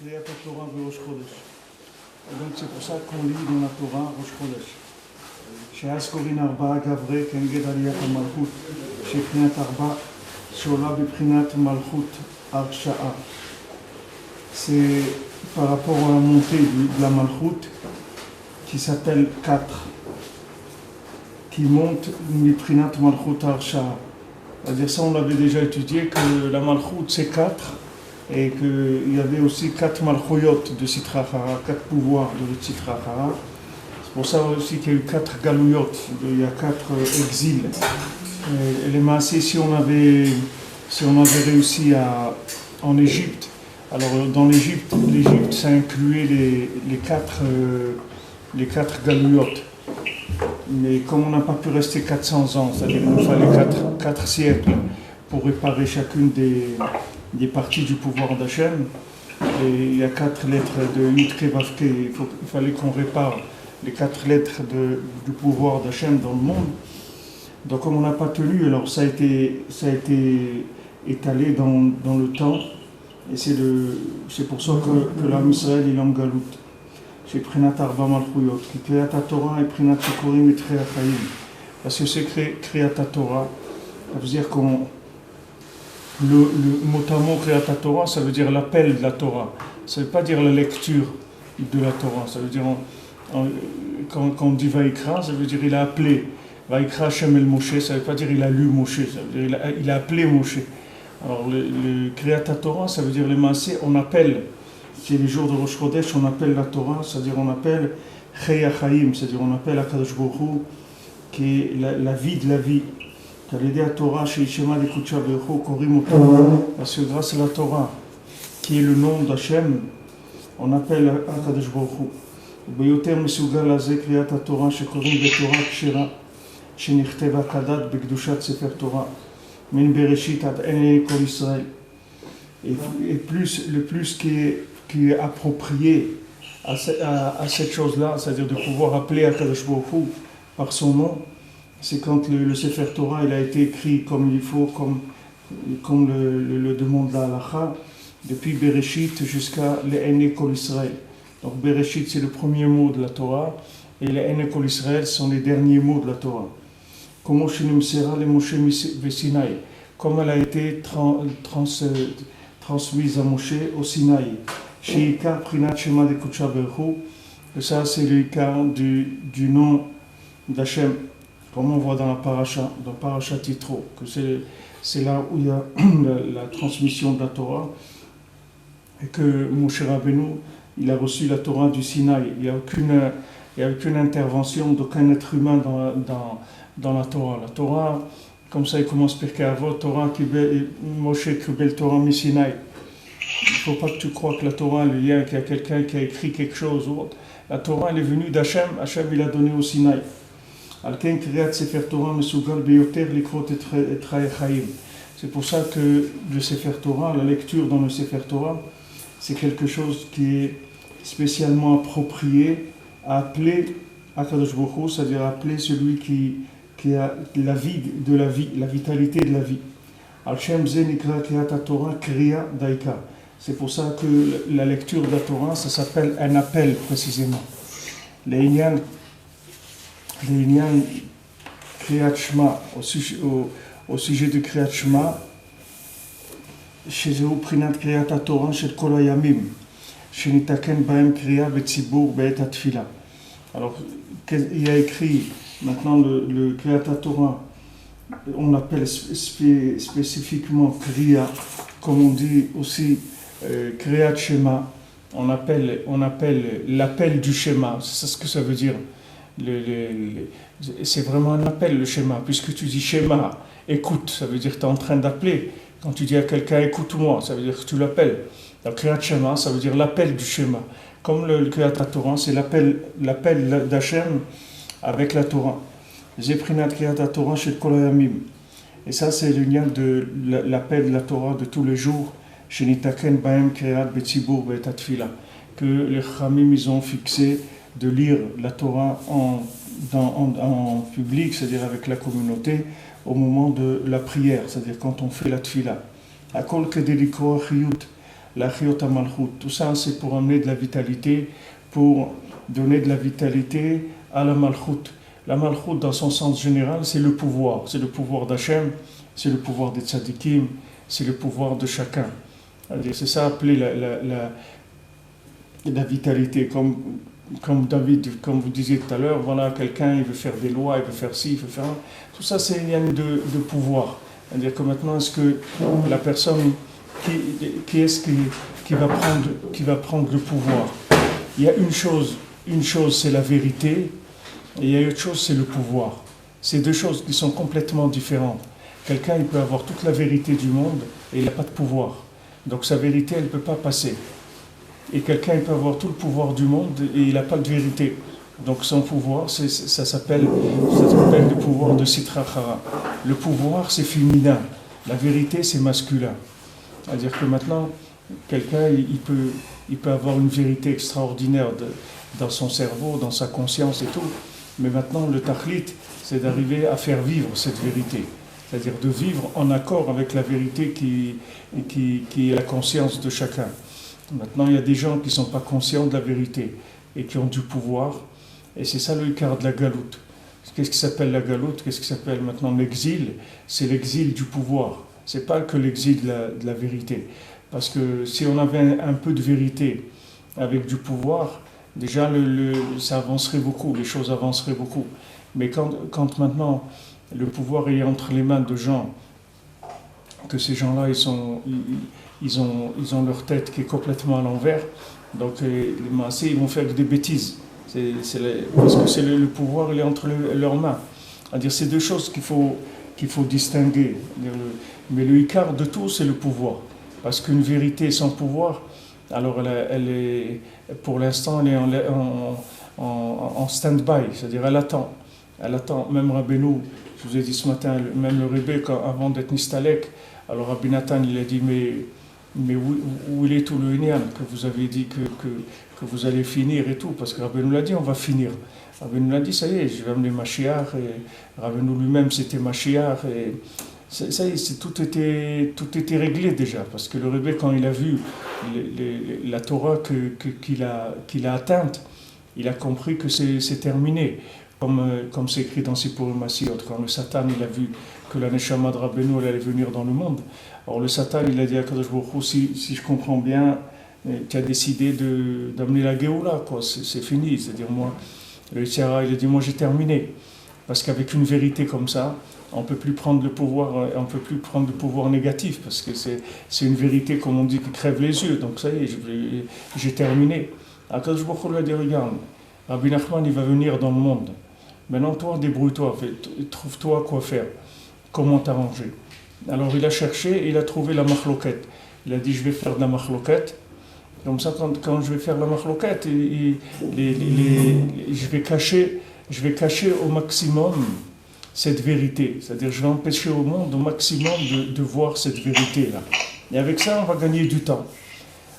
Kriyat Torah de Rosh Chodesh. Donc c'est pour ça qu'on lit dans la Torah Rosh Chodesh. שאז קוראים ארבעה גברי כנגד עליית המלכות, שבחינת ארבע שעולה בבחינת מלכות הרשעה. C'est par rapport à la montée de la malchoute qui s'appelle 4, qui monte bibrinat malchut harsha'a. C'est-à-dire ça on l'avait déjà étudié, que la malchoute c'est 4 et qu'il y avait aussi 4 malchouyot de Sitra Achara, 4 pouvoirs de Sitra Achara. C'est pour ça aussi qu'il y a eu 4 galouyot, il y a 4 exils. Et les massés, si on avait réussi en Égypte, alors dans l'Égypte ça incluait les 4 galouyot. Mais comme on n'a pas pu rester 400 ans, c'est-à-dire qu'il fallait 4 siècles pour réparer chacune des parties du pouvoir d'Hachem, et il y a 4 lettres de Yud-Ke Vav-Ke, il fallait qu'on répare les 4 lettres du pouvoir d'Hachem dans le monde. Donc comme on n'a pas tenu, alors ça a été étalé dans le temps, et c'est pour ça que l'âme Israël est en galoute. C'est Prinat Arba Malchuyot, qui Kriyat Torah et Prinat Shekorim et Trei Chayim. Parce que c'est Kriyat Torah, ça veut dire le mot à mot Kriyat Torah, ça veut dire l'appel de la Torah. Ça ne veut pas dire la lecture de la Torah. Ça veut dire, quand on dit Vaikra, ça veut dire il a appelé. Vaikra Hashem el Moshe, ça ne veut pas dire il a lu Moshe, ça veut dire il a appelé Moshe. Alors le Kriyat Torah, ça veut dire les massés, on appelle. C'est les jours de Rosh Chodesh, on appelle la Torah, c'est-à-dire on appelle Chei HaChaim, c'est-à-dire on appelle Akadosh Baruch Hu, qui est la vie de la vie. Car l'idée à Torah, chez Ishema de Kutsha Beruch Korim au Torah, parce que grâce à la Torah, qui est le nom d'Hachem, on appelle Akadosh Baruch Hu. Beyoter Mesugal Azeh Kriyat Torah, Shekorim Betorah Kshira, Shenichteva Kadat Bekdushat Sefer Torah, Min Bereshit Ad En Kol Israël. Et le plus qui est approprié à cette chose-là, c'est-à-dire de pouvoir appeler Akadosh Baruch Hu par son nom, c'est quand le Sefer Torah il a été écrit comme il faut, comme le demande la Halacha, depuis Bereshit jusqu'à l'Eine Kol Israël. Donc Bereshit c'est le premier mot de la Torah, et l'Eine Kol Israël sont les derniers mots de la Torah. Comment Shenimsera le Moshe Vesinaï, comme elle a été transmise à Moshe au Sinaï. Chez Ikar Prinat Shema de Kutsha Beruch, et ça c'est le Ikar du nom d'Hachem, comme on voit dans la Parashat Yitro, que c'est là où il y a la transmission de la Torah, et que Moshe Rabbeinu, il a reçu la Torah du Sinaï. Il n'y a aucune intervention d'aucun être humain dans la Torah. La Torah, comme ça il commence Pirkei Avot, Torah Moshe Kibel Torah Misinaï. Il ne faut pas que tu crois que la Torah, le lien qu'il y a quelqu'un qui a écrit quelque chose ou autre. La Torah, elle est venue d'Hachem, Hachem il a donné au Sinaï. Alken Kriyat Sefer Torah Mesugal Beyoter Likrot et Trei Chayim. C'est pour ça que le Sefer Torah, la lecture dans le Sefer Torah, c'est quelque chose qui est spécialement approprié à appeler Akadosh Baruch Hu, c'est-à-dire appeler celui qui a la vie de la vie, la vitalité de la vie. Al-Shem Ze Nikra Kriyat Torah Kriya Daika. C'est pour ça que la lecture de la Torah, ça s'appelle un appel précisément. Les Inyan Kriyat Shema, au sujet de Kriyat Shema, chez Zéhu Prinat Kriyat Torah, chez Kol Hayamim, chez Nitaken Baem Kriya Betzibur Be'et Atfila. Alors, il y a écrit maintenant le Kriyat Torah, on appelle spécifiquement Kriya, comme on dit aussi Kriyat Shema, on appelle l'appel du Shema, c'est ça ce que ça veut dire. C'est vraiment un appel le Shema, puisque tu dis Shema, écoute, ça veut dire que tu es en train d'appeler. Quand tu dis à quelqu'un écoute-moi, ça veut dire que tu l'appelles. Donc Kriyat Shema, ça veut dire l'appel du Shema. Comme le Kriyat Torah, c'est l'appel d'Hachem avec la Torah. Zeprinat Kriyat Torah chez Kol Hayamim. Et ça, c'est le lien de l'appel de la Torah de tous les jours, chez Nitaken Baem Kriyat Betzibur Be'et Atfila, que les Chamim ils ont fixé de lire la Torah en public, c'est-à-dire avec la communauté, au moment de la prière, c'est-à-dire quand on fait la Tfila. Akol Kedei Likro Chiyut la Chiyot HaMalchut. Tout ça, c'est pour amener de la vitalité, pour donner de la vitalité à la Malchut. La Malchut, dans son sens général, c'est le pouvoir d'Hachem, c'est le pouvoir des tzadikim, c'est le pouvoir de chacun. C'est ça appelé la vitalité. Comme David, comme vous disiez tout à l'heure, voilà, quelqu'un, il veut faire des lois, il veut faire ci, il veut faire... Tout ça, c'est une ligne de pouvoir. C'est-à-dire que maintenant, est-ce que la personne, qui est-ce qui va prendre le pouvoir? Il y a une chose c'est la vérité, et il y a autre chose, c'est le pouvoir. C'est deux choses qui sont complètement différentes. Quelqu'un, il peut avoir toute la vérité du monde, et il n'a pas de pouvoir. Donc sa vérité, elle ne peut pas passer. Et quelqu'un, il peut avoir tout le pouvoir du monde, et il n'a pas de vérité. Donc son pouvoir, ça s'appelle le pouvoir de Sitra Achara. Le pouvoir, c'est féminin. La vérité, c'est masculin. C'est-à-dire que maintenant, quelqu'un, il peut avoir une vérité extraordinaire dans son cerveau, dans sa conscience et tout. Mais maintenant, le tachlit, c'est d'arriver à faire vivre cette vérité. C'est-à-dire de vivre en accord avec la vérité qui est la conscience de chacun. Maintenant, il y a des gens qui ne sont pas conscients de la vérité et qui ont du pouvoir. Et c'est ça le ikar de la galoute. Qu'est-ce qui s'appelle la galoute? Qu'est-ce qui s'appelle maintenant l'exil? C'est l'exil du pouvoir. Ce n'est pas que l'exil de la vérité. Parce que si on avait un peu de vérité avec du pouvoir, déjà ça avancerait beaucoup, les choses avanceraient beaucoup. Mais quand maintenant le pouvoir est entre les mains de gens, que ces gens-là, ils ont leur tête qui est complètement à l'envers, donc les massés, ils vont faire des bêtises. Parce que le pouvoir, il est entre leurs mains. C'est-à-dire, c'est deux choses qu'il faut distinguer. Mais le ikar de tout, c'est le pouvoir. Parce qu'une vérité sans pouvoir, alors elle est, pour l'instant, elle est en stand-by, c'est-à-dire elle attend. Même Rabbeinu, je vous ai dit ce matin, même le Rebbe, avant d'être Nistalek, alors Rabbi Nathan, il a dit, mais où il est tout le Inyan, que vous avez dit que vous allez finir et tout, parce que Rabbeinu l'a dit, on va finir. Rabbeinu l'a dit, ça y est, je vais amener Mashiach, et Rabbeinu lui-même, c'était Mashiach, et ça y est, tout était réglé déjà, parce que le Rebbe, quand il a vu la Torah qu'il a atteinte, il a compris que c'est terminé. Comme c'est écrit dans Sipurim Masiyot, quand le Satan il a vu que la Neshama de Rabbeinu allait venir dans le monde. Alors le Satan il a dit à Kadosh Baruch Hu, si je comprends bien, tu as décidé d'amener la Géoula, quoi. C'est fini. C'est-à-dire moi, le Yitzhara il a dit moi j'ai terminé. Parce qu'avec une vérité comme ça, on ne peut plus prendre le pouvoir négatif, parce que c'est une vérité, comme on dit, qui crève les yeux. Donc ça y est, j'ai terminé. Alors Kadosh Baruch Hu lui a dit regarde, Rabbi Nachman il va venir dans le monde. Maintenant, toi, débrouille-toi, trouve-toi quoi faire, comment t'arranger. Alors, il a cherché et il a trouvé la machloket. Il a dit, je vais faire de la machloket. Comme ça, quand je vais faire la machloket, je vais cacher au maximum cette vérité. C'est-à-dire, je vais empêcher au monde au maximum de voir cette vérité-là. Et avec ça, on va gagner du temps.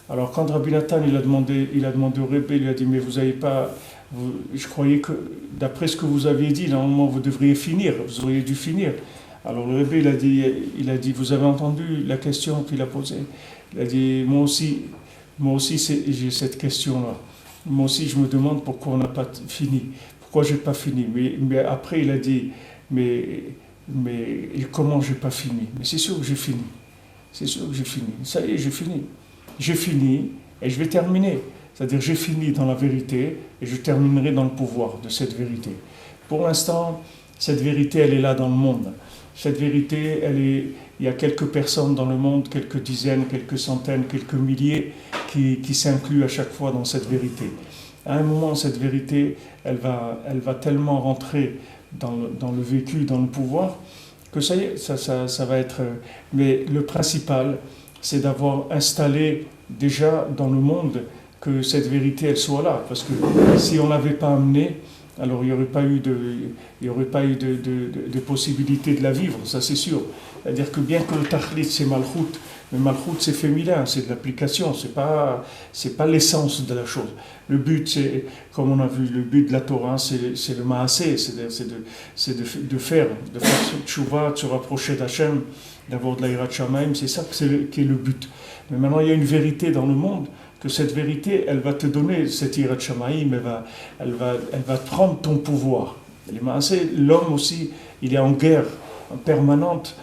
Alors, quand Rabbi Nathan, il a demandé au Rebbe, il lui a dit, mais vous n'avez pas... je croyais que, d'après ce que vous aviez dit, normalement vous devriez finir, vous auriez dû finir. Alors le Rebbe, il a dit, vous avez entendu la question qu'il a posée? Il a dit, moi aussi j'ai cette question-là. Moi aussi, je me demande pourquoi on n'a pas fini. Pourquoi j'ai pas fini? Mais après, il a dit, mais comment j'ai pas fini? Mais c'est sûr que j'ai fini. C'est sûr que j'ai fini. Ça y est, j'ai fini. J'ai fini et je vais terminer. C'est-à-dire, j'ai fini dans la vérité et je terminerai dans le pouvoir de cette vérité. Pour l'instant, cette vérité, elle est là dans le monde. Cette vérité, il y a quelques personnes dans le monde, quelques dizaines, quelques centaines, quelques milliers qui s'incluent à chaque fois dans cette vérité. À un moment, cette vérité, elle va tellement rentrer dans le vécu, dans le pouvoir, que ça y est, ça va être... Mais le principal, c'est d'avoir installé déjà dans le monde que cette vérité, elle soit là. Parce que si on ne l'avait pas amenée, alors il n'y aurait pas eu de possibilité de la vivre, ça c'est sûr. C'est-à-dire que bien que le tachlit, c'est malchut, Mais Malchut, c'est féminin, c'est de l'application, c'est pas l'essence de la chose. Le but, c'est, comme on a vu, le but de la Torah, c'est le Maaseh, c'est de faire tchouva, de se rapprocher d'Hachem, d'avoir de la Yirat Shamayim, c'est ça qui est le but. Mais maintenant, il y a une vérité dans le monde, que cette vérité, elle va te donner cette Yirat Shamayim, elle va prendre ton pouvoir. Les Maaseh, l'homme aussi, il est en guerre permanente.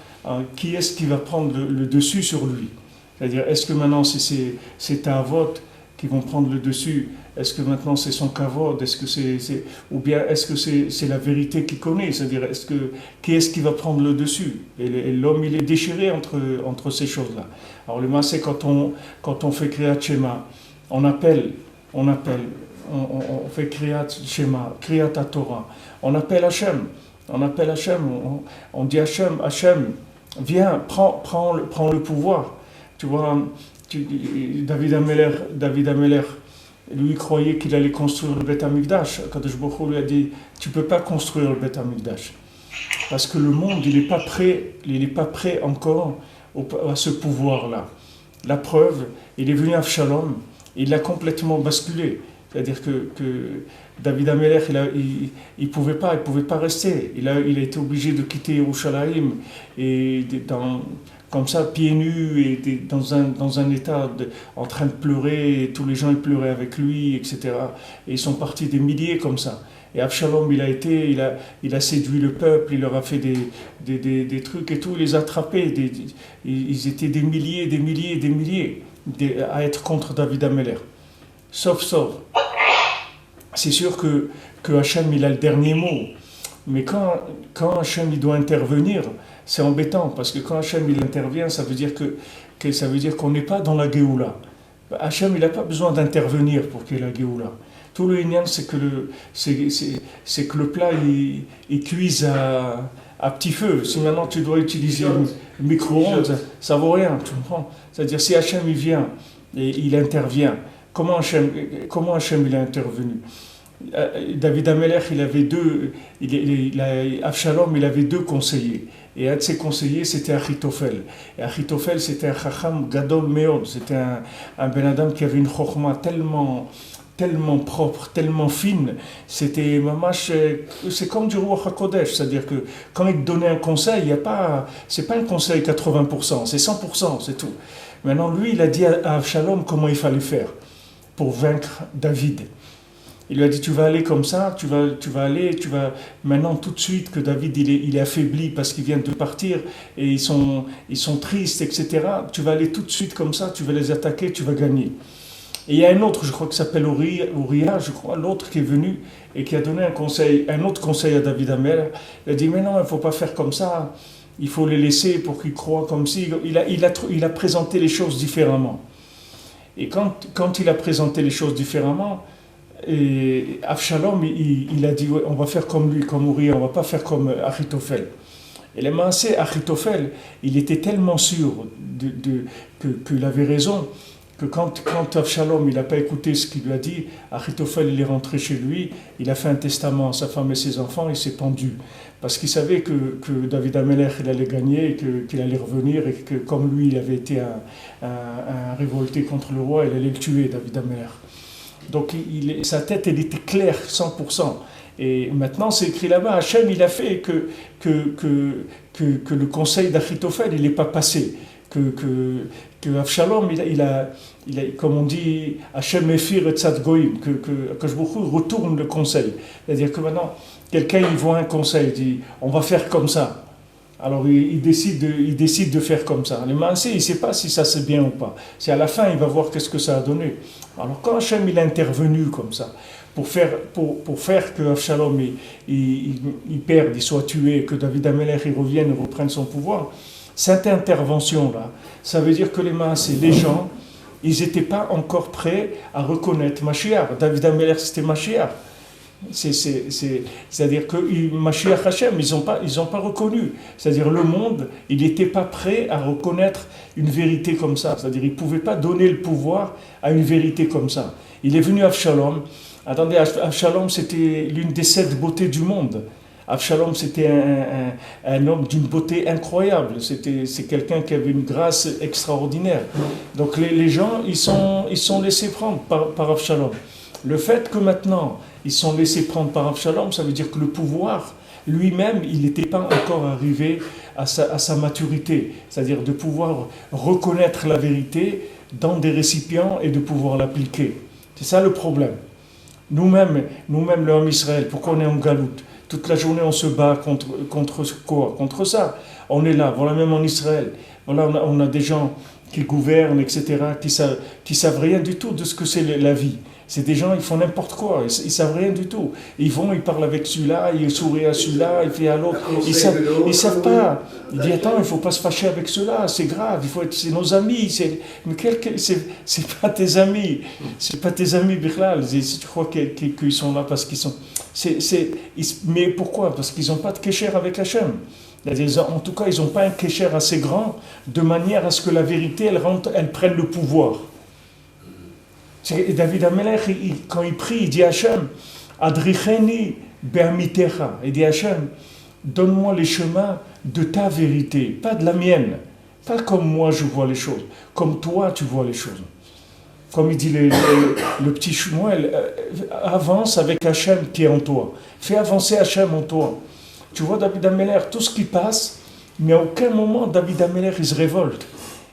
Qui est-ce qui va prendre le dessus sur lui? C'est-à-dire, est-ce que maintenant c'est ta vote qui vont prendre le dessus? Est-ce que maintenant c'est son kavod? Ou bien est-ce que c'est la vérité qu'il connaît? C'est-à-dire, qui est-ce qui va prendre le dessus? Et l'homme, il est déchiré entre ces choses-là. Alors, le maaseh, quand on fait Kriyat Shema, on fait Kriyat Shema, Kriyat Torah, on appelle Hachem, on dit Hachem, viens, prends le pouvoir. Tu vois, David Ameller, lui croyait qu'il allait construire le Beth Amikdash. Kadosh Baruch Hu lui a dit, tu ne peux pas construire le Beth Amikdash. Parce que le monde, il n'est pas prêt encore à ce pouvoir-là. La preuve, il est venu à Avshalom, il l'a complètement basculé. C'est-à-dire que David Ameller, il pouvait pas rester. Il a été obligé de quitter Yerushalayim et comme ça, pieds nus et dans un état en train de pleurer. Et tous les gens ils pleuraient avec lui, etc. Et ils sont partis des milliers comme ça. Et Avshalom, il a séduit le peuple, il leur a fait des trucs et tout, il les a attrapés. Ils étaient des milliers à être contre David Ameller. Sauf. C'est sûr que Hachem, il a le dernier mot. Mais quand Hachem, il doit intervenir, c'est embêtant. Parce que quand Hachem, il intervient, ça veut dire qu'on n'est pas dans la Géoula. Hachem, il n'a pas besoin d'intervenir pour qu'il y ait la Géoula. Tout le Inyan, c'est que le plat, il cuise à petit feu. Si maintenant tu dois utiliser le micro-ondes, ça vaut rien. Tu comprends? C'est-à-dire, si Hachem, il vient et il intervient, comment Hachem il a intervenu? David Ameller, Avshalom, il avait deux conseillers. Et un de ses conseillers, c'était Achitophel. Et Achitophel, c'était un chacham gadol meod. C'était un ben adam qui avait une chokhma tellement propre, tellement fine. C'était mamash, c'est comme du Ruach HaKodesh. C'est-à-dire que quand il te donnait un conseil, c'est pas un conseil 80%, c'est 100%, c'est tout. Maintenant, lui, il a dit à Avshalom comment il fallait faire pour vaincre David. Il lui a dit, tu vas aller comme ça, tu vas maintenant tout de suite que David il est affaibli parce qu'il vient de partir et ils sont tristes, etc. Tu vas aller tout de suite comme ça, tu vas les attaquer, tu vas gagner. Et il y a un autre, je crois, qui s'appelle Uriah, je crois, l'autre qui est venu et qui a donné un autre conseil à David Ameller. Il a dit, mais non, il ne faut pas faire comme ça, il faut les laisser pour qu'ils croient comme si. Il a présenté les choses différemment. Et quand il a présenté les choses différemment, et Avshalom, il a dit, ouais, on va faire comme lui, comme Uriah, on ne va pas faire comme Achitophel. Et le maaseh, Achitophel, il était tellement sûr qu'il avait raison, que quand Avshalom, il n'a pas écouté ce qu'il lui a dit, Achitophel, il est rentré chez lui, il a fait un testament à sa femme et ses enfants, il s'est pendu. Parce qu'il savait que David Ameller, il allait gagner, et qu'il allait revenir, et que comme lui, il avait été un révolté contre le roi, il allait le tuer, David Ameller. Donc sa tête, elle était claire, 100%. Et maintenant, c'est écrit là-bas, Hachem, il a fait que le conseil d'Achitophel, il n'est pas passé. Que Avshalom, il a, comme on dit, Hachem Ephir et Tzad Goïm, que je retourne le conseil. C'est-à-dire que maintenant, quelqu'un, il voit un conseil, il dit, on va faire comme ça. Alors il décide de faire comme ça. Le maaseh, il ne sait pas si ça c'est bien ou pas. C'est à la fin, il va voir qu'est-ce que ça a donné. Alors quand Hachem il est intervenu comme ça, pour faire que Avshalom il perde, il soit tué, que David Ameller il revienne et reprenne son pouvoir, cette intervention-là, ça veut dire que les maaseh, les gens, ils n'étaient pas encore prêts à reconnaître Mashiach. David Ameller, c'était Mashiach. C'est-à-dire que Mashiach Hashem, ils n'ont pas reconnu. C'est-à-dire le monde, il n'était pas prêt à reconnaître une vérité comme ça. C'est-à-dire il ne pouvait pas donner le pouvoir à une vérité comme ça. Il est venu à Avshalom. Attendez, Avshalom, c'était l'une des 7 beautés du monde. Avshalom, c'était un homme d'une beauté incroyable. C'est quelqu'un qui avait une grâce extraordinaire. Donc les gens, ils sont laissés prendre par Avshalom. Le fait que maintenant, ils sont laissés prendre par Avshalom, ça veut dire que le pouvoir, lui-même, il n'était pas encore arrivé à sa maturité. C'est-à-dire de pouvoir reconnaître la vérité dans des récipients et de pouvoir l'appliquer. C'est ça le problème. Nous-mêmes, le Ham Israël, pourquoi on est en galoute? Toute la journée, on se bat contre quoi? Contre ça. On est là, voilà, même en Israël. Voilà, on a des gens qui gouvernent, etc., qui savent rien du tout de ce que c'est la vie. C'est des gens, ils font n'importe quoi, ils savent rien du tout. Ils vont, ils parlent avec celui-là, ils sourient à celui-là, ils font à l'autre. Ils savent pas. Ils disent, attends, il ne faut pas se fâcher avec ceux-là, c'est grave, c'est nos amis. Mais c'est pas tes amis. C'est pas tes amis, Birlal. Si tu crois qu'ils sont là parce qu'ils sont... mais pourquoi? Parce qu'ils n'ont pas de kécher avec Hachem. En tout cas, ils n'ont pas un kécher assez grand de manière à ce que la vérité, elle prenne le pouvoir. David Amelech, quand il prie, il dit Hachem, Adricheni be'amitecha. Il dit Hachem, donne-moi les chemins de ta vérité, pas de la mienne. Pas comme moi je vois les choses, comme toi tu vois les choses. Comme il dit le petit Shmuel, avance avec Hachem qui est en toi. Fais avancer Hachem en toi. Tu vois David Amelech, tout ce qui passe, mais à aucun moment David Amelech il se révolte.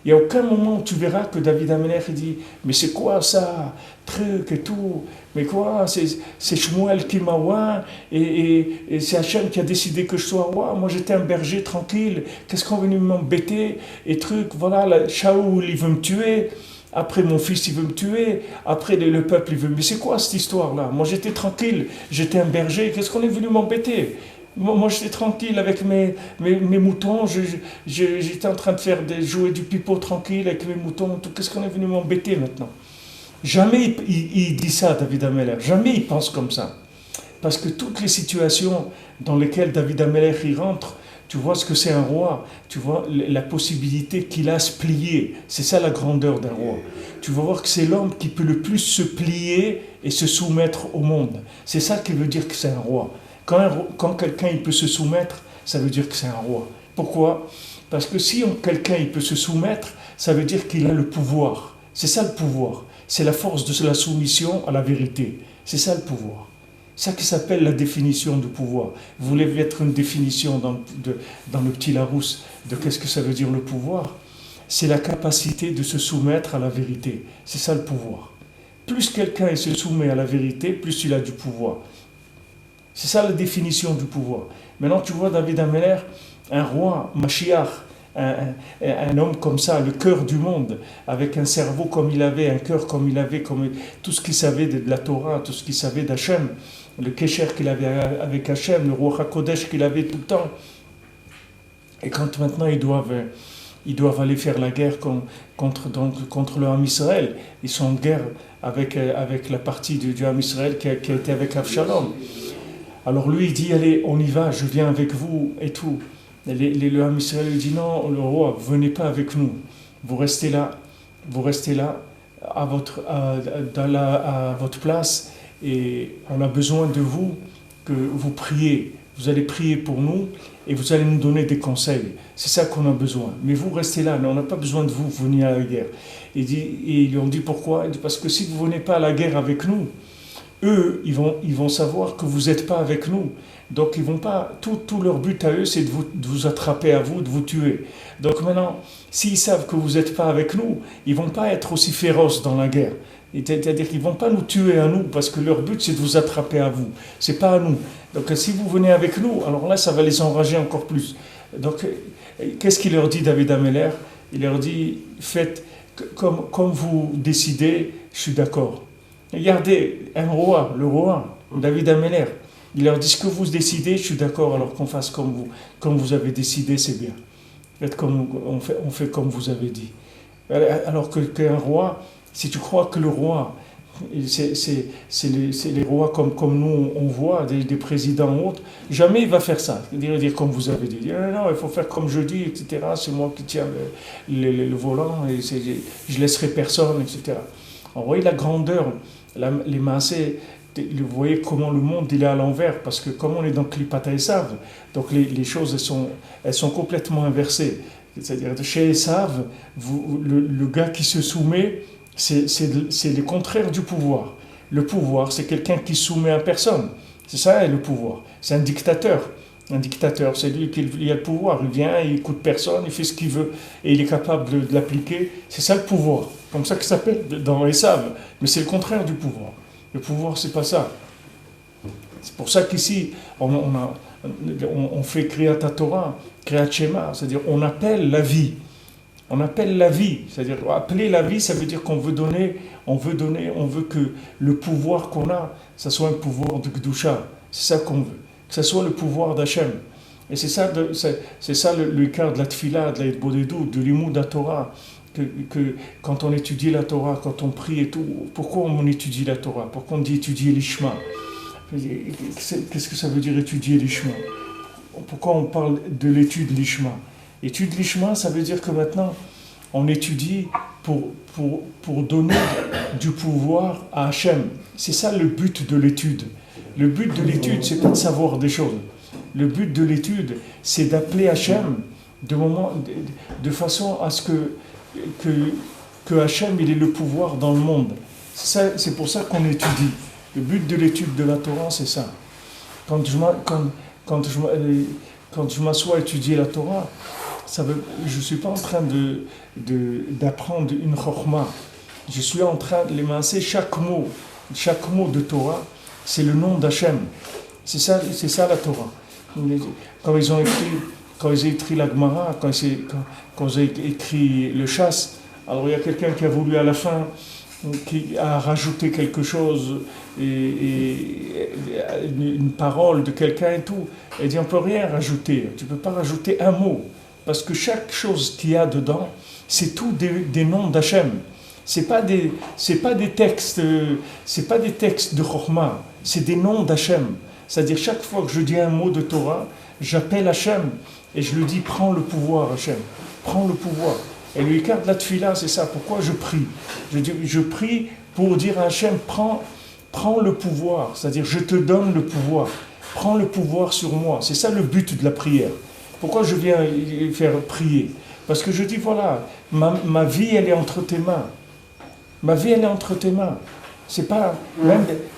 Il n'y a aucun moment où tu verras que David Amelech il dit mais c'est quoi ça, truc et tout, mais quoi, c'est Shmuel qui m'a roi et c'est Hachem qui a décidé que je sois roi. Moi j'étais un berger tranquille, qu'est-ce qu'on est venu m'embêter et truc, voilà, Shaoul il veut me tuer, après mon fils il veut me tuer, après le peuple il veut me... Mais c'est quoi cette histoire-là? Moi j'étais tranquille, j'étais un berger, qu'est-ce qu'on est venu m'embêter? Moi, j'étais tranquille avec mes moutons, j'étais en train de jouer du pipeau tranquille avec mes moutons, qu'est-ce qu'on est venu m'embêter maintenant? Jamais il dit ça, David Amelech, jamais il pense comme ça. Parce que toutes les situations dans lesquelles David Amelech il rentre, tu vois ce que c'est un roi, tu vois la possibilité qu'il a à se plier, c'est ça la grandeur d'un roi. Tu vas voir que c'est l'homme qui peut le plus se plier et se soumettre au monde. C'est ça qui veut dire que c'est un roi. Quand quelqu'un il peut se soumettre, ça veut dire que c'est un roi. Pourquoi? Parce que si quelqu'un il peut se soumettre, ça veut dire qu'il a le pouvoir. C'est ça le pouvoir. C'est la force de la soumission à la vérité. C'est ça le pouvoir. C'est ça qui s'appelle la définition du pouvoir. Vous voulez mettre une définition dans le petit Larousse de qu'est-ce que ça veut dire le pouvoir? C'est la capacité de se soumettre à la vérité. C'est ça le pouvoir. Plus quelqu'un se soumet à la vérité, plus il a du pouvoir. C'est ça la définition du pouvoir. Maintenant, tu vois David Amelech, un roi, Mashiach, un homme comme ça, le cœur du monde, avec un cerveau comme il avait, un cœur comme il avait, comme tout ce qu'il savait de la Torah, tout ce qu'il savait d'Hachem, le Kesher qu'il avait avec Hachem, le roi HaKodesh qu'il avait tout le temps. Et quand maintenant ils doivent aller faire la guerre contre le Ham Israël, ils sont en guerre avec la partie du Ham Israël qui a été avec Avshalom. Alors lui il dit allez on y va, je viens avec vous et tout. Le Ham Israël dit non, le roi, venez pas avec nous, vous restez là à votre place et on a besoin de vous, que vous priez, vous allez prier pour nous et vous allez nous donner des conseils, c'est ça qu'on a besoin, mais vous restez là, mais on n'a pas besoin de vous, venez à la guerre. Et ils lui ont dit pourquoi? Il dit parce que si vous ne venez pas à la guerre avec nous, eux, ils vont savoir que vous n'êtes pas avec nous. Donc, ils vont pas. Tout leur but à eux, c'est de vous attraper à vous, de vous tuer. Donc maintenant, s'ils savent que vous n'êtes pas avec nous, ils vont pas être aussi féroces dans la guerre. C'est-à-dire qu'ils vont pas nous tuer à nous, parce que leur but, c'est de vous attraper à vous. C'est pas à nous. Donc, si vous venez avec nous, alors là, ça va les enrager encore plus. Donc, qu'est-ce qu'il leur dit, David Amelech? Il leur dit, faites comme vous décidez, je suis d'accord. Regardez, un roi, le roi, David Amelech, il leur dit ce que vous décidez, je suis d'accord, alors qu'on fasse comme vous avez décidé, c'est bien. Faites on fait comme vous avez dit. Alors qu'un roi, si tu crois que le roi, c'est les rois comme nous on voit, des présidents autres, jamais il va faire ça, dire comme vous avez dit. Non, il faut faire comme je dis, etc. C'est moi qui tiens le volant et je laisserai personne, etc. On voit la grandeur, les massés vous voyez comment le monde il est à l'envers, parce que comme on est dans Klipat Esav, donc les choses elles sont complètement inversées. C'est-à-dire chez Esav, le gars qui se soumet, c'est le contraire du pouvoir. Le pouvoir, c'est quelqu'un qui soumet à personne. C'est ça le pouvoir. C'est un dictateur. Un dictateur, c'est lui qui a le pouvoir. Il vient, il écoute personne, il fait ce qu'il veut et il est capable de l'appliquer. C'est ça le pouvoir. Comme ça que ça s'appelle dans Esav. Mais c'est le contraire du pouvoir. Le pouvoir, c'est pas ça. C'est pour ça qu'ici, on fait Kriyat Torah, Kriyat Shema, c'est-à-dire on appelle la vie. On appelle la vie, c'est-à-dire appeler la vie, ça veut dire qu'on veut donner, on veut que le pouvoir qu'on a, ça soit un pouvoir de Kedusha. C'est ça qu'on veut. Que ce soit le pouvoir d'Hachem. Et c'est ça le cœur de la Tfila, de la Hitbodedut, de l'Imoud de la Torah, que quand on étudie la Torah, quand on prie et tout, pourquoi on étudie la Torah? Pourquoi on dit étudier l'Ishma? Qu'est-ce que ça veut dire étudier l'Ishma? Pourquoi on parle de l'étude l'Ishma? Étude l'Ishma, ça veut dire que maintenant, on étudie pour donner du pouvoir à Hachem. C'est ça le but de l'étude. Le but de l'étude, c'est pas de savoir des choses. Le but de l'étude, c'est d'appeler Hachem de façon à ce que Hachem il ait le pouvoir dans le monde. C'est pour ça qu'on étudie. Le but de l'étude de la Torah, c'est ça. Quand je m'assois à étudier la Torah, je ne suis pas en train d'apprendre une chorma. Je suis en train de l'émancer chaque mot de Torah, c'est le nom d'Hachem. C'est ça la Torah. Quand ils ont écrit la Gemara, quand ils ont écrit le chasse, alors il y a quelqu'un qui a voulu à la fin, qui a rajouté quelque chose, et une parole de quelqu'un et tout. Il dit on ne peut rien rajouter, tu ne peux pas rajouter un mot, parce que chaque chose qu'il y a dedans, c'est tout des noms d'Hachem. C'est pas des textes de Chokhmah, c'est des noms d'Hachem. C'est-à-dire chaque fois que je dis un mot de Torah, j'appelle Hachem et je lui dis prends le pouvoir Hachem, prends le pouvoir. Et le Ikar de la Tfila, c'est ça. Pourquoi je prie? Je prie pour dire à Hachem prends le pouvoir, c'est-à-dire je te donne le pouvoir, prends le pouvoir sur moi. C'est ça le but de la prière. Pourquoi je viens faire prier? Parce que je dis voilà, ma vie elle est entre tes mains. Ma vie, elle est entre tes mains. C'est pas,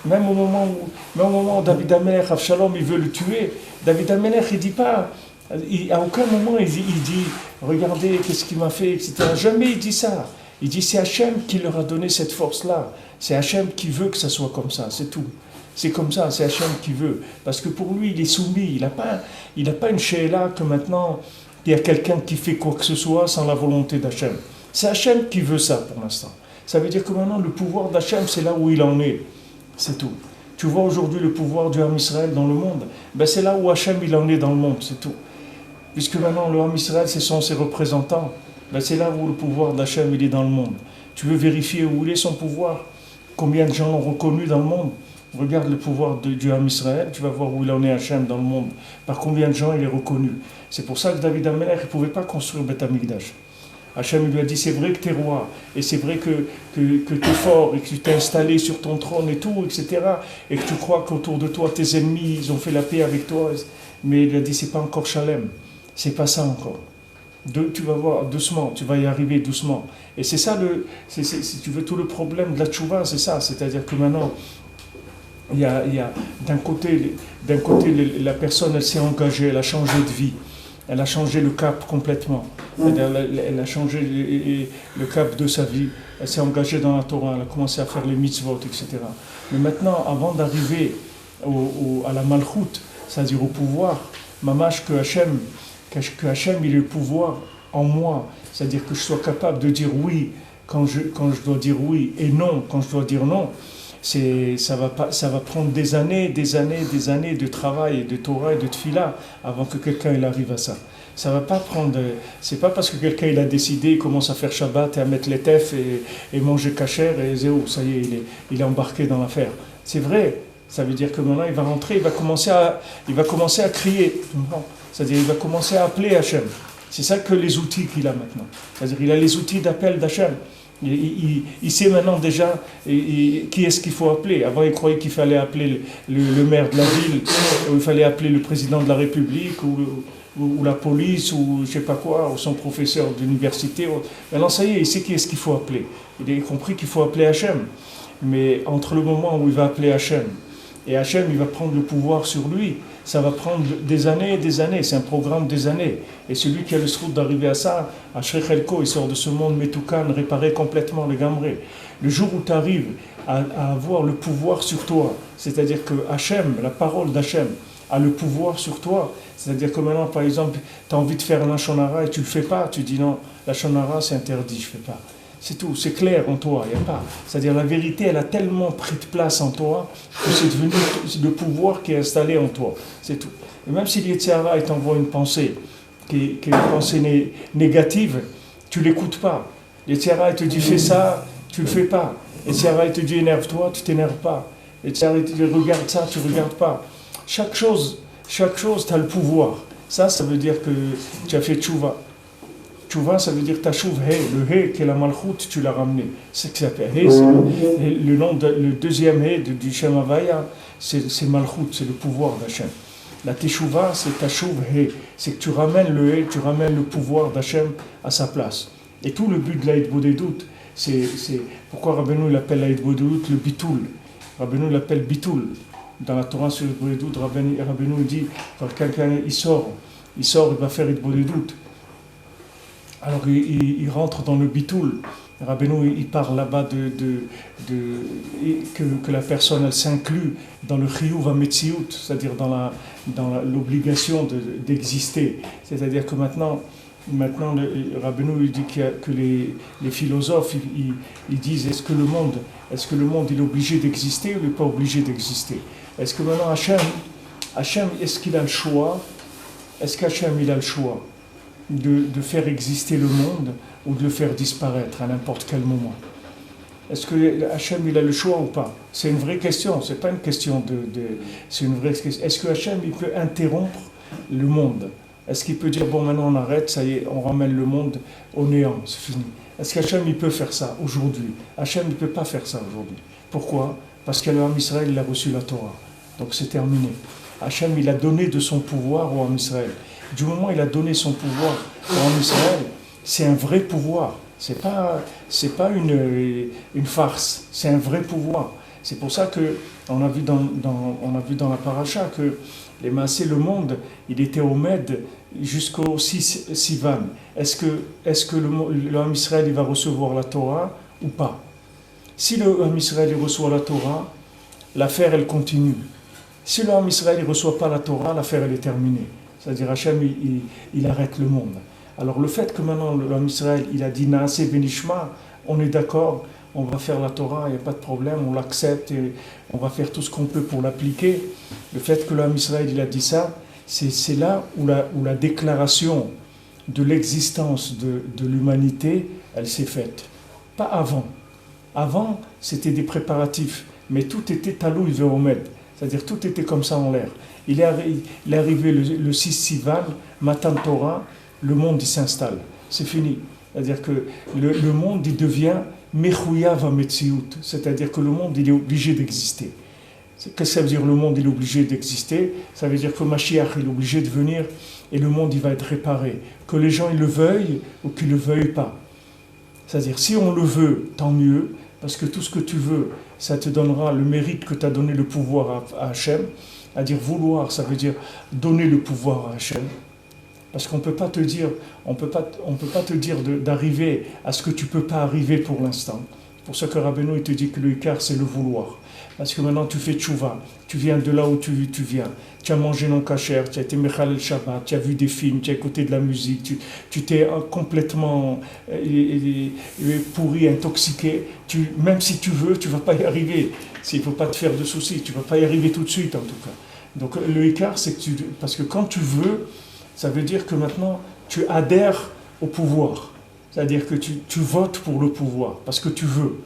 même au moment où David Amelech, Avshalom, il veut le tuer, David Amelech, il dit pas, à aucun moment il dit, regardez, qu'est-ce qu'il m'a fait, etc. Jamais il dit ça. Il dit, c'est Hachem qui leur a donné cette force-là. C'est Hachem qui veut que ça soit comme ça, c'est tout. C'est comme ça, c'est Hachem qui veut. Parce que pour lui, il est soumis. Il n'a pas une she'ela que maintenant, il y a quelqu'un qui fait quoi que ce soit sans la volonté d'Hachem. C'est Hachem qui veut ça pour l'instant. Ça veut dire que maintenant, le pouvoir d'Hachem, c'est là où il en est. C'est tout. Tu vois aujourd'hui le pouvoir du Ham Israël dans le monde, c'est là où Hachem, il en est dans le monde, c'est tout. Puisque maintenant, le Ham Israël, ce sont ses représentants, c'est là où le pouvoir d'Hachem, il est dans le monde. Tu veux vérifier où il est son pouvoir? Combien de gens l'ont reconnu dans le monde? Regarde le pouvoir du Ham Israël, tu vas voir où il en est Hachem dans le monde. Par combien de gens il est reconnu? C'est pour ça que David Amelech ne pouvait pas construire Beth Amikdash. Hachem lui a dit, c'est vrai que tu es roi, et c'est vrai que tu es fort, et que tu t'es installé sur ton trône et tout, etc. Et que tu crois qu'autour de toi, tes ennemis, ils ont fait la paix avec toi. Mais il lui a dit, c'est pas encore Shalem, c'est pas ça encore. Tu vas voir, doucement, tu vas y arriver doucement. Et c'est ça, si tu veux, tout le problème de la tchouva, c'est ça. C'est-à-dire que maintenant, il y a d'un côté, la personne, elle s'est engagée, elle a changé de vie. Elle a changé le cap complètement. C'est-à-dire, elle a changé le cap de sa vie. Elle s'est engagée dans la Torah, elle a commencé à faire les mitzvot, etc. Mais maintenant, avant d'arriver à la malchoute, c'est-à-dire au pouvoir, mamash que Hachem, il ait le pouvoir en moi, c'est-à-dire que je sois capable de dire oui quand je dois dire oui et non quand je dois dire non. Ça va prendre des années de travail et de Torah et de Tfila avant que quelqu'un il arrive à ça. Ça va pas prendre. C'est pas parce que quelqu'un il a décidé, il commence à faire Shabbat et à mettre les tefs et manger kasher et zéo, ça y est, il est embarqué dans l'affaire. C'est vrai. Ça veut dire que maintenant il va rentrer, il va commencer à crier. C'est-à-dire il va commencer à appeler Hachem. C'est ça que les outils qu'il a maintenant. C'est-à-dire il a les outils d'appel d'Hachem. Il sait maintenant déjà qui est-ce qu'il faut appeler. Avant, il croyait qu'il fallait appeler le maire de la ville, ou il fallait appeler le président de la République, ou la police, ou je sais pas quoi, ou son professeur d'université. Maintenant, ça y est, il sait qui est-ce qu'il faut appeler. Il a compris qu'il faut appeler Hachem. Mais entre le moment où il va appeler Hachem, et Hachem, il va prendre le pouvoir sur lui, ça va prendre des années et des années, c'est un programme des années. Et celui qui a le srout d'arriver à ça, à Shrech Elko, il sort de ce monde Metoukan, réparé complètement, le gamré. Le jour où tu arrives à avoir le pouvoir sur toi, c'est-à-dire que Hachem, la parole d'Hachem, a le pouvoir sur toi, c'est-à-dire que maintenant, par exemple, tu as envie de faire un shonara et tu ne le fais pas, tu dis non, la shonara c'est interdit, je ne fais pas. C'est tout, c'est clair en toi, il n'y a pas. C'est-à-dire la vérité, elle a tellement pris de place en toi que c'est devenu le pouvoir qui est installé en toi. C'est tout. Et même si l'Yetzirah t'envoie une pensée qui est une pensée négative, tu ne l'écoutes pas. L'Yetzirah te dit fais ça, tu ne le fais pas. L'Yetzirah te dit énerve-toi, tu ne t'énerves pas. L'Yetzirah te dit regarde ça, tu ne regardes pas. Chaque chose, tu as le pouvoir. Ça veut dire que tu as fait tchouva. Tchouva, ça veut dire tachouv he. Le he qui est la malchoute, tu l'as ramené. C'est ce que ça s'appelle he. Le deuxième he du Shem Havaya, c'est malchoute, c'est le pouvoir d'Hachem. La teshuva, c'est tachouv he. C'est que tu ramènes le he, tu ramènes le pouvoir d'Hachem à sa place. Et tout le but de l'Aïd Bodedout, c'est pourquoi Rabbeinu l'appelle l'Aïd Bodedout le bitoul. Rabbeinu l'appelle bitoul. Dans la Torah sur l'Aïd Bodedout, Rabbeinu dit quand quelqu'un il sort, il va faire l'Aïd Bodedout. Alors il rentre dans le bitoul. Rabbeinu il parle là-bas que la personne elle s'inclut dans le chiyuv hametziut, c'est-à-dire dans l'obligation d'exister. C'est-à-dire que maintenant Rabbeinu il dit que les philosophes ils disent est-ce que le monde il est obligé d'exister ou il n'est pas obligé d'exister? Est-ce que maintenant Hachem est-ce qu'il a le choix? Est-ce qu'Hachem il a le choix de faire exister le monde ou de le faire disparaître à n'importe quel moment? Est-ce que Hachem il a le choix ou pas? C'est une vraie question, c'est pas une question c'est une vraie question. Est-ce que Hachem il peut interrompre le monde? Est-ce qu'il peut dire bon maintenant on arrête, ça y est, on ramène le monde au néant, c'est fini? Est-ce qu'Hachem il peut faire ça aujourd'hui? Hachem ne peut pas faire ça aujourd'hui. Pourquoi? Parce que l'homme Israël il a reçu la Torah, donc c'est terminé. Hachem il a donné de son pouvoir au homme Israël. Du moment où il a donné son pouvoir en Israël, c'est un vrai pouvoir. C'est pas une farce. C'est un vrai pouvoir. C'est pour ça que on a vu dans la paracha que les Maasé, le monde, il était au Med jusqu'au 6 Sivan. Est-ce que l'homme Israël il va recevoir la Torah ou pas? Si l'homme Israël il reçoit la Torah, l'affaire elle continue. Si l'homme Israël ne reçoit pas la Torah, l'affaire elle est terminée. C'est-à-dire Hachem, il arrête le monde. Alors le fait que maintenant l'homme Israël, il a dit Naaseh Benishma, on est d'accord, on va faire la Torah, il n'y a pas de problème, on l'accepte et on va faire tout ce qu'on peut pour l'appliquer. Le fait que l'homme Israël, il a dit ça, c'est là où la déclaration de l'existence de l'humanité, elle s'est faite. Pas avant. Avant, c'était des préparatifs, mais tout était talouï ve'omed. C'est-à-dire tout était comme ça en l'air. Il est arrivé le 6 Sivan, Matan Torah, le monde il s'installe. C'est fini. C'est-à-dire que le monde il devient Mechouyav HaMetziut. C'est-à-dire que le monde il est obligé d'exister. Qu'est-ce que ça veut dire le monde il est obligé d'exister? Ça veut dire que Mashiach il est obligé de venir et le monde il va être réparé. Que les gens ils le veuillent ou qu'ils ne le veuillent pas. C'est-à-dire si on le veut, tant mieux, parce que tout ce que tu veux, ça te donnera le mérite que tu as donné le pouvoir à Hachem. À dire vouloir, ça veut dire donner le pouvoir à Hachem. Parce qu'on ne peut pas te dire, d'arriver à ce que tu ne peux pas arriver pour l'instant. C'est pour ça que Rabbeinu il te dit que le Ikar c'est le vouloir. Parce que maintenant tu fais tchouva, tu viens de là où tu viens. Tu as mangé non kasher, tu as été mechal el Shabbat, tu as vu des films, tu as écouté de la musique, tu t'es complètement pourri, intoxiqué. Même si tu veux, tu ne vas pas y arriver. Il ne faut pas te faire de soucis, tu ne vas pas y arriver tout de suite en tout cas. Donc le Ikar, c'est que parce que quand tu veux, ça veut dire que maintenant tu adhères au pouvoir. C'est-à-dire que tu votes pour le pouvoir, parce que tu veux.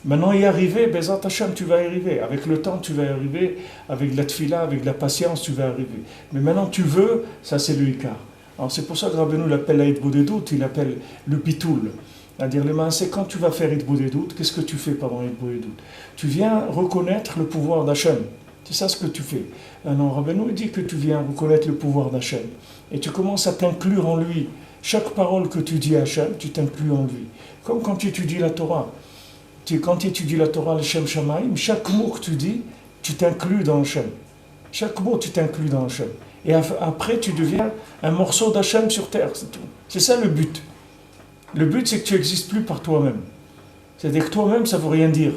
Maintenant y arriver, Bezat Hashem, tu vas y arriver. Avec le temps, tu vas y arriver. Avec la tfila, avec la patience, tu vas y arriver. Mais maintenant tu veux, ça c'est le Ikar. Alors c'est pour ça que Rabbeinu l'appelle l'Aïd Bodedout, il l'appelle le bitoul. C'est-à-dire, le maasé, quand tu vas faire Hitbodedut, qu'est-ce que tu fais pendant Hitbodedut? Tu viens reconnaître le pouvoir d'Hachem. C'est ça ce que tu fais. Alors, Rabbeinu dit que tu viens reconnaître le pouvoir d'Hachem. Et tu commences à t'inclure en lui. Chaque parole que tu dis à Hachem, tu t'inclus en lui. Comme quand tu étudies la Torah. Quand tu étudies la Torah, le Shem Shamaim, chaque mot que tu dis, tu t'inclus dans Hachem. Chaque mot, tu t'inclus dans Hachem. Et après, tu deviens un morceau d'Hachem sur terre, c'est tout. C'est ça le but. Le but, c'est que tu n'existes plus par toi-même. C'est-à-dire que toi-même, ça ne veut rien dire.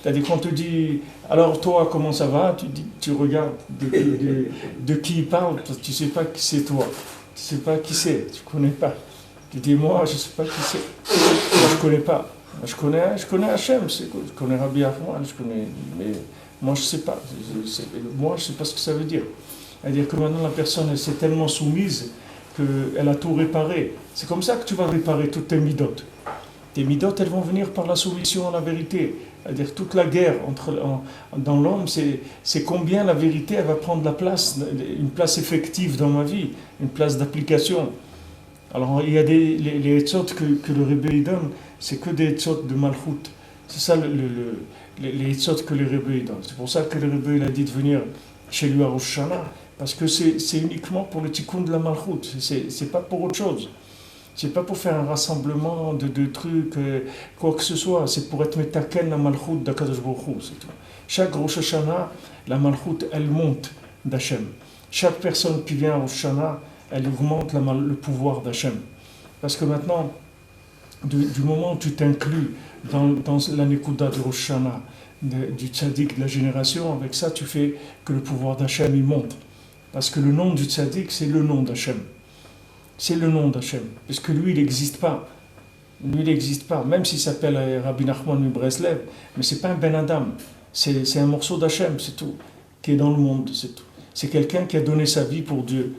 C'est-à-dire qu'on te dit, alors toi, comment ça va? Tu regardes de qui il parle, parce que tu ne sais pas qui c'est toi. Tu ne sais pas qui c'est, tu ne connais pas. Tu dis, moi, je ne sais pas qui c'est. Moi, je ne connais pas. Je connais Hachem, je connais Rabbi Ahmad, mais moi, je ne sais pas. Moi, je ne sais pas ce que ça veut dire. C'est-à-dire que maintenant, la personne, elle s'est tellement soumise qu'elle a tout réparé. C'est comme ça que tu vas réparer toutes tes midotes. Tes midotes, elles vont venir par la soumission à la vérité. C'est-à-dire toute la guerre dans l'homme, c'est combien la vérité, elle va prendre la place, une place effective dans ma vie, une place d'application. Alors, il y a les etzot que le Rebbe donne, c'est que des etzot de Malchut. C'est ça les etzot que le Rebbe donne. C'est pour ça que le Rebbe il a dit de venir chez lui à Rosh Hashanah, parce que c'est uniquement pour le tikkun de la Malchut, c'est pas pour autre chose. C'est pas pour faire un rassemblement de trucs, quoi que ce soit, c'est pour être metaken la Malchut d'Akadosh Baruch Hu, c'est tout. Chaque Rosh Hashanah, la Malchut, elle monte d'Hachem. Chaque personne qui vient à Rosh Hashanah, elle augmente le pouvoir d'Hachem. Parce que maintenant, du moment où tu t'inclus dans la Nekuda de Rosh Hashanah, du tzaddik de la génération, avec ça tu fais que le pouvoir d'Hachem il monte. Parce que le nom du tzaddik, c'est le nom d'Hachem. C'est le nom d'Hachem. Parce que lui, il n'existe pas. Lui, il n'existe pas. Même s'il s'appelle Rabbi Nachman Breslev, mais ce n'est pas un Ben Adam. C'est un morceau d'Hachem, c'est tout. Qui est dans le monde, c'est tout. C'est quelqu'un qui a donné sa vie pour Dieu.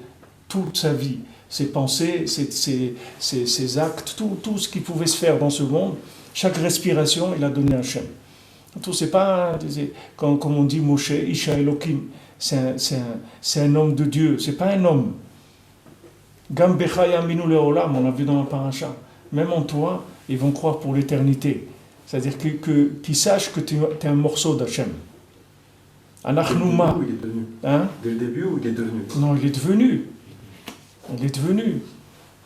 Toute sa vie. Ses pensées, ses actes, tout ce qui pouvait se faire dans ce monde. Chaque respiration, il a donné à Hachem. Tout, c'est pas, comme on dit Moshe, Isha Elohim. C'est un homme de Dieu. C'est pas un homme. Gam bechaya minu leolam, on l'a vu dans la paracha. Même en toi, ils vont croire pour l'éternité. C'est-à-dire qu'ils sachent que tu es un morceau d'Hachem. Anachnouma. Dès le début, il est devenu. Hein? Dès le début, où il est devenu? Non, il est devenu. Il est devenu.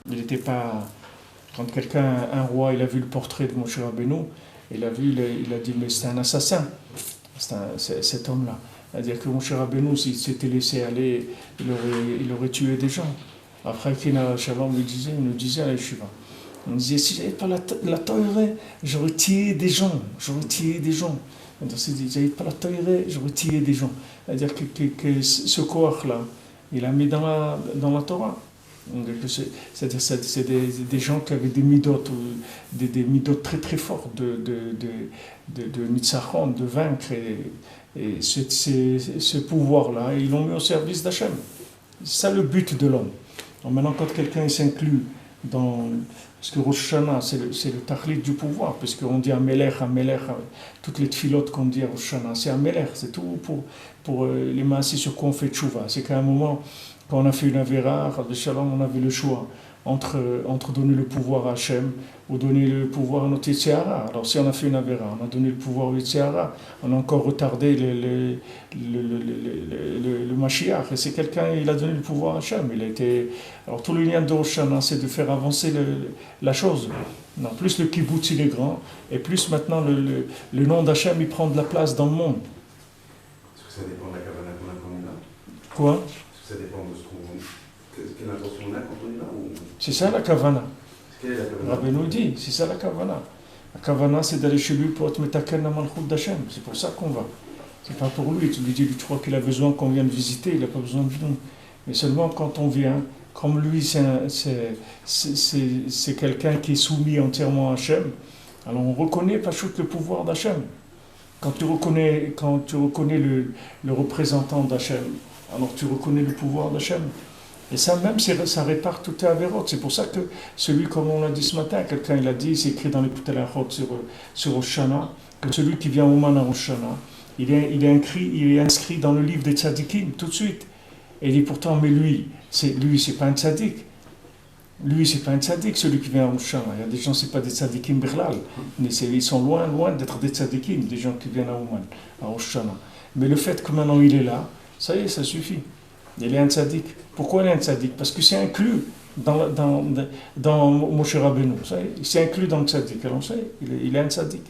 Il n'était pas. Quand un roi, il a vu le portrait de Moshe Rabbeinu, il a dit, mais c'est un assassin, cet homme-là. C'est-à-dire que Moshe Rabbeinu, s'il s'était laissé aller, il aurait tué des gens. Après, Kina Shalom nous disait à la Yeshiva, on disait, si j'avais pas la Torah, j'aurais tué des gens. Donc, si j'avais pas la Torah, j'aurais tué des gens. C'est-à-dire que ce koach-là, il a mis dans la Torah. C'est-à-dire c'est des gens qui avaient des midot, des midot très très fortes de nitzachon, de vaincre, et ce pouvoir-là, ils l'ont mis au service d'Hachem. C'est ça le but de l'homme. Donc maintenant, quand quelqu'un s'inclut dans... Parce que Rosh Hashanah, c'est le tachlit du pouvoir, puisqu'on dit Amelech, toutes les tfilotes qu'on dit à Rosh Hashanah, c'est Amelech, c'est tout pour les maasés sur quoi on fait tchouva. C'est qu'à un moment, quand on a fait une avéra, on avait le choix entre donner le pouvoir à Hachem ou donner le pouvoir à notre Yitzhara. Alors si on a fait une avéra, on a donné le pouvoir au Yitzhara, on a encore retardé le Mashiach. Et c'est quelqu'un, il a donné le pouvoir à Hachem. Alors tout le lien de Rosh Hashanah, c'est de faire avancer la chose. Non, plus le kibbutz il est grand, et plus maintenant le nom d'Hachem il prend de la place dans le monde. Est-ce que ça dépend de la kavana qu'on a? Quoi? Ça dépend de quelle intention on a quand on y va ou... C'est ça la kavana. Quelle est la kavana? Rabbi nous dit, c'est ça la kavana. La kavana, c'est d'aller chez lui pour être metaken la malchut d'Hachem. C'est pour ça qu'on va. C'est pas pour lui. Tu lui dis, tu crois qu'il a besoin qu'on vienne visiter, il n'a pas besoin de nous. Mais seulement quand on vient, comme lui, c'est quelqu'un qui est soumis entièrement à Hachem, alors on reconnaît pas le pouvoir d'Hachem. Quand tu reconnais le représentant d'Hachem, alors tu reconnais le pouvoir d'Hachem. Et ça même, ça répare toutes les avérotes. C'est pour ça que celui, comme on l'a dit ce matin, quelqu'un il a dit, c'est écrit dans les Putelachot sur Rosh Hashanah, que celui qui vient au Man à Rosh Hashanah, il est inscrit dans le livre des tzadikim tout de suite. Et il dit pourtant, mais lui, c'est pas un tzadik. Lui, c'est pas un tzaddik, celui qui vient à Rosh Hashanah. Il y a des gens, c'est pas des tzaddikim birlal. Ils sont loin, loin d'être des tzaddikim, des gens qui viennent à Ouman, à Rosh Hashanah. Mais le fait que maintenant il est là, ça y est, ça suffit. Il est un tzaddik. Pourquoi il est un tzaddik? Parce que c'est inclus dans Moshe Rabbeinu. C'est inclus dans le tzaddik. Alors ça y est, il est un tzaddik.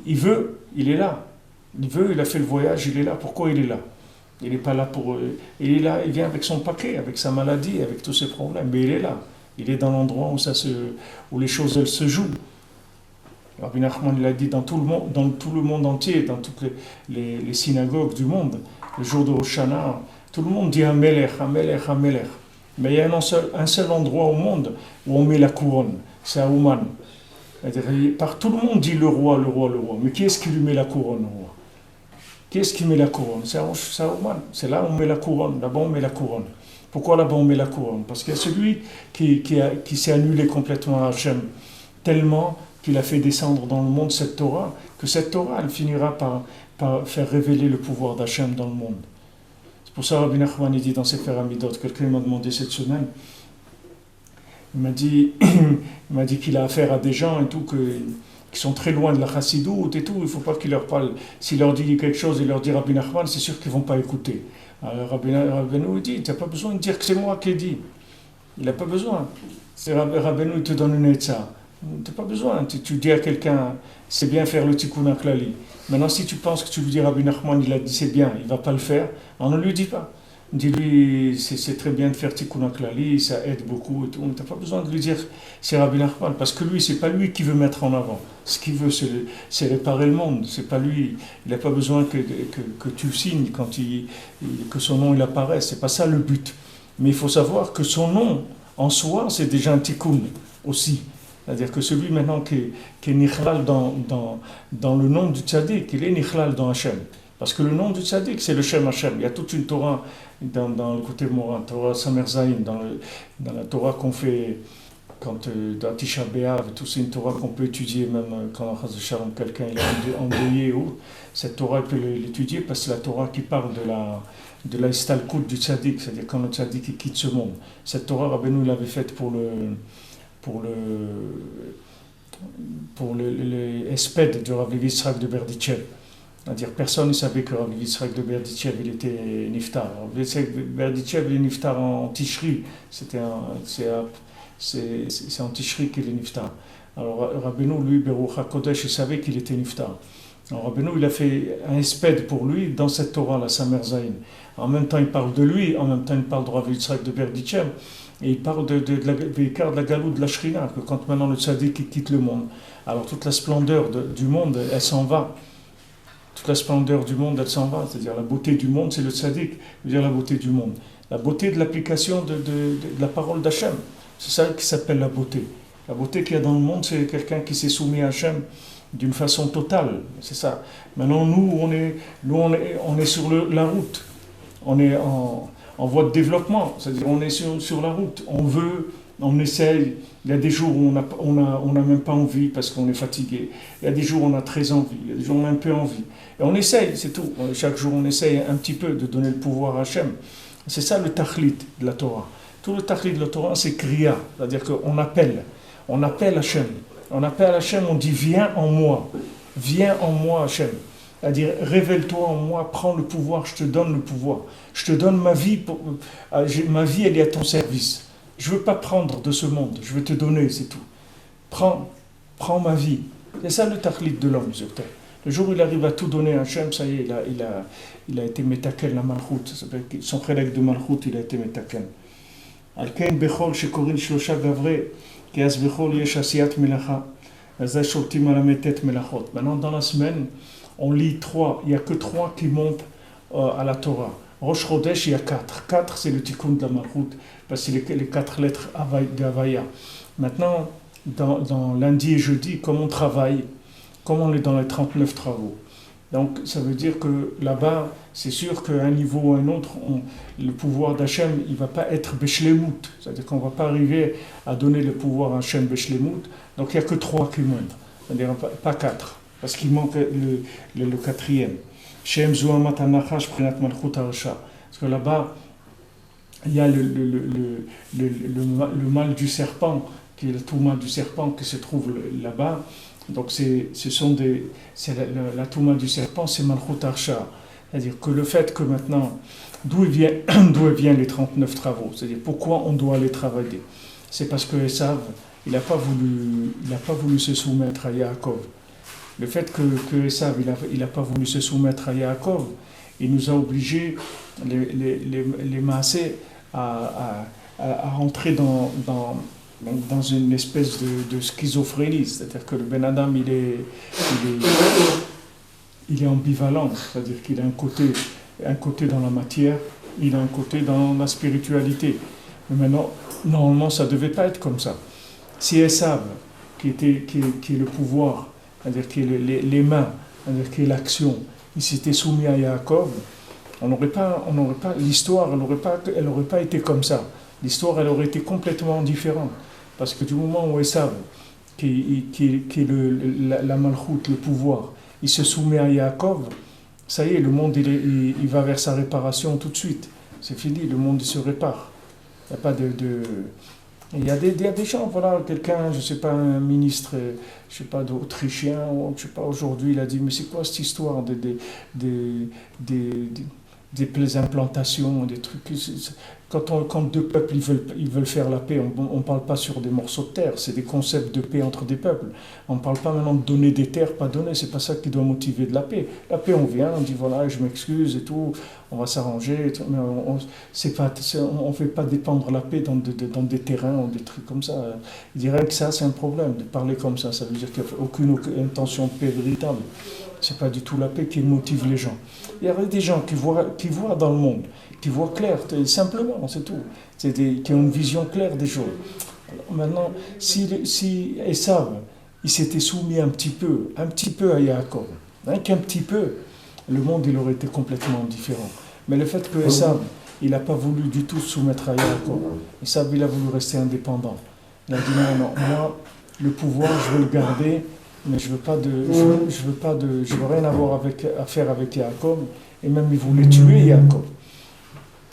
Il veut, il est là. Il veut, il a fait le voyage, il est là. Pourquoi il est là? Il n'est pas là pour... Il est là, il vient avec son paquet, avec sa maladie, avec tous ses problèmes. Mais il est là. Il est dans l'endroit où les choses elles se jouent. Rabbi Nachman il a dit dans tout le monde entier, dans toutes les synagogues du monde, le jour de Rosh Hashanah, tout le monde dit Amelech, Amelech, Amelech. Mais il y a un seul endroit au monde où on met la couronne, c'est à Ouman. Par tout le monde dit le roi, le roi, le roi. Mais qui est-ce qui lui met la couronne, le roi? Qui est-ce qui met la couronne? C'est à Ouman. C'est là où on met la couronne. Là-bas on met la couronne. Pourquoi là-bas on met la couronne? Parce qu'il y a celui qui s'est annulé complètement à Hachem, tellement qu'il a fait descendre dans le monde cette Torah, que cette Torah, elle finira par faire révéler le pouvoir d'Hachem dans le monde. C'est pour ça que Rabbi Nachman dit dans ses Amidot, quelqu'un m'a demandé cette semaine, il m'a dit qu'il a affaire à des gens et tout, qui sont très loin de la chassidoute et tout, il ne faut pas qu'il leur parle. S'il leur dit quelque chose, il leur dit Rabbi Nachman, c'est sûr qu'ils ne vont pas écouter. Alors Rabbi Nachman dit, tu n'as pas besoin de dire que c'est moi qui ai dit. Il n'a pas besoin. C'est Rabbi Nachman te donne une etza. Tu n'as pas besoin. Tu dis à quelqu'un, c'est bien faire le tikkun klali. Maintenant, si tu penses que tu lui dis Rabbi Nachman, il a dit c'est bien, il ne va pas le faire, on ne lui dit pas. Dis-lui, c'est très bien de faire tikkun klali, ça aide beaucoup et tout. Tu n'as pas besoin de lui dire c'est Rabbi Nachman, parce que lui, c'est pas lui qui veut mettre en avant. Ce qu'il veut, c'est réparer le monde. C'est pas lui. Il n'a pas besoin que tu signes que son nom il apparaisse. C'est pas ça le but. Mais il faut savoir que son nom, en soi, c'est déjà un tikkun aussi. C'est-à-dire que celui maintenant qui est nichlal dans le nom du tzaddik, il est nichlal dans Hachem. Parce que le nom du tzaddik, c'est le Shem Hachem. Il y a toute une Torah dans le côté moral, Torah Samer Zayin, dans la Torah qu'on fait dans Tisha B'Av, tout c'est une Torah qu'on peut étudier même quand quelqu'un est endeuillé ou autre. Cette Torah, il peut l'étudier parce que c'est la Torah qui parle de la istalkut du tzaddik, c'est-à-dire quand le tzaddik quitte ce monde. Cette Torah, Rabbeinu l'avait faite pour le espède de Rav Levi Yitzhak de Berditchev. C'est-à-dire personne ne savait que Rav Levi Yitzhak de Berditchev il était niftar. Rav Levi Yitzhak de Berditchev il est niftar en Tishri. C'est en Tishri qu'il est niftar. Alors Rabbeinu, lui, Beruch HaKodesh, il savait qu'il était niftar. Alors Rabbeinu, il a fait un espède pour lui dans cette Torah, la Samer Zayin. En même temps, il parle de lui, en même temps, il parle de Rav Yitzhak de Berditchev. Et il parle de la galoute de la Shrina, que quand maintenant le tzaddik quitte le monde, alors toute la splendeur du monde, elle s'en va. Toute la splendeur du monde, elle s'en va. C'est-à-dire la beauté du monde, c'est le tzaddik, c'est-à-dire la beauté du monde. La beauté de l'application de la parole d'Hachem, c'est ça qui s'appelle la beauté. La beauté qu'il y a dans le monde, c'est quelqu'un qui s'est soumis à Hachem d'une façon totale. C'est ça. Maintenant, nous, on est sur la route. On est en voie de développement, c'est-à-dire on est sur la route, on essaye, il y a des jours où on n'a même pas envie parce qu'on est fatigué, il y a des jours où on a très envie, il y a des jours où on a un peu envie, et on essaye, c'est tout, chaque jour on essaye un petit peu de donner le pouvoir à Hachem. C'est ça le tachlit de la Torah. Tout le tachlit de la Torah c'est kriya, c'est-à-dire qu'on appelle Hachem, on dit viens en moi Hachem. C'est-à-dire, révèle-toi en moi, prends le pouvoir, je te donne le pouvoir. Je te donne ma vie, ma vie elle est à ton service. Je ne veux pas prendre de ce monde, je veux te donner, c'est tout. Prends ma vie. C'est ça le tachlit de l'homme, le jour où il arrive à tout donner à Hachem, ça y est, il a été metaken la malchut. Son chélek de malchut, il a été metaken. Al-ken bechol shekorin shlosha gavre, ki az bechol yesh asiyat melacha, azay shortim alametet melachot. Maintenant, dans la semaine, on lit 3, il n'y a que 3 qui montent à la Torah. Rosh Chodesh, il y a 4. 4, c'est le tikkun de la malchut, parce que c'est les 4 lettres d'Havaya. Maintenant, dans lundi et jeudi, comme on travaille, comme on est dans les 39 travaux. Donc, ça veut dire que là-bas, c'est sûr qu'à un niveau ou à un autre, le pouvoir d'Hachem, il ne va pas être Beshlemut. C'est-à-dire qu'on ne va pas arriver à donner le pouvoir à Hachem Beshlemut. Donc, il n'y a que 3 qui montent. C'est-à-dire pas 4. Parce qu'il manque le 4e. Shem Zuamat Anachash Prinat Malchut Harsha. Parce que là-bas, il y a le mal du serpent, qui est le touma du serpent qui se trouve là-bas. Donc la touma du serpent, c'est Malchut Arsha. C'est-à-dire que le fait que maintenant, d'où viennent les 39 travaux, c'est-à-dire pourquoi on doit les travailler, c'est parce que Esav, il n'a pas voulu se soumettre à Yaakov. Le fait que Esav, il a pas voulu se soumettre à Yaakov, il nous a obligés, les Maasé, à rentrer dans une espèce de schizophrénie. C'est-à-dire que le Ben Adam, il est ambivalent. C'est-à-dire qu'il a un côté dans la matière, il a un côté dans la spiritualité. Mais maintenant, normalement, ça ne devait pas être comme ça. Si Esav, qui est le pouvoir, c'est-à-dire qui est les mains, c'est-à-dire qui est l'action, il s'était soumis à Yaakov, l'histoire, elle n'aurait pas été comme ça. L'histoire, elle aurait été complètement différente. Parce que du moment où Esav, qui est la malchoute, le pouvoir, il se soumet à Yaakov, ça y est, le monde, il va vers sa réparation tout de suite. C'est fini, le monde, il se répare. Il n'y a pas il y a des gens, voilà, quelqu'un, je ne sais pas, un ministre, je ne sais pas, d'Autrichien, ou je ne sais pas, aujourd'hui, il a dit, mais c'est quoi cette histoire des implantations, des trucs. Quand deux peuples ils veulent faire la paix, on ne parle pas sur des morceaux de terre, c'est des concepts de paix entre des peuples. On ne parle pas maintenant de donner des terres, pas donner, c'est pas ça qui doit motiver de la paix. La paix, on vient, on dit voilà, je m'excuse et tout, on va s'arranger, mais on ne fait pas dépendre la paix dans des terrains ou des trucs comme ça. Je dirais que ça, c'est un problème, de parler comme ça veut dire qu'il n'y a aucune intention de paix véritable. C'est pas du tout la paix qui motive les gens. Il y a des gens qui voient dans le monde, qui voient clair, simplement, c'est tout. Qui ont une vision claire des choses. Alors maintenant, si Esav, il s'était soumis un petit peu à Yaakov, qu'un petit peu, le monde, il aurait été complètement différent. Mais le fait que Esav, il n'a pas voulu du tout se soumettre à Yaakov, Esav, il a voulu rester indépendant. Il a dit non, moi, le pouvoir, je veux le garder, mais je veux rien avoir à faire avec Yaakov, et même il voulait tuer Yaakov.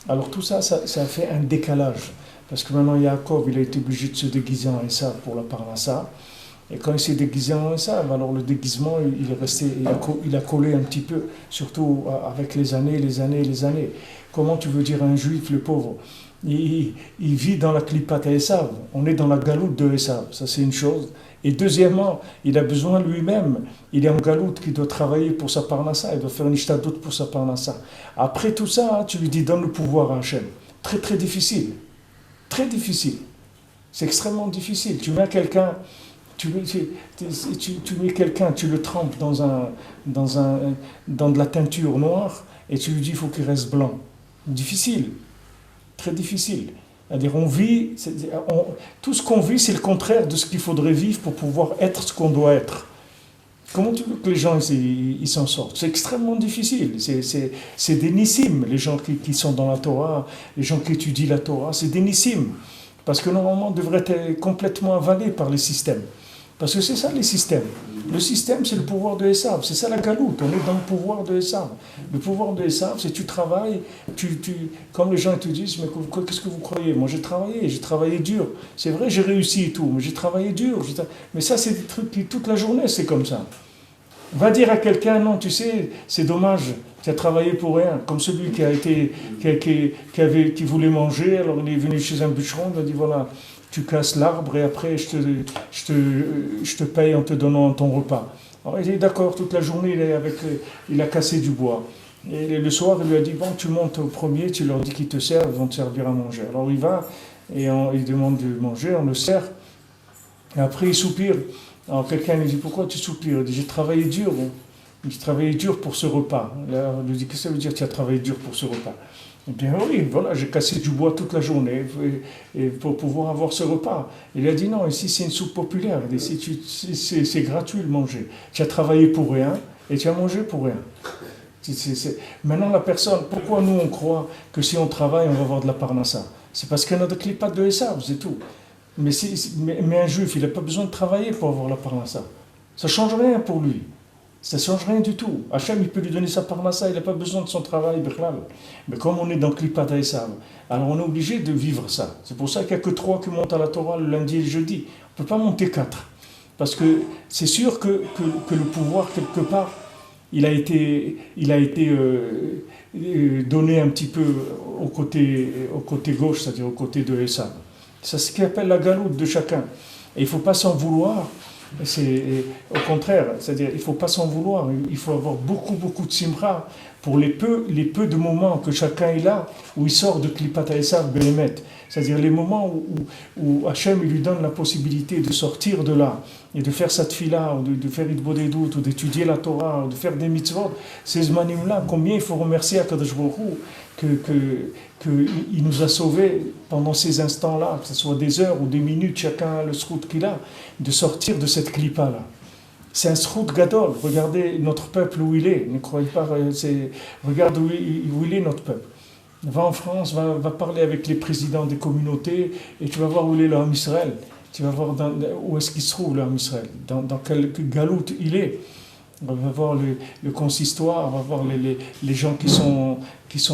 Alors tout ça a fait un décalage, parce que maintenant Yaakov, il a été obligé de se déguiser en Esav pour la Parnassa, et quand il s'est déguisé en Esav, alors le déguisement, il a collé un petit peu, surtout avec les années. Comment tu veux dire à un juif, le pauvre, il vit dans la clipat à Esav, on est dans la galoute de Esav, ça c'est une chose. Et deuxièmement, il a besoin lui-même, il est en galoute qui doit travailler pour sa parnassa, il doit faire une ishtadout pour sa parnassa. Après tout ça, tu lui dis donne le pouvoir à Hachem. Très très difficile, très difficile. C'est extrêmement difficile. Tu mets quelqu'un, tu le trempes dans de la teinture noire et tu lui dis il faut qu'il reste blanc. Difficile, très difficile. C'est-à-dire tout ce qu'on vit, c'est le contraire de ce qu'il faudrait vivre pour pouvoir être ce qu'on doit être. Comment tu veux que les gens ils s'en sortent? C'est extrêmement difficile. C'est des nissim, les gens qui sont dans la Torah, les gens qui étudient la Torah, c'est des nissim. Parce que normalement, on devrait être complètement avalé par les systèmes. Parce que c'est ça les systèmes. Le système, c'est le pouvoir de Esav. C'est ça la galoute. On est dans le pouvoir de Esav. Le pouvoir de Esav, c'est tu travailles, comme les gens te disent, mais qu'est-ce que vous croyez? Moi, j'ai travaillé dur. C'est vrai, j'ai réussi et tout, mais j'ai travaillé dur. Mais ça, c'est des trucs qui, toute la journée, c'est comme ça. Va dire à quelqu'un, non, tu sais, c'est dommage, tu as travaillé pour rien. Comme celui qui voulait manger, alors il est venu chez un bûcheron, il a dit, voilà, tu casses l'arbre et après je te paye en te donnant ton repas. Alors il dit d'accord, toute la journée il a cassé du bois. Et le soir il lui a dit bon, tu montes au premier, tu leur dis qu'ils te servent, ils vont te servir à manger. Alors il va et il demande de manger, on le sert. Et après il soupire. Alors quelqu'un lui dit pourquoi tu soupires? Il dit j'ai travaillé dur. Bon. J'ai travaillé dur pour ce repas. Là, on lui dit qu'est-ce que ça veut dire tu as travaillé dur pour ce repas? Eh bien oui, voilà, j'ai cassé du bois toute la journée et pour pouvoir avoir ce repas. Il a dit non, ici c'est une soupe populaire, ici c'est gratuit le manger. Tu as travaillé pour rien et tu as mangé pour rien. Maintenant la personne, pourquoi nous on croit que si on travaille on va avoir de la parnassa? C'est parce qu'il y a notre clipat de Esav, c'est tout. Mais un juif, il n'a pas besoin de travailler pour avoir la parnassa. Ça ne change rien pour lui. Ça ne change rien du tout. Hachem, il peut lui donner sa parnassa, il n'a pas besoin de son travail, Bichlal. Mais comme on est dans Klipat Esav, alors on est obligé de vivre ça. C'est pour ça qu'il n'y a que 3 qui montent à la Torah le lundi et le jeudi. On ne peut pas monter 4. Parce que c'est sûr que le pouvoir, quelque part, il a été donné un petit peu au côté gauche, c'est-à-dire au côté de Esav. C'est ce qu'on appelle la galoute de chacun. Et il ne faut pas s'en vouloir. C'est au contraire, c'est-à-dire il ne faut pas s'en vouloir, il faut avoir beaucoup de simra pour les peu de moments que chacun est là, où il sort de Klipat Esav Behemet, c'est-à-dire les moments où Hachem il lui donne la possibilité de sortir de là et de faire sa tfila, ou de faire Idbodedut, ou d'étudier la Torah, ou de faire des mitzvot, ces zmanim-là, combien il faut remercier Akadosh Baruch Hu qu'il nous a sauvés pendant ces instants-là, que ce soit des heures ou des minutes, chacun a le srout qu'il a, de sortir de cette klipa-là. C'est un srout gadol. Regardez notre peuple où il est. Ne croyez pas, regarde où il est notre peuple. Va en France, va parler avec les présidents des communautés et tu vas voir où il est le Ham Israël. Tu vas voir où est-ce qu'il se trouve le Ham Israël, dans quel galoute il est. On va voir le consistoire, on va voir les gens qui sont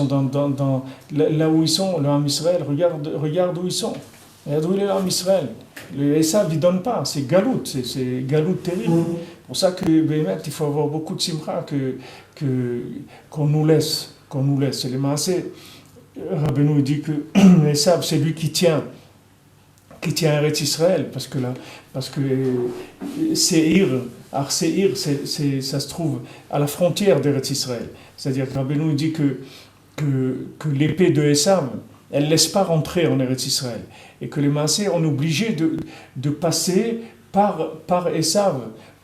dans là où ils sont, le Ham Israël, regarde où ils sont. Regarde où il est le Ham Israël. Le Esav, il ne donne pas, c'est galoute, c'est galoute terrible. C'est pour ça que, il faut avoir beaucoup de simra qu'on nous laisse. C'est les maasés. Rabbeinu dit que Esav, c'est lui qui tient Eretz Israël, parce que Seir, ça se trouve à la frontière d'Eretz Israël. C'est-à-dire que Rabbeinu dit que l'épée de Esav, elle ne laisse pas rentrer en Eretz Israël. Et que les Maasés ont obligé de passer par Esav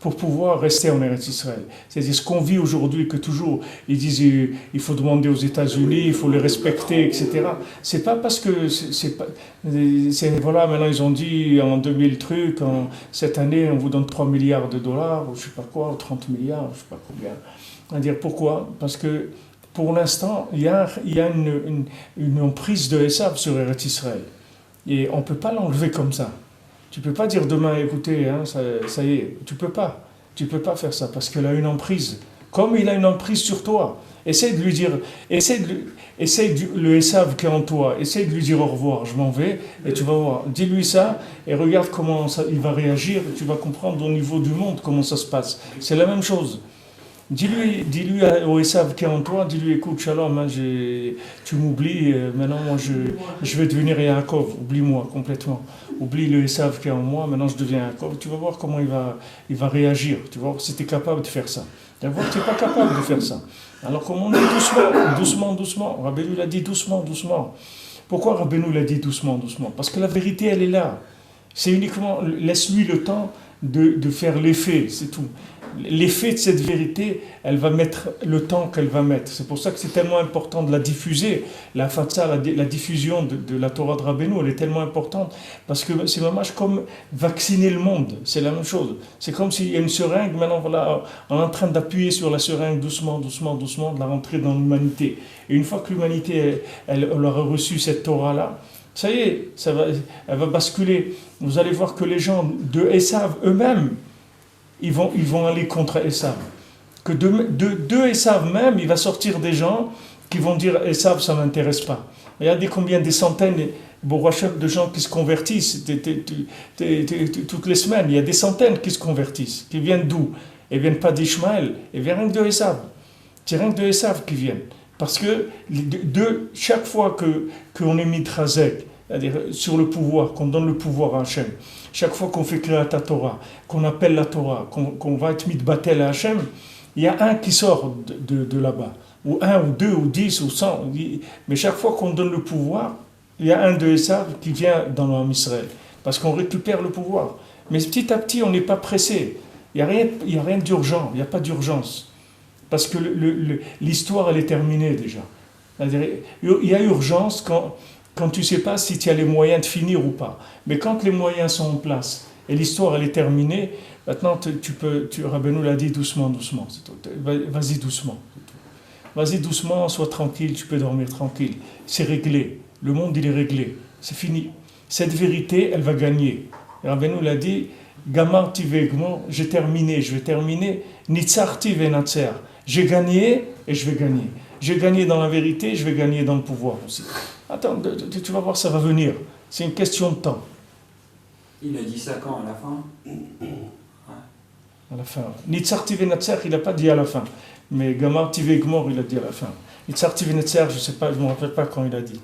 pour pouvoir rester en Eretz Israël. C'est-à-dire ce qu'on vit aujourd'hui, que toujours ils disent il faut demander aux États-Unis, il faut les respecter, etc. C'est pas parce que voilà, maintenant ils ont dit en 2000 trucs, cette année on vous donne 3 milliards de dollars, ou je sais pas quoi, ou 30 milliards, je sais pas combien. On va dire pourquoi ? Parce que pour l'instant, il y a une emprise de Esav sur Eretz Israël. Et on ne peut pas l'enlever comme ça. Tu ne peux pas dire demain, écoutez, ça y est, tu peux pas faire ça, parce qu'il a une emprise. Comme il a une emprise sur toi, essaye de lui dire, le Esav qui est en toi, essaye de lui dire au revoir, je m'en vais, et tu vas voir. Dis-lui ça, et regarde comment il va réagir, et tu vas comprendre au niveau du monde comment ça se passe. C'est la même chose. Dis-lui au Esav qui est en toi, dis-lui écoute Shalom, tu m'oublies, maintenant moi je vais devenir Yaakov, oublie-moi complètement, oublie le Esav qui est en moi, maintenant je deviens Yaakov, tu vas voir comment il va réagir, tu vas voir si tu es capable de faire ça, tu vas voir que tu n'es pas capable de faire ça. Alors comme on dit doucement, Rabbeinu l'a dit doucement. Pourquoi Rabbeinu l'a dit doucement ? Parce que la vérité elle est là, c'est uniquement, laisse-lui le temps de faire l'effet, c'est tout. L'effet de cette vérité, elle va mettre le temps qu'elle va mettre. C'est pour ça que c'est tellement important de la diffuser. La fatsa, la diffusion de la Torah de Rabbeinu, elle est tellement importante parce que c'est vraiment comme vacciner le monde. C'est la même chose. C'est comme s'il y a une seringue, maintenant voilà, on est en train d'appuyer sur la seringue doucement, de la rentrer dans l'humanité. Et une fois que l'humanité, elle aura reçu cette Torah-là, ça y est, elle va basculer. Vous allez voir que les gens de Esav eux-mêmes, ils vont aller contre Esav. Que de Esav même, il va sortir des gens qui vont dire Esav, ça ne m'intéresse pas. Il y a combien des centaines de gens qui se convertissent toutes les semaines. Il y a des centaines qui se convertissent. Qui viennent d'où ? Ils ne viennent pas d'Ishmaël, ils viennent rien que de Esav. C'est rien que de Esav qui viennent. Parce que chaque fois qu'on est mitrazek, c'est-à-dire sur le pouvoir, qu'on donne le pouvoir à Hachem, chaque fois qu'on fait créer ta Torah, qu'on appelle la Torah, qu'on va être mitbatel à Hachem, il y a un qui sort de là-bas, ou un, ou deux, ou 10, ou 100, mais chaque fois qu'on donne le pouvoir, il y a un de Esav qui vient dans le Ham Israël, parce qu'on récupère le pouvoir. Mais petit à petit, on n'est pas pressé, il n'y a rien d'urgent, il n'y a pas d'urgence, parce que l'histoire, elle est terminée déjà. C'est-à-dire, il y a urgence quand tu ne sais pas si tu as les moyens de finir ou pas. Mais quand les moyens sont en place et l'histoire elle est terminée, maintenant Rabbeinu l'a dit doucement, c'est tout. Vas-y doucement. Vas-y doucement, sois tranquille, tu peux dormir tranquille. C'est réglé. Le monde il est réglé. C'est fini. Cette vérité, elle va gagner. Rabbeinu l'a dit, Gamarti ve'egmor, j'ai terminé, je vais terminer. Nitzarti ve'natser, j'ai gagné et je vais gagner. J'ai gagné dans la vérité, je vais gagner dans le pouvoir aussi. Attends, tu vas voir, ça va venir. C'est une question de temps. Il a dit ça quand, à la fin? À la fin. Nitzarti ve'natser, il n'a pas dit à la fin. Mais Gamarti ve'egmor, il a dit à la fin. Nitzarti ve'natser, je ne me rappelle pas quand il a dit.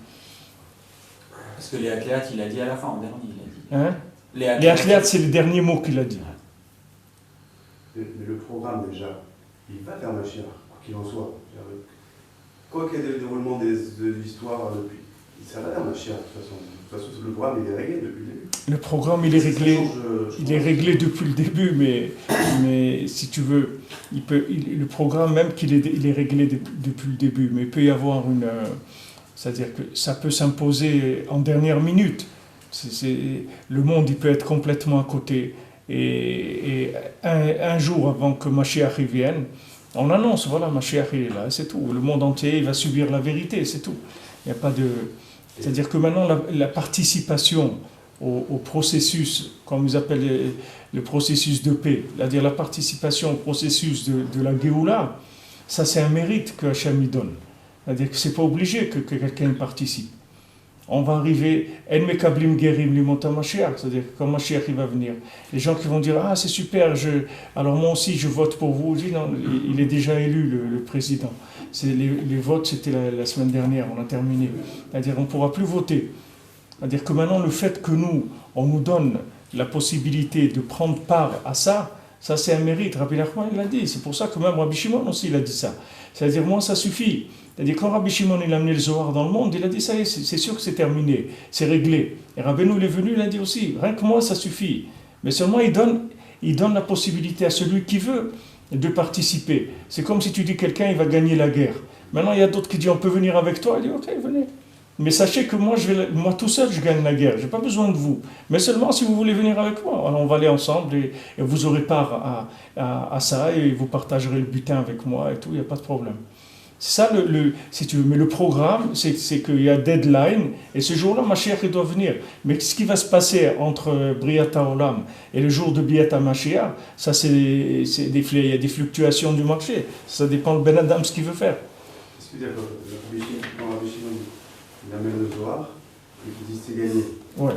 Parce que les Akléat, il a dit à la fin, en dernier, il a dit. Hein? Les Akléat, c'est les derniers mots qu'il a dit. Mais le programme, déjà, il va faire Mashiach, quoi qu'il en soit. Quoi qu'il y ait le déroulement de l'histoire depuis, ça va faire Mashiach, de toute façon. De toute façon, le programme, il est réglé depuis le début. Le programme, il est réglé. Il est réglé depuis le début, mais si tu veux, le programme, même il est réglé depuis le début, mais il peut y avoir une... c'est-à-dire que ça peut s'imposer en dernière minute. Le monde, il peut être complètement à côté. Et un jour avant que Mashiach vienne, on annonce, voilà, Mashiach est là, c'est tout. Le monde entier, il va subir la vérité, c'est tout. Il n'y a pas de... C'est-à-dire que maintenant, la participation au processus, comme ils appellent le processus de paix, c'est-à-dire la participation au processus de la Géoula, ça c'est un mérite que Hachem y donne. C'est-à-dire que ce n'est pas obligé que quelqu'un participe. On va arriver, En mekablim gerim limota Mashiach, c'est-à-dire que quand Mashiach il va venir, les gens qui vont dire ah c'est super, alors moi aussi je vote pour vous. Je dis non, il est déjà élu le président. Les votes c'était la semaine dernière, on a terminé. C'est-à-dire on ne pourra plus voter. C'est-à-dire que maintenant le fait que on nous donne la possibilité de prendre part à ça c'est un mérite. Rabbi Nachman il l'a dit, c'est pour ça que même Rabbi Shimon aussi il a dit ça. C'est-à-dire moi ça suffit. C'est-à-dire quand Rabbi Shimon il a amené le Zohar dans le monde, il a dit ça y est, c'est sûr que c'est terminé, c'est réglé. Et Rabbeinu il est venu, il a dit aussi, rien que moi ça suffit. Mais seulement il donne la possibilité à celui qui veut de participer. C'est comme si tu dis quelqu'un il va gagner la guerre. Maintenant il y a d'autres qui disent on peut venir avec toi, il dit ok venez. Mais sachez que moi tout seul je gagne la guerre, je n'ai pas besoin de vous. Mais seulement si vous voulez venir avec moi, alors on va aller ensemble et vous aurez part à ça et vous partagerez le butin avec moi et tout, il n'y a pas de problème. C'est ça, si tu veux. Mais le programme, c'est qu'il y a deadline, et ce jour-là, Mashiach, il doit venir. Mais ce qui va se passer entre Briat HaOlam et le jour de Biat HaMashiach, ça, il y a des fluctuations du marché. Ça dépend de Ben Adam, ce qu'il veut faire. Est-ce que d'accord, quand Rabbi Shimon il amène le Zohar, et qu'il dit c'est gagné. Ouais.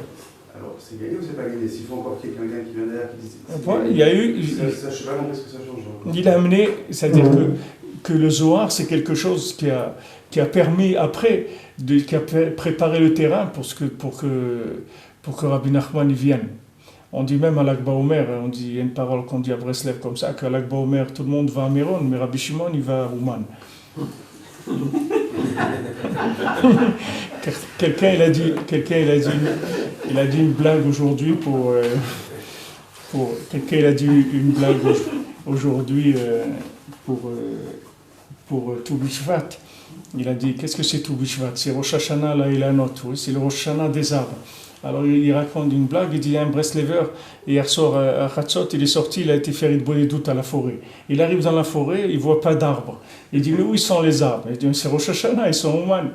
Alors, c'est gagné ou c'est pas gagné? S'il faut encore qu'il y ait quelqu'un qui vient derrière qui dit c'est ouais, gagné. il y a eu... Je ne sais pas ce que ça change. Il a amené, c'est-à-dire que le Zohar, c'est quelque chose qui a permis après, qui a préparé le terrain pour que Rabbi Nachman y vienne. On dit même à l'Akba Omer, il y a une parole qu'on dit à Breslev comme ça, qu'à l'Akba Omer, tout le monde va à Méron, mais Rabbi Shimon, il va à Ouman. Quelqu'un il a dit une blague aujourd'hui quelqu'un il a dit une blague aujourd'hui pour Tou Bishvat. Il a dit qu'est-ce que c'est Tou Bishvat? C'est Rosh Hashanah la Ilanot, oui, c'est le Rosh Hashanah des arbres. Alors il raconte une blague, il dit il y a un Breslever, hier soir à Chatzot, il est sorti, il a été faire une bonne doute à la forêt. Il arrive dans la forêt, il ne voit pas d'arbres. Il dit mais où ils sont les arbres? Il dit c'est Rosh Hashanah, ils sont Ouman.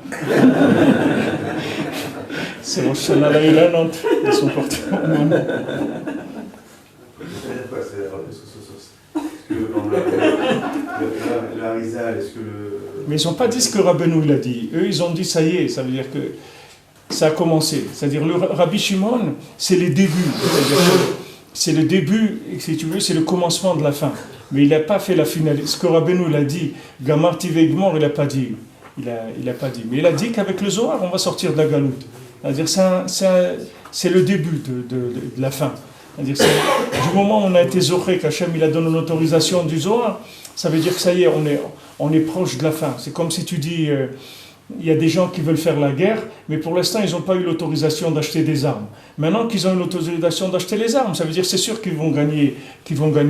C'est Rosh Hashanah la Ilanot, ils sont partis au Ouman. C'est-à-dire quoi? Est-ce que dans la Rizal, est-ce que Mais ils n'ont pas dit ce que Rabbeinu il a dit. Eux, ils ont dit ça y est, ça veut dire que ça a commencé. C'est-à-dire le Rabbi Shimon, c'est les débuts. C'est le début, si tu veux, c'est le commencement de la fin. Mais il n'a pas fait la finale. Ce que Rabbeinu il a dit, Gamarti ve'egmor, il n'a pas dit. Il a pas dit. Mais il a dit qu'avec le Zohar, on va sortir de la galoute. C'est-à-dire c'est le début de la fin. C'est-à-dire du moment où on a été zoché, qu'Hachem il a donné l'autorisation du Zohar, ça veut dire que ça y est, on est proche de la fin. C'est comme si tu dis... il y a des gens qui veulent faire la guerre, mais pour l'instant, ils n'ont pas eu l'autorisation d'acheter des armes. Maintenant qu'ils ont eu l'autorisation d'acheter les armes, ça veut dire que c'est sûr qu'ils vont gagner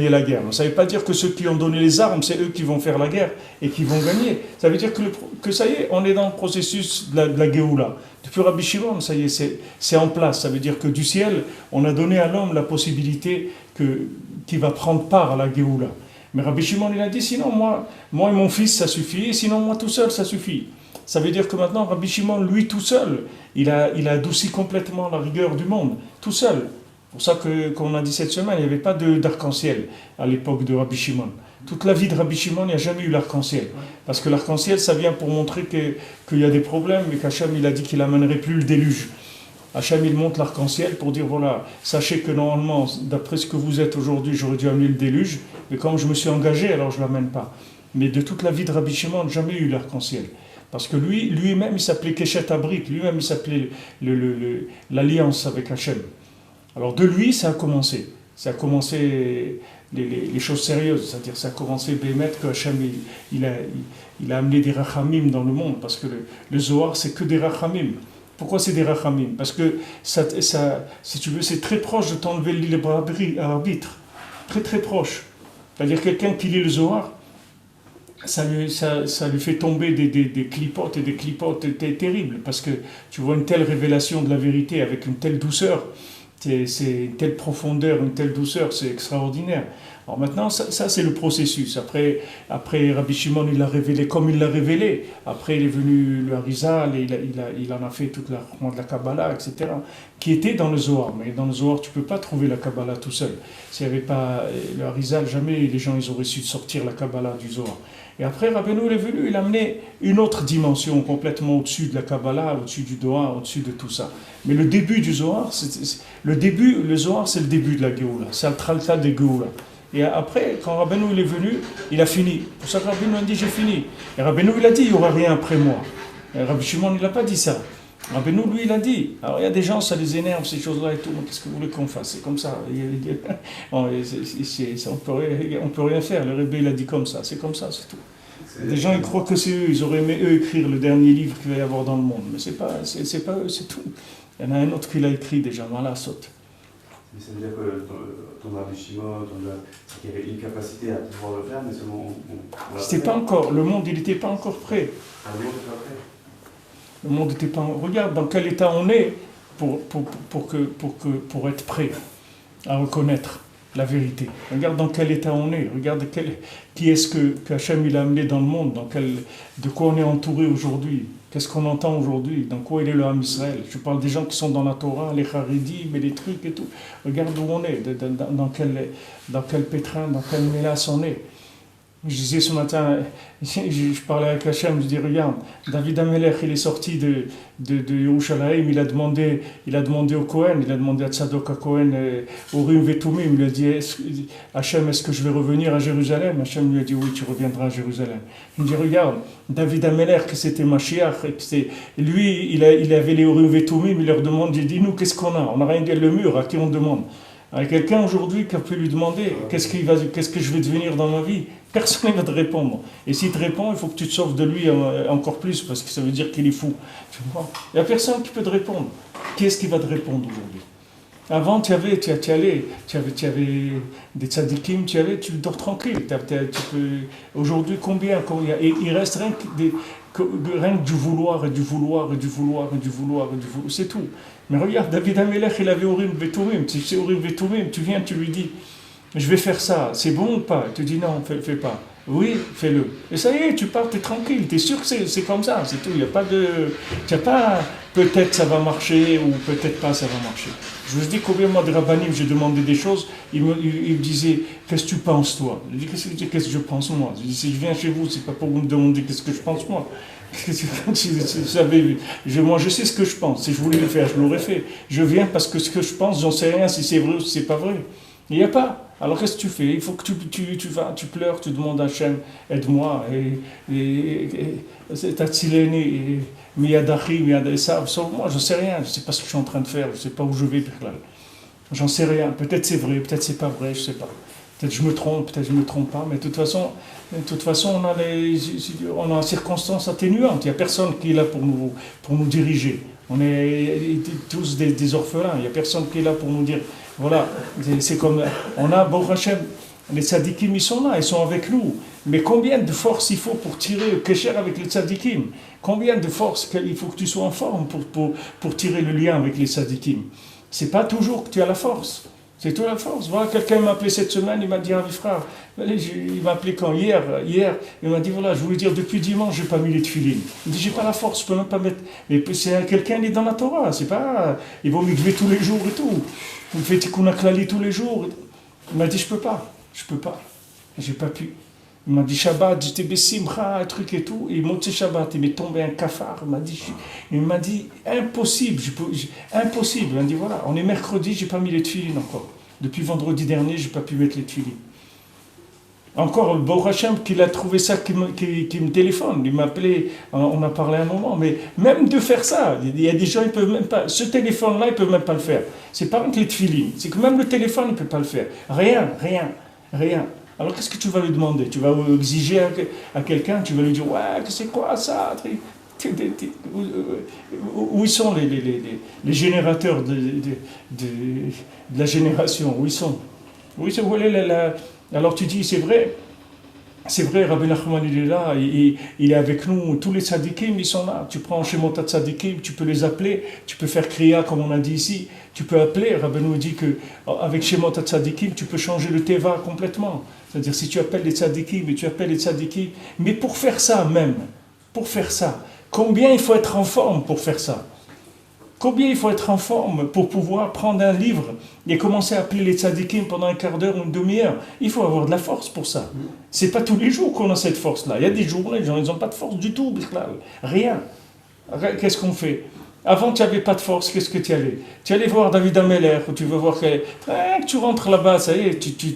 la guerre. Ça ne veut pas dire que ceux qui ont donné les armes, c'est eux qui vont faire la guerre et qui vont gagner. Ça veut dire que ça y est, on est dans le processus de la Géoula. Depuis Rabbi Shimon, ça y est, c'est en place. Ça veut dire que du ciel, on a donné à l'homme la possibilité qu'il va prendre part à la Géoula. Mais Rabbi Shimon, il a dit, sinon moi et mon fils, ça suffit, et sinon moi tout seul, ça suffit. Ça veut dire que maintenant, Rabbi Shimon, lui tout seul, il a adouci complètement la rigueur du monde, tout seul. Pour ça qu'on a dit cette semaine, il n'y avait pas d'arc-en-ciel à l'époque de Rabbi Shimon. Toute la vie de Rabbi Shimon, il n'y a jamais eu l'arc-en-ciel. Parce que l'arc-en-ciel, ça vient pour montrer qu'il y a des problèmes, et qu'Hachem, il a dit qu'il n'amènerait plus le déluge. Hachem, il monte l'arc-en-ciel pour dire, voilà, sachez que normalement, d'après ce que vous êtes aujourd'hui, j'aurais dû amener le déluge, mais comme je me suis engagé, alors je ne l'amène pas. Mais de toute la vie de Rabbi Shimon, jamais eu l'arc-en-ciel. Parce que lui-même, il s'appelait Keshet Abrit, lui-même, il s'appelait l'alliance avec Hachem. Alors de lui, ça a commencé. Ça a commencé les choses sérieuses, c'est-à-dire ça a commencé Bémet que Hachem il a amené des rachamim dans le monde, parce que le Zohar c'est que des rachamim. Pourquoi c'est des rachamim? Parce que ça, si tu veux, c'est très proche de t'enlever le libre arbitre, très très proche. C'est-à-dire quelqu'un qui lit le Zohar, ça lui fait tomber des clipotes et des clipotes terribles, parce que tu vois une telle révélation de la vérité avec une telle douceur. C'est une telle profondeur, une telle douceur, c'est extraordinaire. Alors maintenant, ça c'est le processus. Après Rabbi Shimon, il l'a révélé comme il l'a révélé. Après, il est venu le Harizal, et il en a fait toute de la Kabbalah, etc., qui était dans le Zohar. Mais dans le Zohar, tu ne peux pas trouver la Kabbalah tout seul. S'il n'y avait pas le Harizal, jamais les gens ils auraient su sortir la Kabbalah du Zohar. Et après, Rabbeinu, il est venu, il a amené une autre dimension complètement au-dessus de la Kabbalah, au-dessus du Zohar, au-dessus de tout ça. Mais le début du Zohar, le Zohar, c'est le début de la Géoula. C'est le Tralta des Géoula. Et après, quand Rabbeinu il est venu, il a fini. Pour ça que Rabbeinu a dit, j'ai fini. Et Rabbeinu, il a dit, il n'y aura rien après moi. Et Rabbi Shimon, il n'a pas dit ça. Rabbeinu, lui, il a dit. Alors, il y a des gens, ça les énerve, ces choses-là et tout. Qu'est-ce que vous voulez qu'on fasse? C'est comme ça. On peut rien faire. Le Rebbe, il a dit comme ça. C'est comme ça, c'est tout. Des gens, ils croient que c'est eux. Ils auraient aimé, eux, écrire le dernier livre qu'il va y avoir dans le monde. Mais c'est pas eux, c'est tout. Il y en a un autre qui l'a écrit déjà, Mala Sot. Mais ça veut dire que ton Rabbi Shimon, c'est qu'il y avait une capacité à pouvoir le faire, mais seulement C'était pas encore, le monde, il n'était pas encore prêt. Ah, le monde n'est pas prêt. Le monde n'était pas. Regarde dans quel état on est pour être prêt à reconnaître la vérité. Regarde dans quel état on est. Regarde qui est-ce que Hachem il a amené dans le monde, de quoi on est entouré aujourd'hui. Qu'est-ce qu'on entend aujourd'hui? Dans quoi il est le Ham Israël? Je parle des gens qui sont dans la Torah, les Haridim et les trucs et tout. Regarde où on est, dans quel pétrin, dans quelle mélasse on est. Je disais ce matin, je parlais avec Hachem, je dis regarde, David Amelech, il est sorti de Yerushalayim, il a demandé au Kohen, il a demandé à Tzadok à Kohen, Urim Vetumim, il lui a dit Hachem, est-ce que je vais revenir à Jérusalem? Hachem lui a dit oui, tu reviendras à Jérusalem. Il me dit regarde, David Amelech, que c'était Mashiach, lui, il avait les Urim Vetumim, il leur demande, il dit nous, qu'est-ce qu'on a? On n'a rien dit, le mur, à qui on demande? À quelqu'un aujourd'hui qui a pu lui demander qu'est-ce que je vais devenir dans ma vie? Personne ne va te répondre. Et s'il te répond, il faut que tu te sauves de lui encore plus, parce que ça veut dire qu'il est fou. Tu vois? Il n'y a personne qui peut te répondre. Qui est-ce qui va te répondre aujourd'hui? Avant, tu avais des tzadikim, tu dors tranquille. Aujourd'hui, combien? Et il reste rien que du vouloir, et du vouloir, et du vouloir, et du vouloir, et du vouloir. C'est tout. Mais regarde, David Amelech, il avait Urim Vetumim. Si c'est Urim Vetumim, tu viens, tu lui dis je vais faire ça, c'est bon ou pas? Tu dis non, fais pas. Oui, fais-le. Et ça y est, tu pars, t'es tranquille, t'es sûr que c'est comme ça, c'est tout. Il n'y a pas peut-être ça va marcher ou peut-être pas ça va marcher. Je vous dis combien moi de rabbanim, j'ai demandé des choses, ils me disaient qu'est-ce que tu penses toi? Je dis qu'est-ce que je pense moi? Je dis si je viens chez vous, c'est pas pour vous me demander qu'est-ce que je pense moi. Moi je sais ce que je pense, si je voulais le faire, je l'aurais fait. Je viens parce que ce que je pense, j'en sais rien si c'est vrai ou si c'est pas vrai. Il n'y a pas. Alors qu'est-ce que tu fais? Il faut que tu vas, tu pleures, tu demandes à Hachem, aide-moi, et Tatsileni, Miyadachi, Miyadaïsa, sauve-moi, je ne sais rien, je ne sais pas ce que je suis en train de faire, je ne sais pas où je vais, j'en sais rien, peut-être c'est vrai, peut-être c'est pas vrai, je ne sais pas. Peut-être je me trompe, peut-être je ne me trompe pas, mais de toute façon on a une circonstance atténuante, il n'y a personne qui est là pour nous diriger. On est tous des orphelins, il n'y a personne qui est là pour nous dire, voilà, c'est comme, on a, Baruch Hashem, les tzadikim, ils sont là, ils sont avec nous. Mais combien de force il faut pour tirer le kécher avec les tzadikim? Combien de force il faut que tu sois en forme pour tirer le lien avec les tzadikim? C'est pas toujours que tu as la force. C'est toute la force. Voilà, quelqu'un m'a appelé cette semaine, il m'a dit, Ravi frère, il m'a appelé quand hier, il m'a dit, voilà, je voulais dire, depuis dimanche, je n'ai pas mis les tefilines. Il me dit, j'ai pas la force, je peux même pas mettre. Mais c'est quelqu'un qui est dans la Torah, c'est pas, il va mikvé tous les jours et tout. Il fait tikkun haklali tous les jours. Il m'a dit, je peux pas. J'ai pas pu. Il m'a dit, Shabbat, j'étais bessimcha, un truc et tout. Et Motse Shabbat, il m'est tombé un cafard. Il m'a dit, impossible. Impossible. Il m'a dit, voilà, on est mercredi, j'ai pas mis les tefilines encore. Depuis vendredi dernier, j'ai pas pu mettre les tefilines. Encore, le Baruch Hashem, qu'il a trouvé ça, qui me téléphone. Il m'a appelé, on a parlé un moment. Mais même de faire ça, il y a des gens, ils peuvent même pas. Ce téléphone-là, ils peuvent même pas le faire. C'est pas que les tefilines. C'est que même le téléphone, il peut pas le faire. Rien. Alors qu'est-ce que tu vas lui demander? Tu vas exiger à quelqu'un, tu vas lui dire, ouais, c'est quoi ça? Où ils sont les générateurs de la génération? Où ils sont? Alors tu dis, c'est vrai, Rabbi Nachman il est là, il est avec nous, tous les tzadikim ils sont là. Tu prends chez Montat tzadikim, tu peux les appeler, tu peux faire kriya comme on a dit ici, tu peux appeler. Rabbi nous dit qu'avec chez Montat tzadikim, tu peux changer le teva complètement. C'est-à-dire si tu appelles les tzadikim et tu appelles les tzadikim, mais pour faire ça, combien il faut être en forme pour faire ça? Combien il faut être en forme pour pouvoir prendre un livre et commencer à appeler les tzadikim pendant un quart d'heure ou une demi-heure? Il faut avoir de la force pour ça. C'est pas tous les jours qu'on a cette force-là. Il y a des jours, les gens, ils n'ont pas de force du tout, rien. Qu'est-ce qu'on fait? Avant, tu n'avais pas de force, qu'est-ce que tu allais? Tu allais voir David Ameller, ou tu veux voir que tu rentres là-bas, ça y est, tu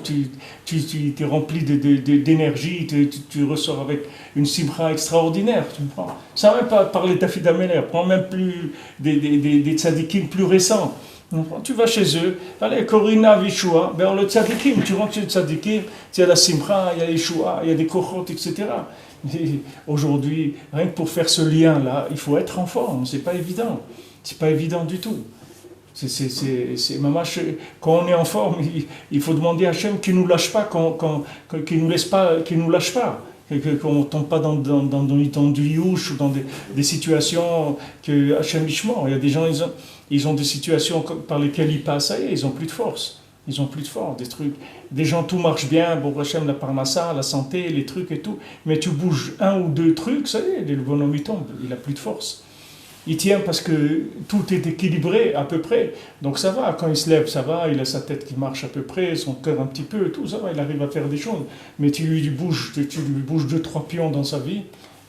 es rempli d'énergie, tu ressors avec une simcha extraordinaire. Tu comprends? Ça ne même pas parler de David Ameller, prends même plus des tzadikim plus récents. Tu vas chez eux, allez, Corina, Vishua, ben le tzadikim, tu rentres chez le tzadikim, il y a la simcha, il y a les Yeshua, il y a des kochot, etc. Et aujourd'hui, rien que pour faire ce lien-là, il faut être en forme, c'est pas évident. C'est pas évident du tout. C'est mamash, quand on est en forme, il faut demander à Hachem qu'il nous lâche pas, qu'il nous laisse pas, qu'il nous lâche pas. Qu'on ne tombe pas dans du youch ou dans des situations que Hachem Ishmor. Il y a des gens, ils ont des situations par lesquelles ils passent, ça y est, ils n'ont plus de force. Ils n'ont plus de force, des gens, tout marche bien, bon Hachem, la parnassa, la santé, les trucs et tout, mais tu bouges un ou deux trucs, ça y est, le bonhomme il tombe, il n'a plus de force. Il tient parce que tout est équilibré à peu près, donc ça va, quand il se lève, ça va, il a sa tête qui marche à peu près, son cœur un petit peu, tout ça va, il arrive à faire des choses, mais tu lui bouges 2-3 pions dans sa vie,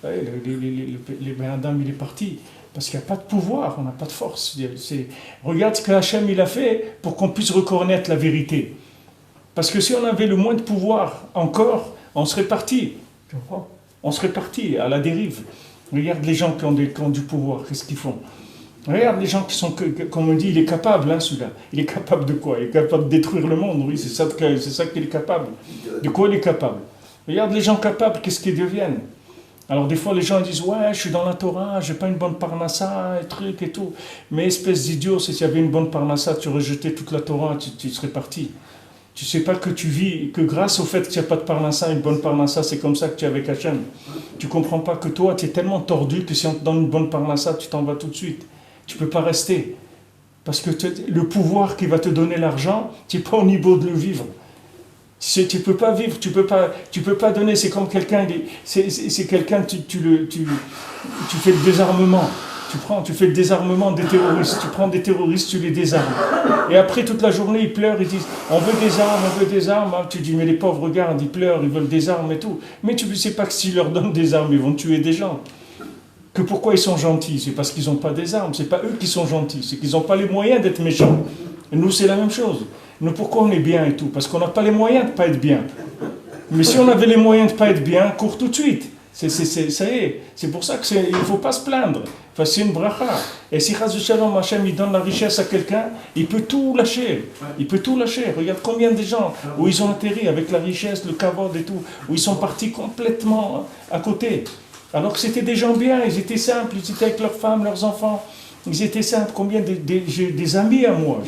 les Adam il est parti. Parce qu'il n'y a pas de pouvoir, on n'a pas de force. Regarde ce que Hachem il a fait pour qu'on puisse reconnaître la vérité. Parce que si on avait le moins de pouvoir encore, on serait parti. On serait parti à la dérive. Regarde les gens qui ont du pouvoir, qu'est-ce qu'ils font? Regarde les gens qui sont, comme on dit, il est capable, celui-là. Il est capable de quoi? Il est capable de détruire le monde, oui, c'est ça qu'il est capable. De quoi il est capable? Regarde les gens capables, qu'est-ce qu'ils deviennent? Alors des fois les gens disent ouais je suis dans la Torah, j'ai pas une bonne parnassa et trucs et tout, mais espèce d'idiot, si tu avais une bonne parnassa, tu rejetais toute la Torah, tu serais parti. Tu sais pas que tu vis, que grâce au fait que tu n'as pas de parnassa, une bonne parnassa, c'est comme ça que tu es avec Hachem. Tu comprends pas que toi tu es tellement tordu que si on te donne une bonne parnassa, tu t'en vas tout de suite. Tu peux pas rester. Parce que le pouvoir qui va te donner l'argent, tu n'es pas au niveau de le vivre. Tu peux pas vivre, tu peux pas donner. C'est comme quelqu'un, c'est quelqu'un, tu fais le désarmement. Tu fais le désarmement des terroristes. Tu prends des terroristes, tu les désarmes. Et après toute la journée, ils pleurent, ils disent on veut des armes. Tu dis mais les pauvres, regarde, ils pleurent, ils veulent des armes et tout. Mais tu ne sais pas que s'ils leur donnent des armes, ils vont tuer des gens. Que pourquoi ils sont gentils? C'est parce qu'ils n'ont pas des armes. C'est pas eux qui sont gentils, c'est qu'ils n'ont pas les moyens d'être méchants. Et nous, c'est la même chose. Nous, pourquoi on est bien et tout? Parce qu'on n'a pas les moyens de ne pas être bien. Mais si on avait les moyens de ne pas être bien, cours tout de suite. Ça y est. C'est pour ça qu'il ne faut pas se plaindre. Enfin, c'est une bracha. Et si Chas v'Shalom, Hachem, il donne la richesse à quelqu'un, il peut tout lâcher. Il peut tout lâcher. Regarde combien de gens où ils ont atterri avec la richesse, le kavod et tout, où ils sont partis complètement à côté. Alors que c'était des gens bien, ils étaient simples, ils étaient avec leurs femmes, leurs enfants. Ils étaient simples. Combien j'ai des amis à moi,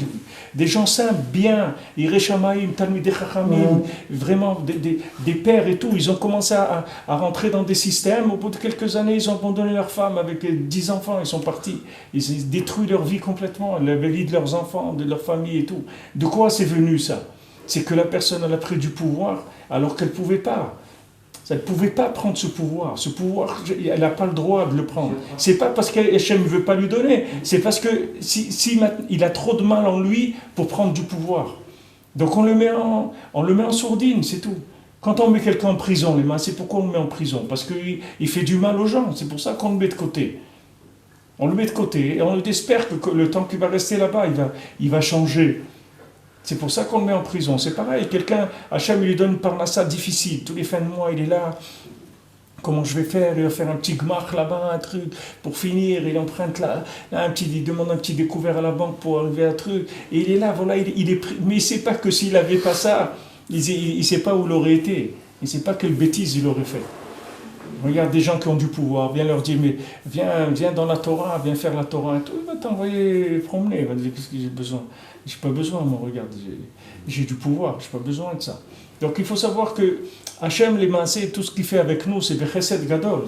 des gens simples, bien, Ireshamaim, Talmidei Chachamim, vraiment des pères et tout, ils ont commencé à rentrer dans des systèmes. Au bout de quelques années, ils ont abandonné leurs femmes avec 10 enfants, ils sont partis. Ils ont détruit leur vie complètement, la vie de leurs enfants, de leur famille et tout. De quoi c'est venu ça? C'est que la personne elle a pris du pouvoir alors qu'elle ne pouvait pas. Elle ne pouvait pas prendre ce pouvoir. Ce pouvoir, elle n'a pas le droit de le prendre. Ce n'est pas parce qu'Hachem ne veut pas lui donner, c'est parce que il a trop de mal en lui pour prendre du pouvoir. Donc on le met en sourdine, c'est tout. Quand on met quelqu'un en prison, c'est pourquoi on le met en prison? Parce qu'il fait du mal aux gens, c'est pour ça qu'on le met de côté. On le met de côté et on espère que le temps qu'il va rester là-bas, il va changer. C'est pour ça qu'on le met en prison. C'est pareil, quelqu'un, Hachem, il lui donne une parnassa difficile. Tous les fins de mois, il est là. Comment je vais faire? Il va faire un petit gmach là-bas, un truc pour finir. Il emprunte là il demande un petit découvert à la banque pour arriver à un truc. Et il est là, voilà, il est pris. Mais il ne sait pas que s'il n'avait pas ça, il ne sait pas où il aurait été. Il ne sait pas quelle bêtise il aurait fait. Regarde des gens qui ont du pouvoir, viens leur dire, mais viens dans la Torah, viens faire la Torah et tout. Il va t'envoyer promener, il va te dire, qu'est-ce que j'ai besoin? J'ai pas besoin, moi, regarde, j'ai du pouvoir, j'ai pas besoin de ça. Donc il faut savoir que Hachem, les maasés, tout ce qu'il fait avec nous, c'est Bechesed Gadol.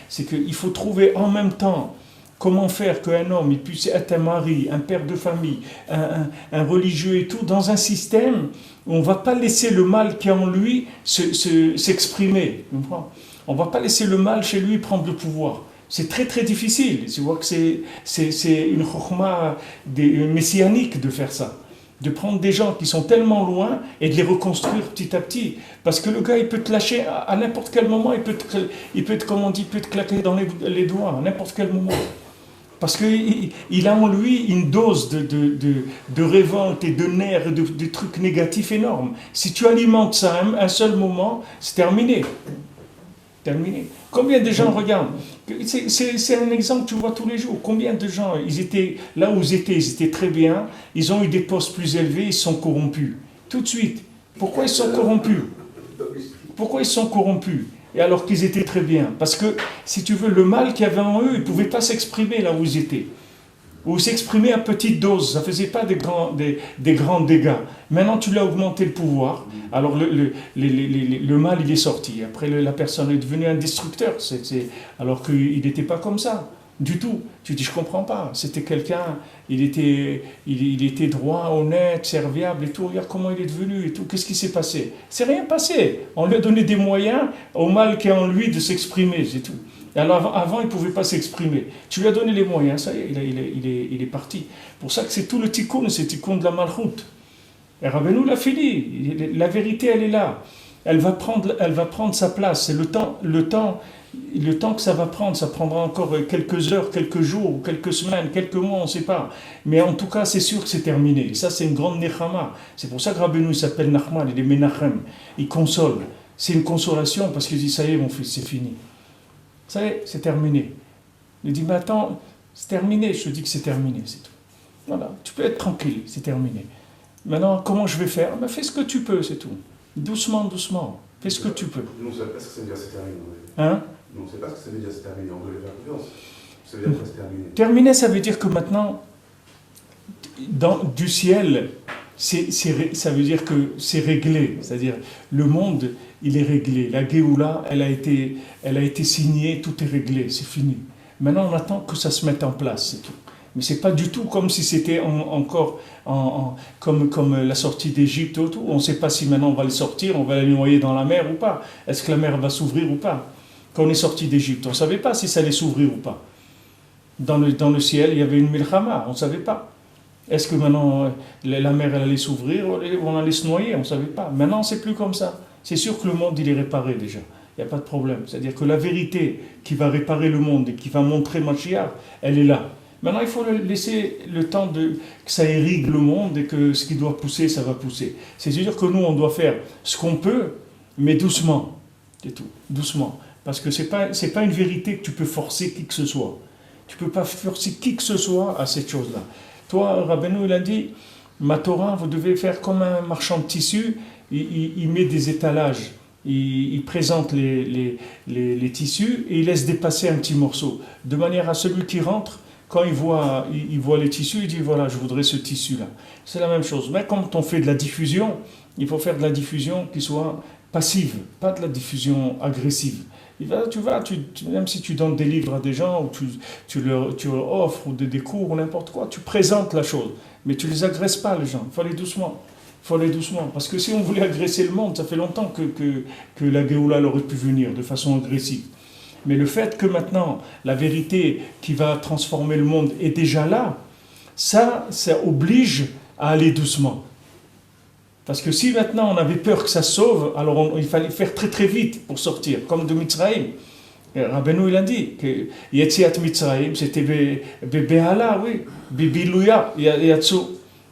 C'est qu'il faut trouver en même temps comment faire qu'un homme il puisse être un mari, un père de famille, un religieux et tout, dans un système où on ne va pas laisser le mal qui est en lui s'exprimer. On ne va pas laisser le mal chez lui prendre le pouvoir. C'est très très difficile. Tu vois que c'est une chokhma messianique de faire ça. De prendre des gens qui sont tellement loin et de les reconstruire petit à petit. Parce que le gars, il peut te lâcher à n'importe quel moment, il peut te claquer dans les doigts à n'importe quel moment. Parce qu'il a en lui une dose de révolte et de nerfs et de trucs négatifs énormes. Si tu alimentes ça à un seul moment, c'est terminé. Terminé. Combien de gens regardent? C'est un exemple que tu vois tous les jours. Combien de gens, ils étaient là où ils étaient très bien, ils ont eu des postes plus élevés, ils sont corrompus. Tout de suite. Pourquoi ils sont corrompus? Pourquoi ils sont corrompus? Et alors qu'ils étaient très bien? Parce que, si tu veux, le mal qu'il y avait en eux, ils ne pouvaient pas s'exprimer là où ils étaient. Ou s'exprimer à petite dose, ça ne faisait pas des grands dégâts. Maintenant, tu l'as augmenté le pouvoir, alors le mal, il est sorti. Après, la personne est devenue un destructeur, alors qu'il n'était pas comme ça, du tout. Tu dis, je ne comprends pas. C'était quelqu'un, il était droit, honnête, serviable et tout. Regarde comment il est devenu et tout. Qu'est-ce qui s'est passé? C'est rien passé. On lui a donné des moyens au mal qui est en lui de s'exprimer, c'est tout. Alors avant, il ne pouvait pas s'exprimer. Tu lui as donné les moyens, ça y est, il est parti. Pour ça que c'est tout le tikkun, c'est le tikkun de la malchoute. Et Rabbeinu l'a fini. La vérité, elle est là. Elle va prendre sa place. C'est le temps que ça va prendre. Ça prendra encore quelques heures, quelques jours, quelques semaines, quelques mois, on ne sait pas. Mais en tout cas, c'est sûr que c'est terminé. Et ça, c'est une grande nechama. C'est pour ça que Rabbeinu s'appelle Nachman, il est Menachem. Il console. C'est une consolation parce qu'il dit, ça y est, mon fils, c'est fini. Ça y est, c'est terminé. Il dit, mais attends, c'est terminé. Je te dis que c'est terminé, c'est tout. Voilà, tu peux être tranquille, c'est terminé. Maintenant, comment je vais faire? Ben, fais ce que tu peux, c'est tout. Doucement, doucement. Fais ce que tu peux. Nous, on ne sait pas ce que ça veut dire c'est terminé. Hein? Nous, on ne sait pas ce que ça veut dire c'est terminé. On doit lui faire confiance. Ça veut dire que c'est terminé. Terminé, ça veut dire que maintenant, du ciel, ça veut dire que c'est réglé. C'est-à-dire, le monde, il est réglé. La Géoula, elle a été signée, tout est réglé, c'est fini. Maintenant, on attend que ça se mette en place, c'est tout. Mais c'est pas du tout comme si c'était encore comme la sortie d'Égypte ou tout. On ne sait pas si maintenant on va le sortir, on va la noyer dans la mer ou pas. Est-ce que la mer va s'ouvrir ou pas? Quand on est sorti d'Égypte, on ne savait pas si ça allait s'ouvrir ou pas. Dans le ciel, il y avait une milchama, on ne savait pas. Est-ce que maintenant la mer elle allait s'ouvrir ou on allait se noyer? On ne savait pas. Maintenant, c'est plus comme ça. C'est sûr que le monde, il est réparé déjà. Il n'y a pas de problème. C'est-à-dire que la vérité qui va réparer le monde et qui va montrer Mashiach, elle est là. Maintenant, il faut laisser le temps que ça irrigue le monde et que ce qui doit pousser, ça va pousser. C'est-à-dire que nous, on doit faire ce qu'on peut, mais doucement. C'est tout. Doucement. Parce que ce n'est pas une vérité que tu peux forcer qui que ce soit. Tu ne peux pas forcer qui que ce soit à cette chose-là. Toi, Rabbeinu, il a dit, ma Torah, vous devez faire comme un marchand de tissus, il met des étalages, il présente les tissus et il laisse dépasser un petit morceau, de manière à celui qui rentre, Quand il voit les tissus, il dit voilà, je voudrais ce tissu-là. C'est la même chose. Mais quand on fait de la diffusion, il faut faire de la diffusion qui soit passive, pas de la diffusion agressive. Même si tu donnes des livres à des gens, ou tu leur offres ou des cours ou n'importe quoi, tu présentes la chose. Mais tu ne les agresses pas, les gens. Il faut aller doucement. Il faut aller doucement. Parce que si on voulait agresser le monde, ça fait longtemps que la Géoula aurait pu venir de façon agressive. Mais le fait que maintenant, la vérité qui va transformer le monde est déjà là, ça oblige à aller doucement. Parce que si maintenant on avait peur que ça sauve, alors il fallait faire très très vite pour sortir, comme de Mitzrayim. Rabbeinu il a dit que Yetziat Mitzrayim, c'était Bebehala, oui, Bibilouya, Yatsu.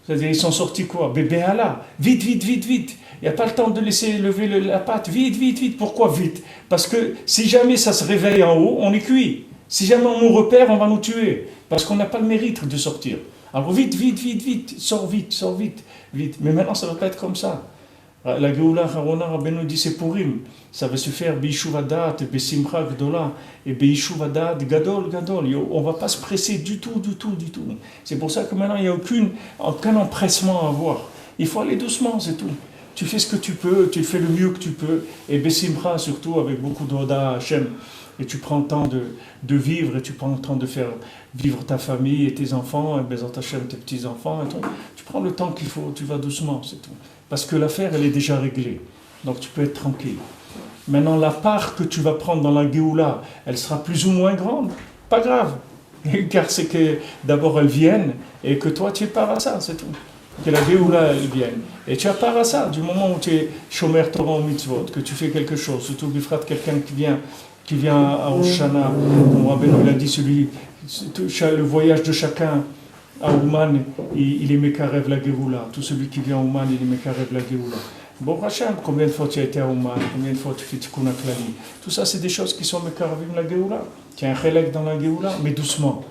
C'est-à-dire ils sont sortis quoi? Bebehala, vite, vite, vite, vite. Il n'y a pas le temps de laisser lever la patte, vite, vite, vite. Pourquoi vite? Parce que si jamais ça se réveille en haut, on est cuit. Si jamais on nous repère, on va nous tuer. Parce qu'on n'a pas le mérite de sortir. Alors vite, vite, vite, vite, sors vite, vite. Mais maintenant, ça ne va pas être comme ça. La Géoula Harona, Rabbeinu dit c'est Purim. Ça va se faire Beishuv Hadat, Besimcha Gdola et Beishuv Hadat Gadol. On ne va pas se presser du tout. C'est pour ça que maintenant, il n'y a aucun empressement à avoir. Il faut aller doucement, c'est tout. Tu fais ce que tu peux, tu fais le mieux que tu peux. Et Besimcha surtout, avec beaucoup d'Oda Hashem. Et tu prends le temps de vivre, et tu prends le temps de faire vivre ta famille et tes enfants, et Bezat Hashem, tes petits-enfants. Et tout. Tu prends le temps qu'il faut, tu vas doucement, c'est tout. Parce que l'affaire, elle est déjà réglée. Donc tu peux être tranquille. Maintenant, la part que tu vas prendre dans la Géoula, elle sera plus ou moins grande. Pas grave. Car c'est que d'abord elle vienne, et que toi tu es part à ça, c'est tout. Que la Géoula, elle vienne. Et tu as part à ça, du moment où tu es Shomer Torah ou Mitzvot, que tu fais quelque chose, surtout Bifrat, quelqu'un qui vient à Oshana, comme Rabbeinu l'a dit, le voyage de chacun à Ouman, il est Mekarev la Géoula. Tout celui qui vient à Ouman, il est Mekarev la Géoula. Bon, Hachem, combien de fois tu as été à Ouman, combien de fois tu fais Tikkun HaKlali. Tout ça, c'est des choses qui sont Mekarevim la Géoula. Tu as un Chelek dans la Géoula, mais doucement.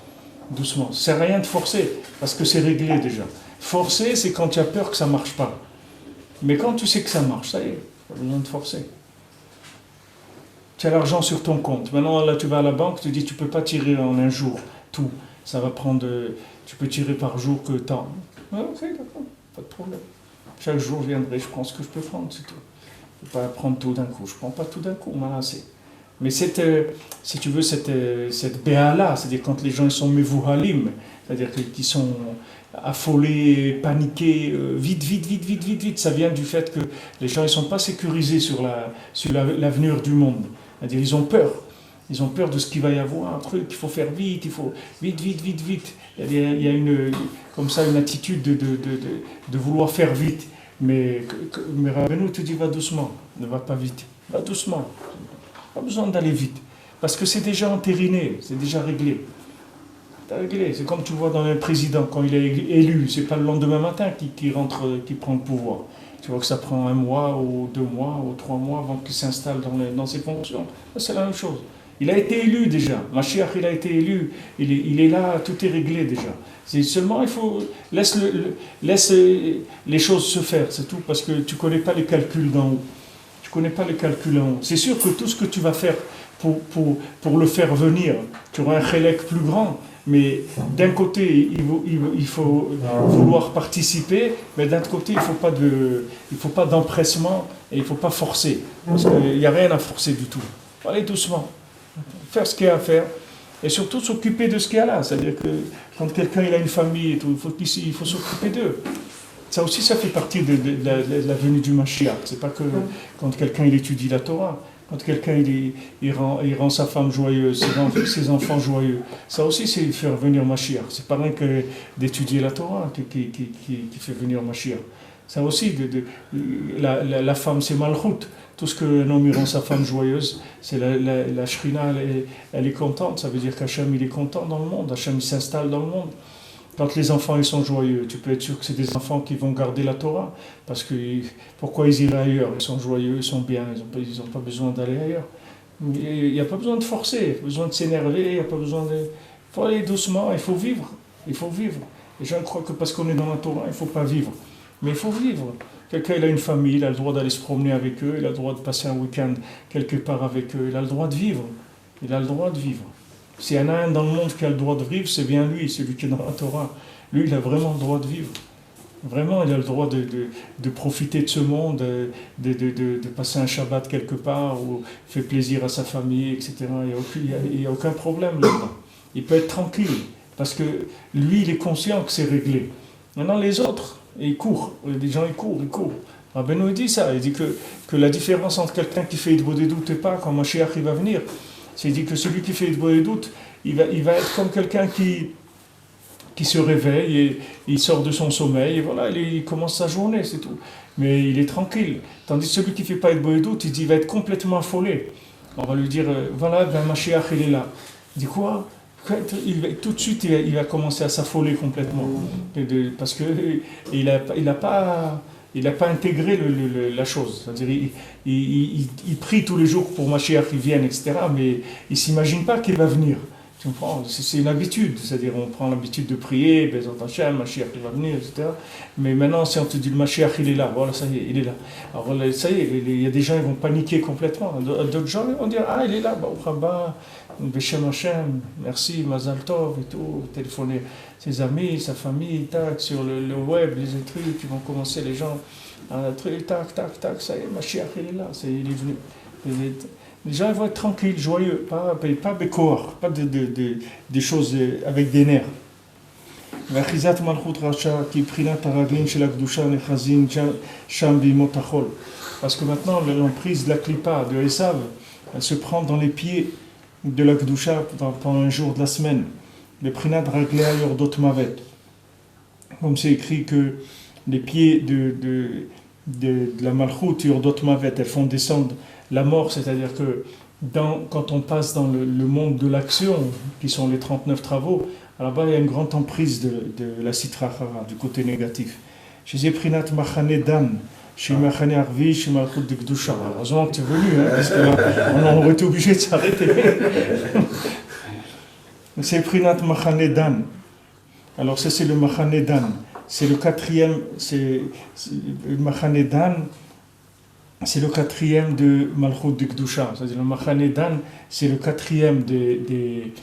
Doucement. C'est rien de forcer, parce que c'est réglé déjà. Forcer, c'est quand tu as peur que ça ne marche pas. Mais quand tu sais que ça marche, ça y est, pas besoin de forcer. Tu as l'argent sur ton compte. Maintenant, là, tu vas à la banque, tu dis, tu ne peux pas tirer en un jour tout. Ça va prendre, tu peux tirer par jour que tant. Ok, d'accord, pas de problème. Chaque jour, je viendrai, je prends ce que je peux prendre, c'est tout. Je ne peux pas prendre tout d'un coup. Je ne prends pas tout d'un coup, on assez. Mais si tu veux, cette béala, c'est-à-dire quand les gens ils sont mevouhalim, c'est-à-dire qu'ils sont affolés, paniqués, vite, ça vient du fait que les gens ne sont pas sécurisés sur l'avenir du monde. C'est-à-dire ils ont peur. Ils ont peur de ce qu'il va y avoir, un truc, il faut faire vite, il faut vite. Il y a comme ça une attitude de vouloir faire vite. Mais Rabbeinu te dit va doucement, ne va pas vite, va doucement. Pas besoin d'aller vite, parce que c'est déjà entériné, c'est déjà réglé. C'est comme tu vois dans un président, quand il est élu, c'est pas le lendemain matin qui prend le pouvoir. Tu vois que ça prend 1 mois, ou 2 mois, ou 3 mois avant qu'il s'installe dans ses fonctions. C'est la même chose. Il a été élu déjà. Mashiach, il a été élu. Il est là, tout est réglé déjà. C'est seulement, il faut laisse les choses se faire, c'est tout, parce que tu connais pas les calculs d'en haut. Tu connais pas les calculs en haut. C'est sûr que tout ce que tu vas faire pour le faire venir, tu auras un chélek plus grand. Mais d'un côté, il faut vouloir participer, mais d'un autre côté, il faut pas d'empressement et il ne faut pas forcer. Parce qu'il n'y a rien à forcer du tout. Il faut aller doucement, faire ce qu'il y a à faire et surtout s'occuper de ce qu'il y a là. C'est-à-dire que quand quelqu'un il a une famille, et tout, il faut s'occuper d'eux. Ça aussi, ça fait partie de la venue du Mashiach. C'est pas que quand quelqu'un il étudie la Torah. Quand quelqu'un il rend sa femme joyeuse, ses enfants joyeux, ça aussi c'est faire venir Mashiach. C'est pas rien que d'étudier la Torah qui fait venir Mashiach. Ça aussi, la femme c'est Malchut. Tout ce qu'un homme rend sa femme joyeuse, c'est la Shrina, elle est contente. Ça veut dire qu'Hachem il est content dans le monde. Hachem il s'installe dans le monde. Quand les enfants ils sont joyeux, tu peux être sûr que c'est des enfants qui vont garder la Torah. Parce que pourquoi ils iraient ailleurs? Ils sont joyeux, ils sont bien, ils n'ont pas besoin d'aller ailleurs. Il n'y a pas besoin de forcer, il n'y a pas besoin de s'énerver, il n'y a pas besoin de... Il faut aller doucement, il faut vivre. Il faut vivre. Les gens croient que parce qu'on est dans la Torah, il ne faut pas vivre. Mais il faut vivre. Quelqu'un il a une famille, il a le droit d'aller se promener avec eux, il a le droit de passer un week-end quelque part avec eux, il a le droit de vivre. Il a le droit de vivre. S'il y en a un dans le monde qui a le droit de vivre, c'est bien lui, celui qui est dans la Torah. Lui, il a vraiment le droit de vivre. Vraiment, il a le droit de profiter de ce monde, de passer un Shabbat quelque part, ou faire plaisir à sa famille, etc. Il n'y a aucun problème là-dedans. Il peut être tranquille, parce que lui, il est conscient que c'est réglé. Maintenant, les autres, ils courent. Les gens, ils courent. Rabbeinu dit ça. Il dit que la différence entre quelqu'un qui fait Hitbodedut des doutes et pas, quand Mashiach il va venir, c'est dit que celui qui fait Hitbodedut des doutes, il va être comme quelqu'un qui se réveille et il sort de son sommeil et voilà, il commence sa journée, c'est tout. Mais il est tranquille. Tandis que celui qui ne fait pas Hitbodedut des doutes, il va être complètement affolé. On va lui dire, voilà, ben Mashiach il est là. Il dit quoi? Tout de suite, il va commencer à s'affoler complètement. Parce qu'il n'a pas intégré la chose. C'est-à-dire, il prie tous les jours pour Mashiach qui vienne, etc. Mais il ne s'imagine pas qu'il va venir. C'est une habitude, c'est-à-dire on prend l'habitude de prier, Bezat Hashem, Mashiach il va venir, etc. Mais maintenant, si on te dit le Mashiach il est là, voilà, ça y est, il est là. Alors ça y est, il y a des gens qui vont paniquer complètement. D'autres gens vont dire, ah il est là, Beshem Hashem, merci, Mazal Tov et tout, téléphoner ses amis, sa famille, tac, sur le web, les trucs, qui vont commencer les gens, tac, ça y est, Mashiach il est là, il est venu. Les gens ils vont être tranquilles, joyeux, pas bécoar, pas des choses avec des nerfs. Parce que maintenant l'emprise de la klipa de Esav, elle se prend dans les pieds de la Kedusha pendant un jour de la semaine. Le prinat raglea yordot mavet. Comme c'est écrit que les pieds de la malchut yordot mavet, elles font descendre la mort, c'est-à-dire que quand on passe dans le monde de l'action, qui sont les 39 travaux, là-bas il y a une grande emprise de la Sitra Achara, du côté négatif. Chez Prinat Machane Dan, chez Machane Arvi, chez Malchut de Kedusha. Heureusement que tu es venu, parce qu'on aurait été obligé de s'arrêter. C'est Prinat Machane Dan. Alors ça c'est le Machane Dan. C'est le quatrième, le Machane Dan. C'est le quatrième de Malchut de Kedusha. C'est-à-dire le Machane Dan, c'est le quatrième des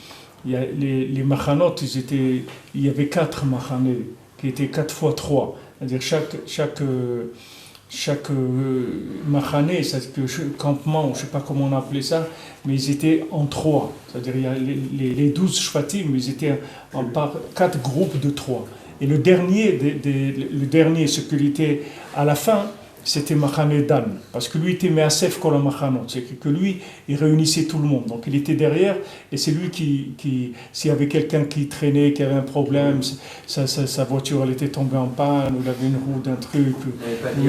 les machanot, il y avait 4 machanés, qui étaient 4 fois 3. C'est-à-dire chaque machané, c'est-à-dire que campement, je ne sais pas comment on appelait ça, mais ils étaient en 3. C'est-à-dire il y a les 12 shvatim, ils étaient par 4 groupes de 3. Et le dernier, ce qu'il était à la fin, c'était Machane Dan, parce que lui était Measef Kol HaMachanot, c'est que lui, il réunissait tout le monde, donc il était derrière, et c'est lui qui s'il y avait quelqu'un qui traînait, qui avait un problème, sa voiture elle était tombée en panne, ou il avait une roue d'un truc. Il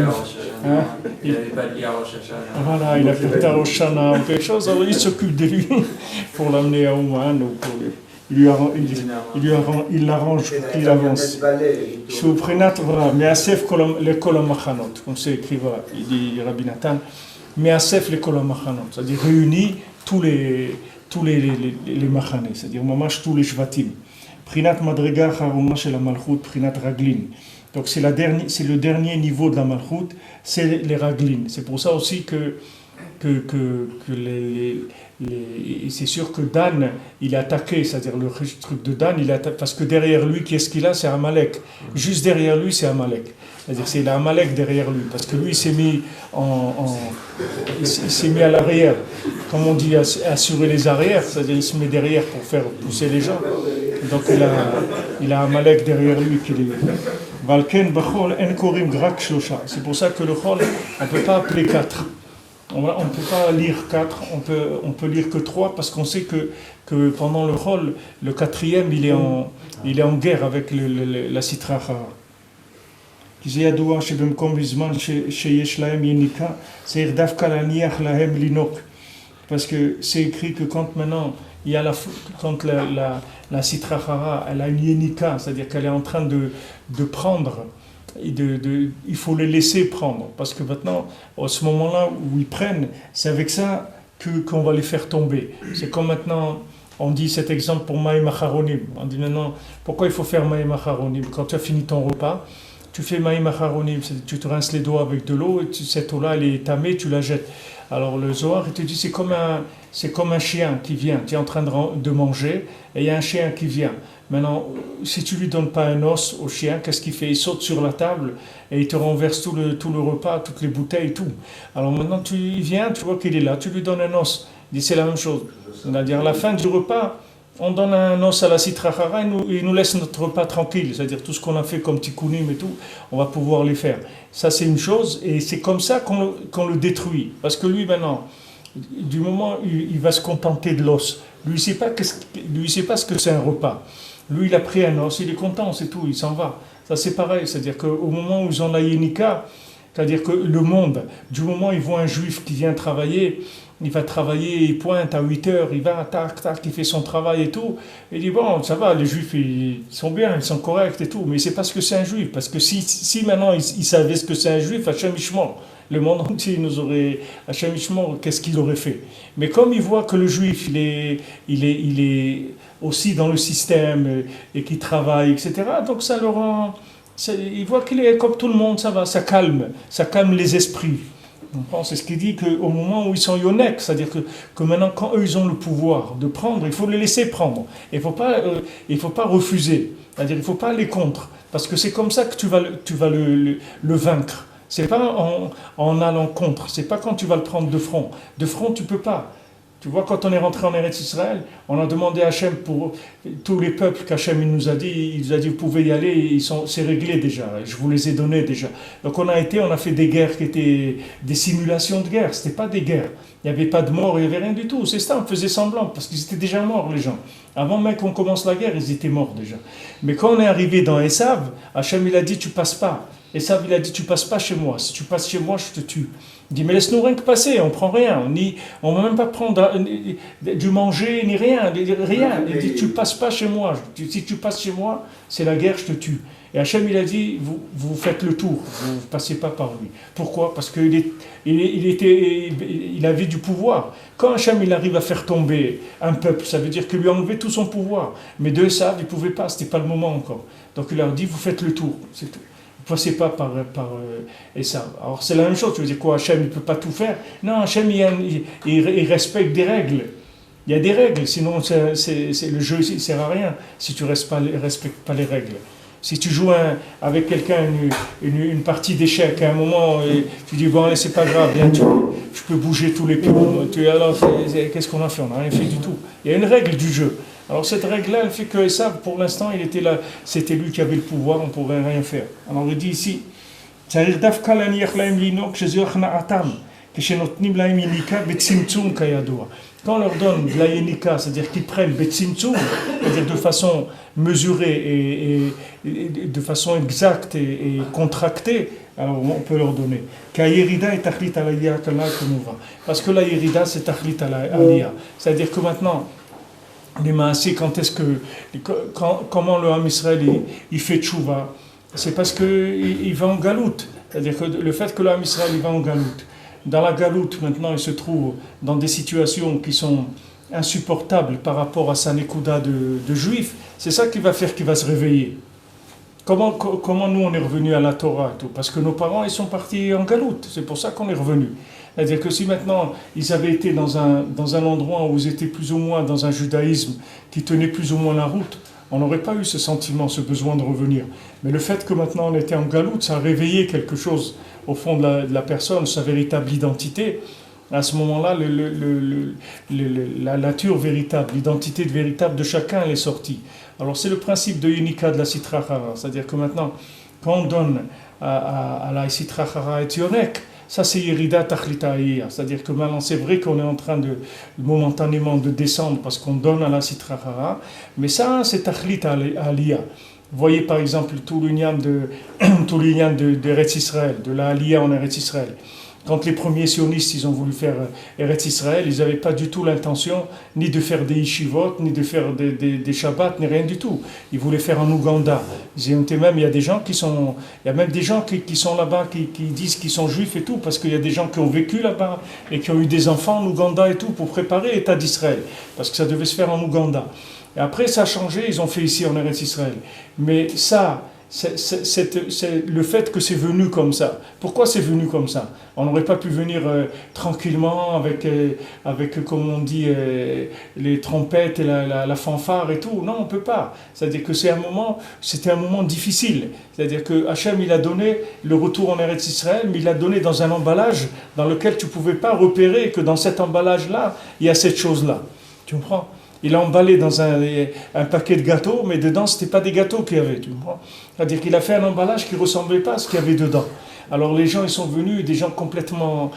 n'avait pas de lien à Rosh Hashanah. Voilà, il a fait un Rosh Hashanah ou quelque chose, alors il s'occupe de lui pour l'amener à Ouman, ou pour lui. Il l'arrange pour qu'il avance. Je suis au prénat, voilà, Measef le Kol HaMachanot, comme c'est écrit, voilà, il dit Rabbi Nathan, Measef le Kol HaMachanot, c'est-à-dire réunit tous les machanés, c'est-à-dire mamash tous les shvatim. Prinat Madrega Haruma shel Malchut, Prinat Raglin. Donc c'est le dernier niveau de la Malchut, c'est les Raglin. C'est pour ça aussi que c'est sûr que Dan, il est attaqué, c'est-à-dire le truc de Dan, parce que derrière lui, qu'est-ce qu'il a? C'est Amalek. Juste derrière lui, c'est Amalek. C'est-à-dire c'est l'Amalek derrière lui, parce que lui, il s'est mis il s'est mis à l'arrière, comme on dit, assurer les arrières, c'est-à-dire il se met derrière pour faire pousser les gens. Donc il a Amalek derrière lui qui est. C'est pour ça que le Chol, on ne peut pas appeler 4. On ne peut pas lire 4, on peut lire que 3, parce qu'on sait que pendant le Chol, le 4e, il est en guerre avec la Sitra Achara. Parce que c'est écrit que quand maintenant, quand la Sitra Achara, elle a une yenika, c'est-à-dire qu'elle est en train de prendre, il faut les laisser prendre, parce que maintenant, à ce moment-là où ils prennent, c'est avec ça qu'on va les faire tomber. C'est comme maintenant, on dit cet exemple pour Maïm Acharonim. On dit maintenant, pourquoi il faut faire Maïm Acharonim? Quand tu as fini ton repas, tu fais Maïm Acharonim, tu te rinces les doigts avec de l'eau, et cette eau-là, elle est tamée, tu la jettes. Alors le Zohar, il te dit, c'est comme un chien qui vient, tu es en train de manger, et il y a un chien qui vient. Maintenant, si tu lui donnes pas un os au chien, qu'est-ce qu'il fait? Il saute sur la table et il te renverse tout le repas, toutes les bouteilles et tout. Alors maintenant, il vient, tu vois qu'il est là, tu lui donnes un os. Il dit, c'est la même chose. C'est-à-dire, à la fin du repas, on donne un os à la Sitra Achara et il nous laisse notre repas tranquille. C'est-à-dire, tout ce qu'on a fait comme tikkunim et tout, on va pouvoir les faire. Ça, c'est une chose, et c'est comme ça qu'on le détruit. Parce que lui, maintenant, du moment où il va se contenter de l'os, lui, il sait pas ce que c'est un repas. Lui, il a pris un os, il est content, c'est tout, il s'en va. Ça, c'est pareil, c'est-à-dire qu'au moment où ils ont la Yenika, c'est-à-dire que le monde, du moment où ils voient un juif qui vient travailler, il va travailler, il pointe à 8 heures, il va, tac, tac, il fait son travail et tout. Il dit, bon, ça va, les juifs, ils sont bien, ils sont corrects et tout, mais c'est parce que c'est un juif. Parce que si maintenant ils savaient ce que c'est un juif, Hachem Ishmor, le monde entier nous aurait, Hachem Ishmor, qu'est-ce qu'il aurait fait? Mais comme il voit que le juif, il est aussi dans le système et qu'il travaille, etc., donc ça le rend, il voit qu'il est comme tout le monde, ça va, ça calme les esprits. C'est ce qu'il dit qu'au moment où ils sont yonek, c'est-à-dire que maintenant, quand eux ils ont le pouvoir de prendre, il faut les laisser prendre. Il ne faut pas refuser, c'est-à-dire il ne faut pas aller contre, parce que c'est comme ça que tu vas le vaincre. C'est pas en allant contre, c'est pas quand tu vas le prendre de front. De front, tu peux pas. Tu vois, quand on est rentré en Eretz Israël, on a demandé à Hachem pour tous les peuples qu'Hachem il nous a dit vous pouvez y aller, c'est réglé déjà, je vous les ai donnés déjà. Donc on a fait des guerres qui étaient des simulations de guerre, c'était pas des guerres. Il n'y avait pas de mort, il n'y avait rien du tout. C'est ça, on faisait semblant, parce qu'ils étaient déjà morts, les gens. Avant même qu'on commence la guerre, ils étaient morts déjà. Mais quand on est arrivé dans Esav, Hachem il a dit tu passes pas. Esav il a dit tu passes pas chez moi, si tu passes chez moi je te tue. Il dit mais laisse-nous rien que passer, on prend rien, on ne va même pas prendre du manger ni rien. Il dit tu passes pas chez moi, si tu passes chez moi c'est la guerre, je te tue. Et Hachem il a dit vous faites le tour, vous ne passez pas par lui. Pourquoi? Parce qu'il avait du pouvoir. Quand Hachem il arrive à faire tomber un peuple, ça veut dire qu'il lui a enlevé tout son pouvoir. Mais de ça, il ne pouvait pas, ce n'était pas le moment encore. Donc il leur dit vous faites le tour, c'est tout. Vous ne passez pas par Esav. Alors c'est la même chose, tu veux dire quoi, Hachem il ne peut pas tout faire? Non, Hachem il respecte des règles. Il y a des règles, sinon le jeu ne sert à rien si tu ne respectes pas les règles. Si tu joues avec quelqu'un une partie d'échecs, à un moment, tu dis bon allez c'est pas grave, bien, je peux bouger tous les pions. Alors qu'est-ce qu'on a fait? On n'a rien fait du tout. Il y a une règle du jeu. Alors cette règle-là, elle fait que Esav, pour l'instant, il était là, c'était lui qui avait le pouvoir, on ne pouvait rien faire. Alors il dit ici, quand on leur donne de la yenika, c'est-à-dire qu'ils prennent betzimtzum, c'est-à-dire de façon mesurée et de façon exacte et contractée, alors on peut leur donner. Parce que la yerida, c'est tachlit aliyah. C'est-à-dire que maintenant, les maasés, comment le Ham Israël il fait tchouva, c'est parce qu'il va en galoute. C'est-à-dire que le fait que le Ham Israël il va en galoute, dans la galoute maintenant il se trouve dans des situations qui sont insupportables par rapport à sa nekouda de juif, c'est ça qui va faire qu'il va se réveiller. Comment nous on est revenu à la Torah et tout? Parce que nos parents ils sont partis en galoute, c'est pour ça qu'on est revenu. C'est-à-dire que si maintenant ils avaient été dans un endroit où ils étaient plus ou moins dans un judaïsme qui tenait plus ou moins la route, on n'aurait pas eu ce sentiment, ce besoin de revenir. Mais le fait que maintenant on était en galoute, ça a réveillé quelque chose au fond de la personne, sa véritable identité. À ce moment-là, la nature véritable, l'identité véritable de chacun, elle est sortie. Alors c'est le principe de Yunika de la Sitra Achara, c'est-à-dire que maintenant, quand on donne à la Sitra Achara et Yonek, ça c'est Yerida Tachlita Aliyah, c'est-à-dire que maintenant c'est vrai qu'on est en train de momentanément de descendre parce qu'on donne à la Sitra Achara, mais ça c'est Tachlita Aliyah. Vous voyez par exemple tout l'union de Eretz Israël, de la Aliyah en Eretz Israël. Quand les premiers sionistes ils ont voulu faire Eretz Israël, ils n'avaient pas du tout l'intention ni de faire des yeshivot, ni de faire des shabbats, ni rien du tout. Ils voulaient faire en Ouganda. Il y a des gens qui sont là-bas qui disent qu'ils sont juifs et tout, parce qu'il y a des gens qui ont vécu là-bas et qui ont eu des enfants en Ouganda et tout pour préparer l'État d'Israël, parce que ça devait se faire en Ouganda. Et après ça a changé, ils ont fait ici en Eretz Israël. Mais ça, c'est le fait que c'est venu comme ça. Pourquoi c'est venu comme ça? On n'aurait pas pu venir tranquillement avec comme on dit, les trompettes et la fanfare et tout. Non, on ne peut pas. C'est-à-dire que c'était un moment difficile. C'est-à-dire que Hachem, il a donné le retour en Eretz Israël, mais il l'a donné dans un emballage dans lequel tu ne pouvais pas repérer que dans cet emballage-là, il y a cette chose-là. Tu comprends? Il a emballé dans un paquet de gâteaux, mais dedans, ce n'était pas des gâteaux qu'il y avait. Tu comprends? C'est-à-dire qu'il a fait un emballage qui ne ressemblait pas à ce qu'il y avait dedans. Alors les gens, ils sont venus, des gens complètement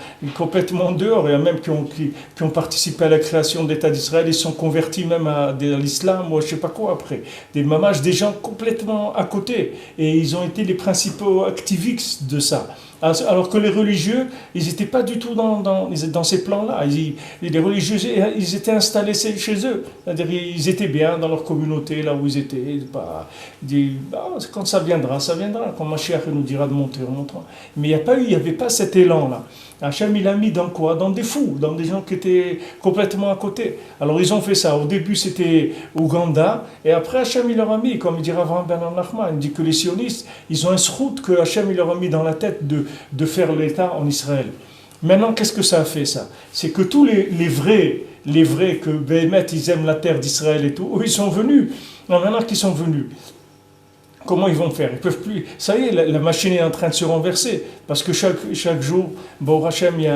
dehors, il y a même qui ont participé à la création de l'État d'Israël, ils sont convertis même à l'islam, ou je ne sais pas quoi après. Des gens complètement à côté, et ils ont été les principaux activistes de ça. Alors que les religieux, ils n'étaient pas du tout dans ces plans-là. Les religieux, ils étaient installés chez eux. C'est-à-dire, ils étaient bien dans leur communauté, là où ils étaient. Quand ça viendra, quand Mashiach nous dira de monter, on montera. Mais il n'y avait pas cet élan-là. Hachem, il a mis dans quoi? Dans des fous, dans des gens qui étaient complètement à côté. Alors ils ont fait ça. Au début, c'était Ouganda, et après Hachem, il leur a mis, comme il dira Avraham ben Nachman, il dit que les sionistes, ils ont un srout que Hachem, il leur a mis dans la tête de faire l'État en Israël. Maintenant, qu'est-ce que ça a fait, ça? C'est que tous les vrais que Béhémet, ils aiment la terre d'Israël et tout, eux, ils sont venus. Non, maintenant qu'ils sont venus, comment ils vont faire? Ils peuvent plus. Ça y est, la machine est en train de se renverser. Parce que chaque jour, bon, Hachem, il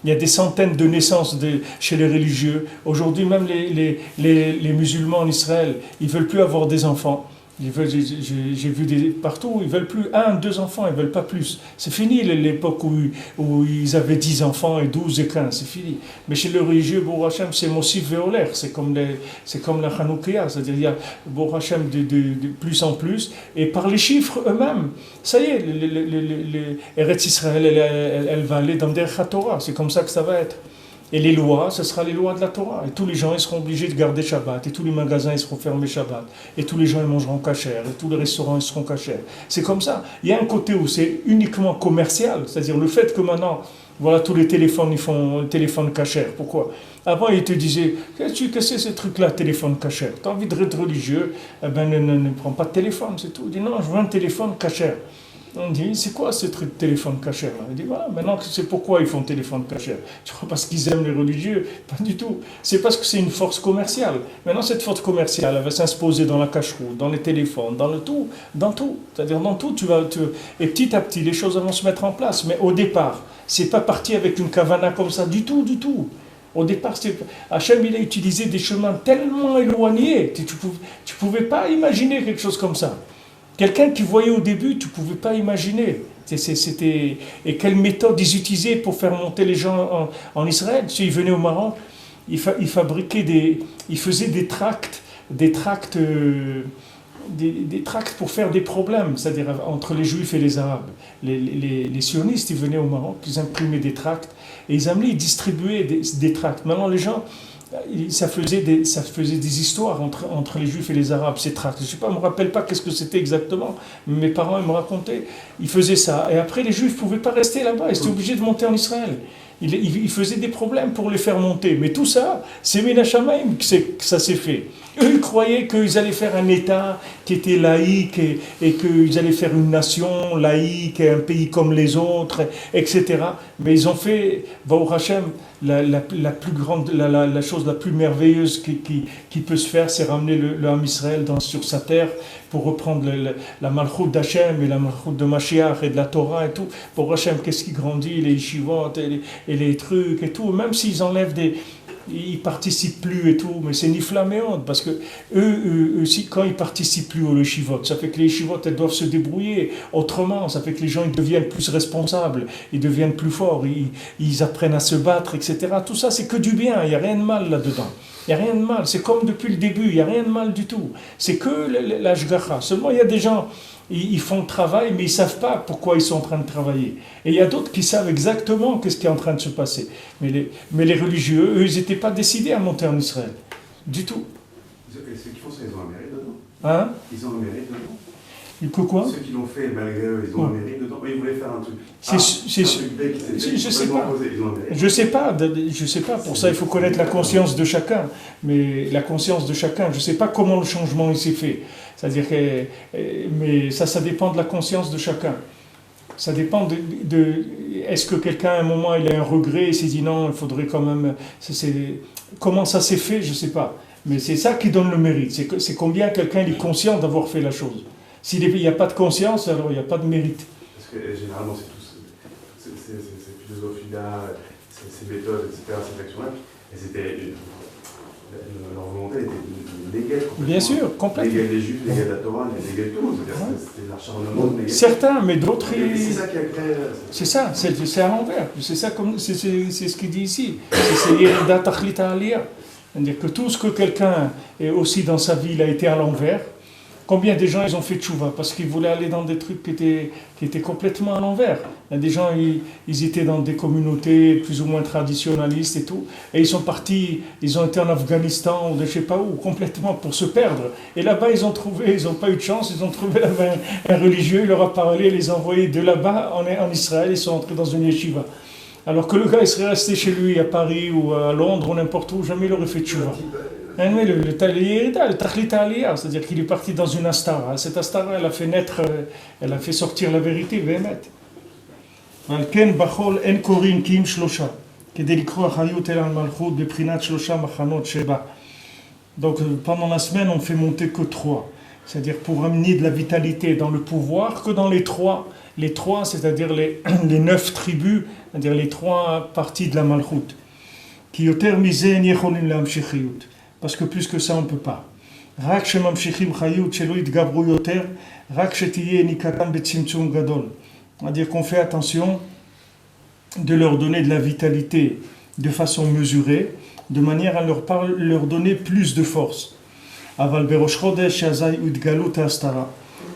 y a des centaines de naissances chez les religieux. Aujourd'hui, même les musulmans en Israël, ils ne veulent plus avoir des enfants. J'ai vu partout, ils ne veulent plus 1, 2 enfants, ils ne veulent pas plus. C'est fini l'époque où ils avaient 10 enfants et 12 et 15, c'est fini. Mais chez les religieux, Bour Hachem, c'est Mossif Véolaire, c'est comme la Hanoukia, c'est-à-dire il y a Bour Hachem de plus en plus, et par les chiffres eux-mêmes, ça y est, Eretz Israël, elle va aller dans Derech HaTorah, c'est comme ça que ça va être. Et les lois, ce sera les lois de la Torah. Et tous les gens, ils seront obligés de garder Shabbat. Et tous les magasins, ils seront fermés Shabbat. Et tous les gens, ils mangeront kasher. Et tous les restaurants, ils seront kasher. C'est comme ça. Il y a un côté où c'est uniquement commercial. C'est-à-dire le fait que maintenant, voilà, tous les téléphones, ils font le téléphone kasher. Pourquoi? Avant, ils te disaient, qu'est-ce que c'est ce truc-là, téléphone kasher? Tu as envie d'être religieux? Eh ben, ne prends pas de téléphone, c'est tout. Il dit, non, je veux un téléphone kasher. On dit, c'est quoi ce truc de téléphone kasher là? Il dit, voilà, maintenant c'est pourquoi ils font téléphone kasher. Tu crois parce qu'ils aiment les religieux? Pas du tout. C'est parce que c'est une force commerciale. Maintenant, cette force commerciale, elle va s'imposer dans la cache-route, dans les téléphones, dans tout. C'est-à-dire, dans tout, et petit à petit, les choses vont se mettre en place. Mais au départ, c'est pas parti avec une kavana comme ça, du tout. Au départ, Hachem, il a utilisé des chemins tellement éloignés, tu pouvais pas imaginer quelque chose comme ça. Quelqu'un qui voyait au début, tu ne pouvais pas imaginer. Et quelle méthode ils utilisaient pour faire monter les gens en Israël. S'ils venaient au Maroc, ils faisaient des tracts pour faire des problèmes, c'est-à-dire entre les Juifs et les Arabes. Les sionistes, ils venaient au Maroc, ils imprimaient des tracts, et ils distribuaient des tracts. Maintenant, les gens... Ça faisait des histoires entre les Juifs et les Arabes, ces tracts. Je ne me rappelle pas qu'est-ce que c'était exactement, mais mes parents ils me racontaient. Ils faisaient ça. Et après, les Juifs ne pouvaient pas rester là-bas. Ils étaient obligés de monter en Israël. Ils faisaient des problèmes pour les faire monter. Mais tout ça, c'est Min Hashamaim que ça s'est fait. Eux, ils croyaient qu'ils allaient faire un État qui était laïque et qu'ils allaient faire une nation laïque, et un pays comme les autres, etc. Mais ils ont fait, Baruch Hashem, la plus grande, la chose la plus merveilleuse qui peut se faire, c'est ramener le Ham Israël sur sa terre pour reprendre la Malchut d'Hachem et la Malchut de Mashiach et de la Torah et tout. Pour Hachem, qu'est-ce qui grandit, les yeshivot et les trucs et tout, même s'ils enlèvent ils participent plus et tout, mais c'est niflaméon, parce que eux aussi, quand ils participent plus aux yeshivot, ça fait que les yeshivot, elles doivent se débrouiller autrement, ça fait que les gens, ils deviennent plus responsables, ils deviennent plus forts, ils apprennent à se battre, etc. Tout ça, c'est que du bien, il n'y a rien de mal là-dedans. Il n'y a rien de mal, c'est comme depuis le début, il n'y a rien de mal du tout. C'est que l'ashgacha. Seulement, il y a des gens, ils font le travail, mais ils ne savent pas pourquoi ils sont en train de travailler. Et il y a d'autres qui savent exactement qu'est-ce qui est en train de se passer. Mais les religieux, eux, ils n'étaient pas décidés à monter en Israël. Du tout. Ceux qui font ça, ils ont un mérite dedans. Hein? Ils ont un mérite dedans. Que quoi? Ceux qui l'ont fait, malgré eux, ils ont un mérite dedans. Mais ils voulaient faire un truc. C'est un truc bête qui s'est fait, je sais pas. posé, ils ont un mérite. Je sais pas. Pour ça, il faut connaître la conscience de chacun. Mais la conscience de chacun, je sais pas comment le changement il s'est fait. C'est-à-dire que, mais ça dépend de la conscience de chacun. Ça dépend est-ce que quelqu'un, à un moment, il a un regret et s'est dit non, il faudrait quand même. Comment ça s'est fait, je sais pas. Mais c'est ça qui donne le mérite. C'est combien quelqu'un est conscient d'avoir fait la chose. S'il n'y a pas de conscience, alors il n'y a pas de mérite. Parce que généralement, c'est tout ces philosophies-là, ces méthodes, etc., ces actions-là, leur volonté était de néguer. Bien sûr, complètement. Néguer les juifs, néguer la Torah, néguer tout. C'était l'acharnement de néguer. Certains, mais d'autres. C'est ça qui a créé. C'est ça, c'est à l'envers. C'est ce qu'il dit ici. C'est Yerida Tachlita Aliyah. C'est-à-dire que tout ce que quelqu'un, et aussi dans sa vie, il a été à l'envers. Combien de gens ils ont fait tchouva parce qu'ils voulaient aller dans des trucs qui étaient complètement à l'envers. Il y a des gens, ils étaient dans des communautés plus ou moins traditionnalistes et tout, et ils sont partis, ils ont été en Afghanistan ou je ne sais pas où, complètement pour se perdre. Et là-bas, ils n'ont pas eu de chance, ils ont trouvé là-bas un religieux, il leur a parlé, les a envoyés de là-bas en Israël, ils sont entrés dans une yeshiva. Alors que le gars, il serait resté chez lui à Paris ou à Londres ou n'importe où, jamais il aurait fait tchouva. Mais le Tachlita Aliyah, c'est-à-dire qu'il est parti dans une astara. Cette astara, elle a fait naître, elle a fait sortir la vérité, Véhémet. Alken Bachol En Korin Kim Shlosha, Kedei Likro Achayut El Al Malchut Beprinat Shlosha Machanot Sheba. Donc pendant la semaine, on ne fait monter que 3. C'est-à-dire pour amener de la vitalité dans le pouvoir, que dans les 3. Les 3, c'est-à-dire les 9 tribus, c'est-à-dire les 3 parties de la Malchut. Ki yoter mizeh en yecholim lehamshich. Parce que plus que ça, on ne peut pas. Rak shemamshichim chayut shelo yitgabru yoter, rak shetiye nikatan betzimtzum gadol. C'est-à-dire qu'on fait attention de leur donner de la vitalité de façon mesurée, de manière à leur donner plus de force. Aval berosh chodesh yazai udgalut hastara.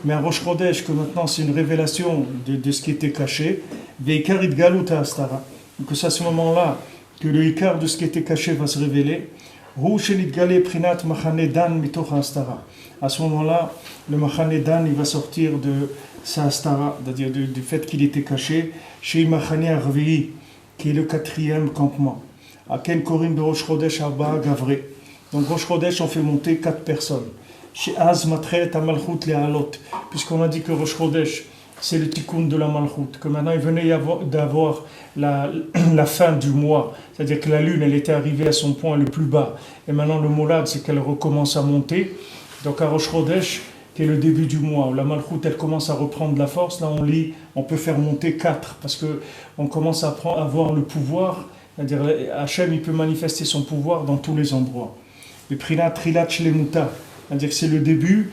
Mais à Rosh Chodesh, que maintenant c'est une révélation de ce qui était caché, veikar idgalut hastara. Donc c'est à ce moment-là que le ikar de ce qui était caché va se révéler. À ce moment-là, le Machane Dan il va sortir de sa astara, c'est-à-dire du fait qu'il était caché, chez Machane Arvei, qui est le 4e campement. Aken Korim de Rosh Chodesh Arba Gavre. Donc Rosh Chodesh, on fait monter 4 personnes. Chez Az Matret Amalchut Lealot, puisqu'on a dit que Rosh Chodesh, c'est le tikkun de la Malchut, que maintenant il venait d'avoir la fin du mois, c'est-à-dire que la lune elle était arrivée à son point le plus bas, et maintenant le molad c'est qu'elle recommence à monter. Donc à Rosh Chodesh, qui est le début du mois, où la Malchut elle commence à reprendre la force, là on peut faire monter 4, parce qu'on commence à avoir le pouvoir, c'est-à-dire Hachem il peut manifester son pouvoir dans tous les endroits. Et Prinat Trilat Shlemuta, c'est-à-dire que c'est le début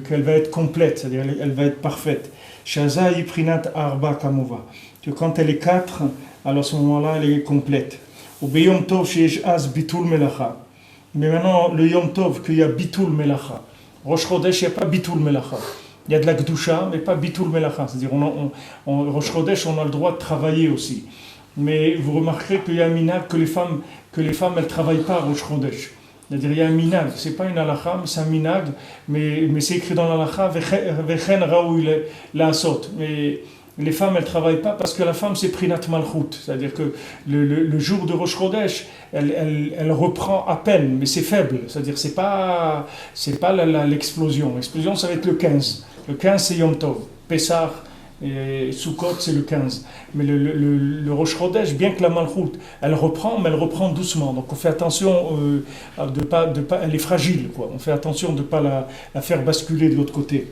qu'elle va être complète, c'est-à-dire elle va être parfaite. Shaza Prinat Arba Kamova. Que quand elle est 4, alors à ce moment-là, elle est complète. Au Yom Tov, sheyesh az bitul melacha. Mais maintenant, le Yom Tov, qu'il y a bitul melacha. Rosh Chodesh, il n'y a pas bitul melacha. Il y a de la Gdusha, mais pas bitul melacha. C'est-à-dire, Rosh Chodesh, on a le droit de travailler aussi. Mais vous remarquerez qu'il y a un minag que les femmes elles ne travaillent pas à Rosh Chodesh. C'est-à-dire il y a un minag, c'est pas une halakha, mais c'est un minag, mais c'est écrit dans l'halakha, vechen raoui la'asot. Mais les femmes elles ne travaillent pas parce que la femme c'est prinat malchut. C'est-à-dire que le jour de Rosh Chodesh, elle reprend à peine, mais c'est faible. C'est-à-dire c'est pas l'explosion. L'explosion ça va être le 15. Le 15 c'est Yom Tov, Pessah. Et Sukkot c'est le 15, mais le Rosh Chodesh, bien que la Malchut elle reprend, mais elle reprend doucement, donc on fait attention de pas, elle est fragile quoi. On fait attention de ne pas la faire basculer de l'autre côté.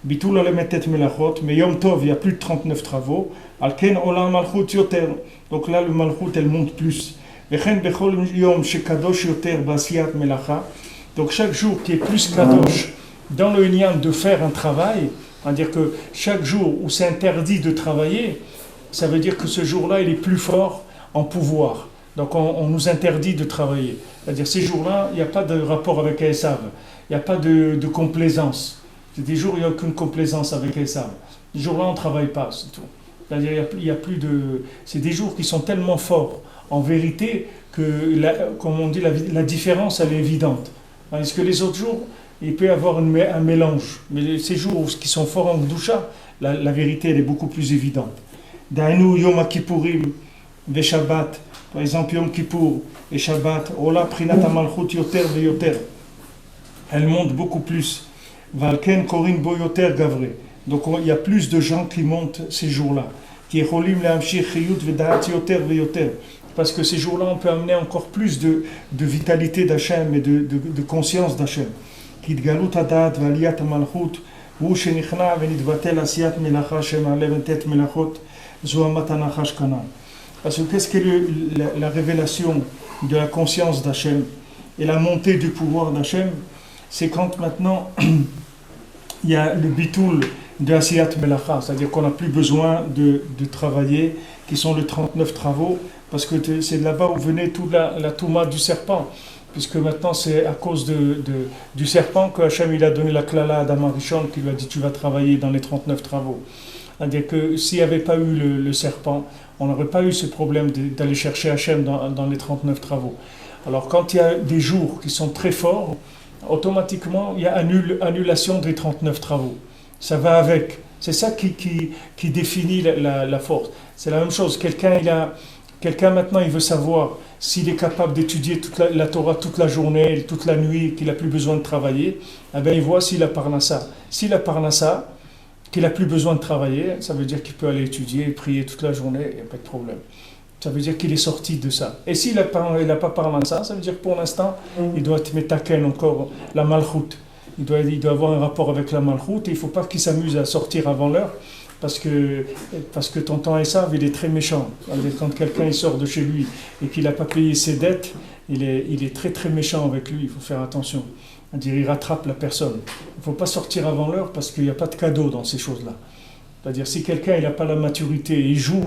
Bitul alemetet melachot, mais Yom Tov il y a plus de 39 travaux, alken olam Malchut yoter, donc là le Malchut elle monte plus. Vechen bechol yom shekadosh yoter basiyat melacha, donc chaque jour qui est plus kadosh dans le Inyan de faire un travail. C'est-à-dire que chaque jour où c'est interdit de travailler, ça veut dire que ce jour-là, il est plus fort en pouvoir. Donc on nous interdit de travailler. C'est-à-dire ces jours-là, il n'y a pas de rapport avec Esav. Il n'y a pas de complaisance. C'est des jours où il n'y a aucune complaisance avec Esav. Ces jours-là, on ne travaille pas, c'est tout. C'est-à-dire il y a plus de... C'est des jours qui sont tellement forts en vérité que, comme on dit, la différence, elle est évidente. Parce que les autres jours, il peut y avoir un mélange. Mais ces jours qui sont forts en Gdusha, la vérité elle est beaucoup plus évidente. Dainu Yom Kippourim ve Shabbat, par exemple Yom Kippour et Shabbat, Ola Prinat Malchut Yoter ve Yoter. Elle monte beaucoup plus. Valken Korin Bo Yoter Gavre. Donc il y a plus de gens qui montent ces jours-là. Qui Cholim Lehamshich Chiyut ve Da'at Yoter ve Yoter. Parce que ces jours-là, on peut amener encore plus de vitalité d'Hachem et de conscience d'Hachem. Kidgalut Hadat Valiyat Malchut. Parce que qu'est-ce que la révélation de la conscience d'Hachem et la montée du pouvoir d'Hachem? C'est quand maintenant il y a le bitoul de Asiyat Melacha, c'est-à-dire qu'on n'a plus besoin de travailler, qui sont les 39 travaux, parce que c'est de là-bas où venait toute la touma du serpent. Puisque maintenant c'est à cause du serpent que Hachem il a donné la klala à Adam Arishon qui lui a dit tu vas travailler dans les 39 travaux. C'est-à-dire que s'il n'y avait pas eu le serpent, on n'aurait pas eu ce problème d'aller chercher Hachem dans les 39 travaux. Alors quand il y a des jours qui sont très forts, automatiquement il y a annulation des 39 travaux. Ça va avec. C'est ça qui définit la force. C'est la même chose. Quelqu'un maintenant il veut savoir s'il est capable d'étudier toute la Torah toute la journée, toute la nuit, qu'il n'a plus besoin de travailler, eh bien il voit s'il a parnassa. S'il a parnassa, qu'il n'a plus besoin de travailler, ça veut dire qu'il peut aller étudier, prier toute la journée, il n'y a pas de problème. Ça veut dire qu'il est sorti de ça. Et s'il n'a pas parnassa, ça veut dire que pour l'instant, il doit être metaken encore la malchut. Il doit avoir un rapport avec la malchut et il ne faut pas qu'il s'amuse à sortir avant l'heure. Parce que tonton Esav, il est très méchant. Quand quelqu'un sort de chez lui et qu'il n'a pas payé ses dettes, il est très très méchant avec lui, il faut faire attention. Il rattrape la personne. Il ne faut pas sortir avant l'heure parce qu'il n'y a pas de cadeau dans ces choses-là. C'est-à-dire si quelqu'un n'a pas la maturité et il joue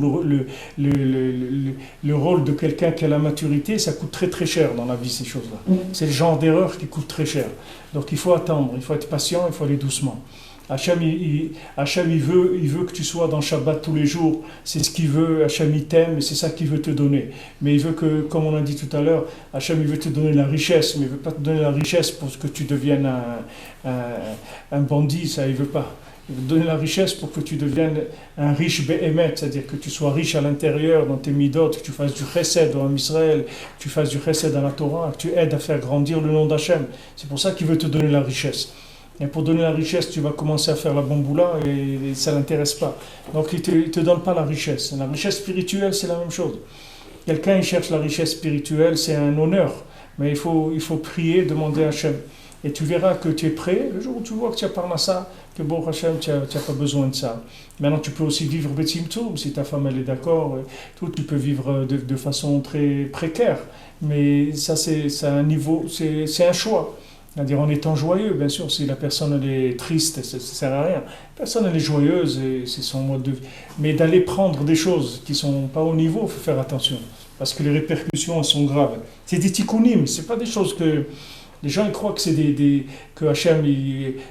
le rôle de quelqu'un qui a la maturité, ça coûte très très cher dans la vie ces choses-là. C'est le genre d'erreur qui coûte très cher. Donc il faut attendre, il faut être patient, il faut aller doucement. Hachem, il veut que tu sois dans Shabbat tous les jours, c'est ce qu'il veut, Hachem il t'aime et c'est ça qu'il veut te donner. Mais il veut que, comme on a dit tout à l'heure, Hachem il veut te donner la richesse, mais il ne veut pas te donner la richesse pour que tu deviennes un bandit, ça il ne veut pas. Il veut te donner la richesse pour que tu deviennes un riche béhémet, c'est-à-dire que tu sois riche à l'intérieur dans tes midot, que tu fasses du chesed en Israël, que tu fasses du chesed dans la Torah, que tu aides à faire grandir le nom d'Hachem. C'est pour ça qu'il veut te donner la richesse. Et pour donner la richesse, tu vas commencer à faire la bamboula et ça ne l'intéresse pas. Donc il ne te donne pas la richesse. La richesse spirituelle, c'est la même chose. Quelqu'un il cherche la richesse spirituelle, c'est un honneur. Mais il faut prier, demander à Hachem. Et tu verras que tu es prêt. Le jour où tu vois que tu as parnassa, que bon Hachem, tu n'as pas besoin de ça. Maintenant, tu peux aussi vivre Betzimtzum, si ta femme elle est d'accord. Tu peux vivre de façon très précaire. Mais ça, c'est un niveau, c'est un choix. C'est-à-dire en étant joyeux, bien sûr, si la personne elle est triste, ça ne sert à rien. La personne elle est joyeuse et c'est son mode de vie. Mais d'aller prendre des choses qui ne sont pas au niveau, il faut faire attention. Parce que les répercussions elles sont graves. C'est des tikkunim, ce n'est pas des choses que... Les gens ils croient que c'est que Hachem,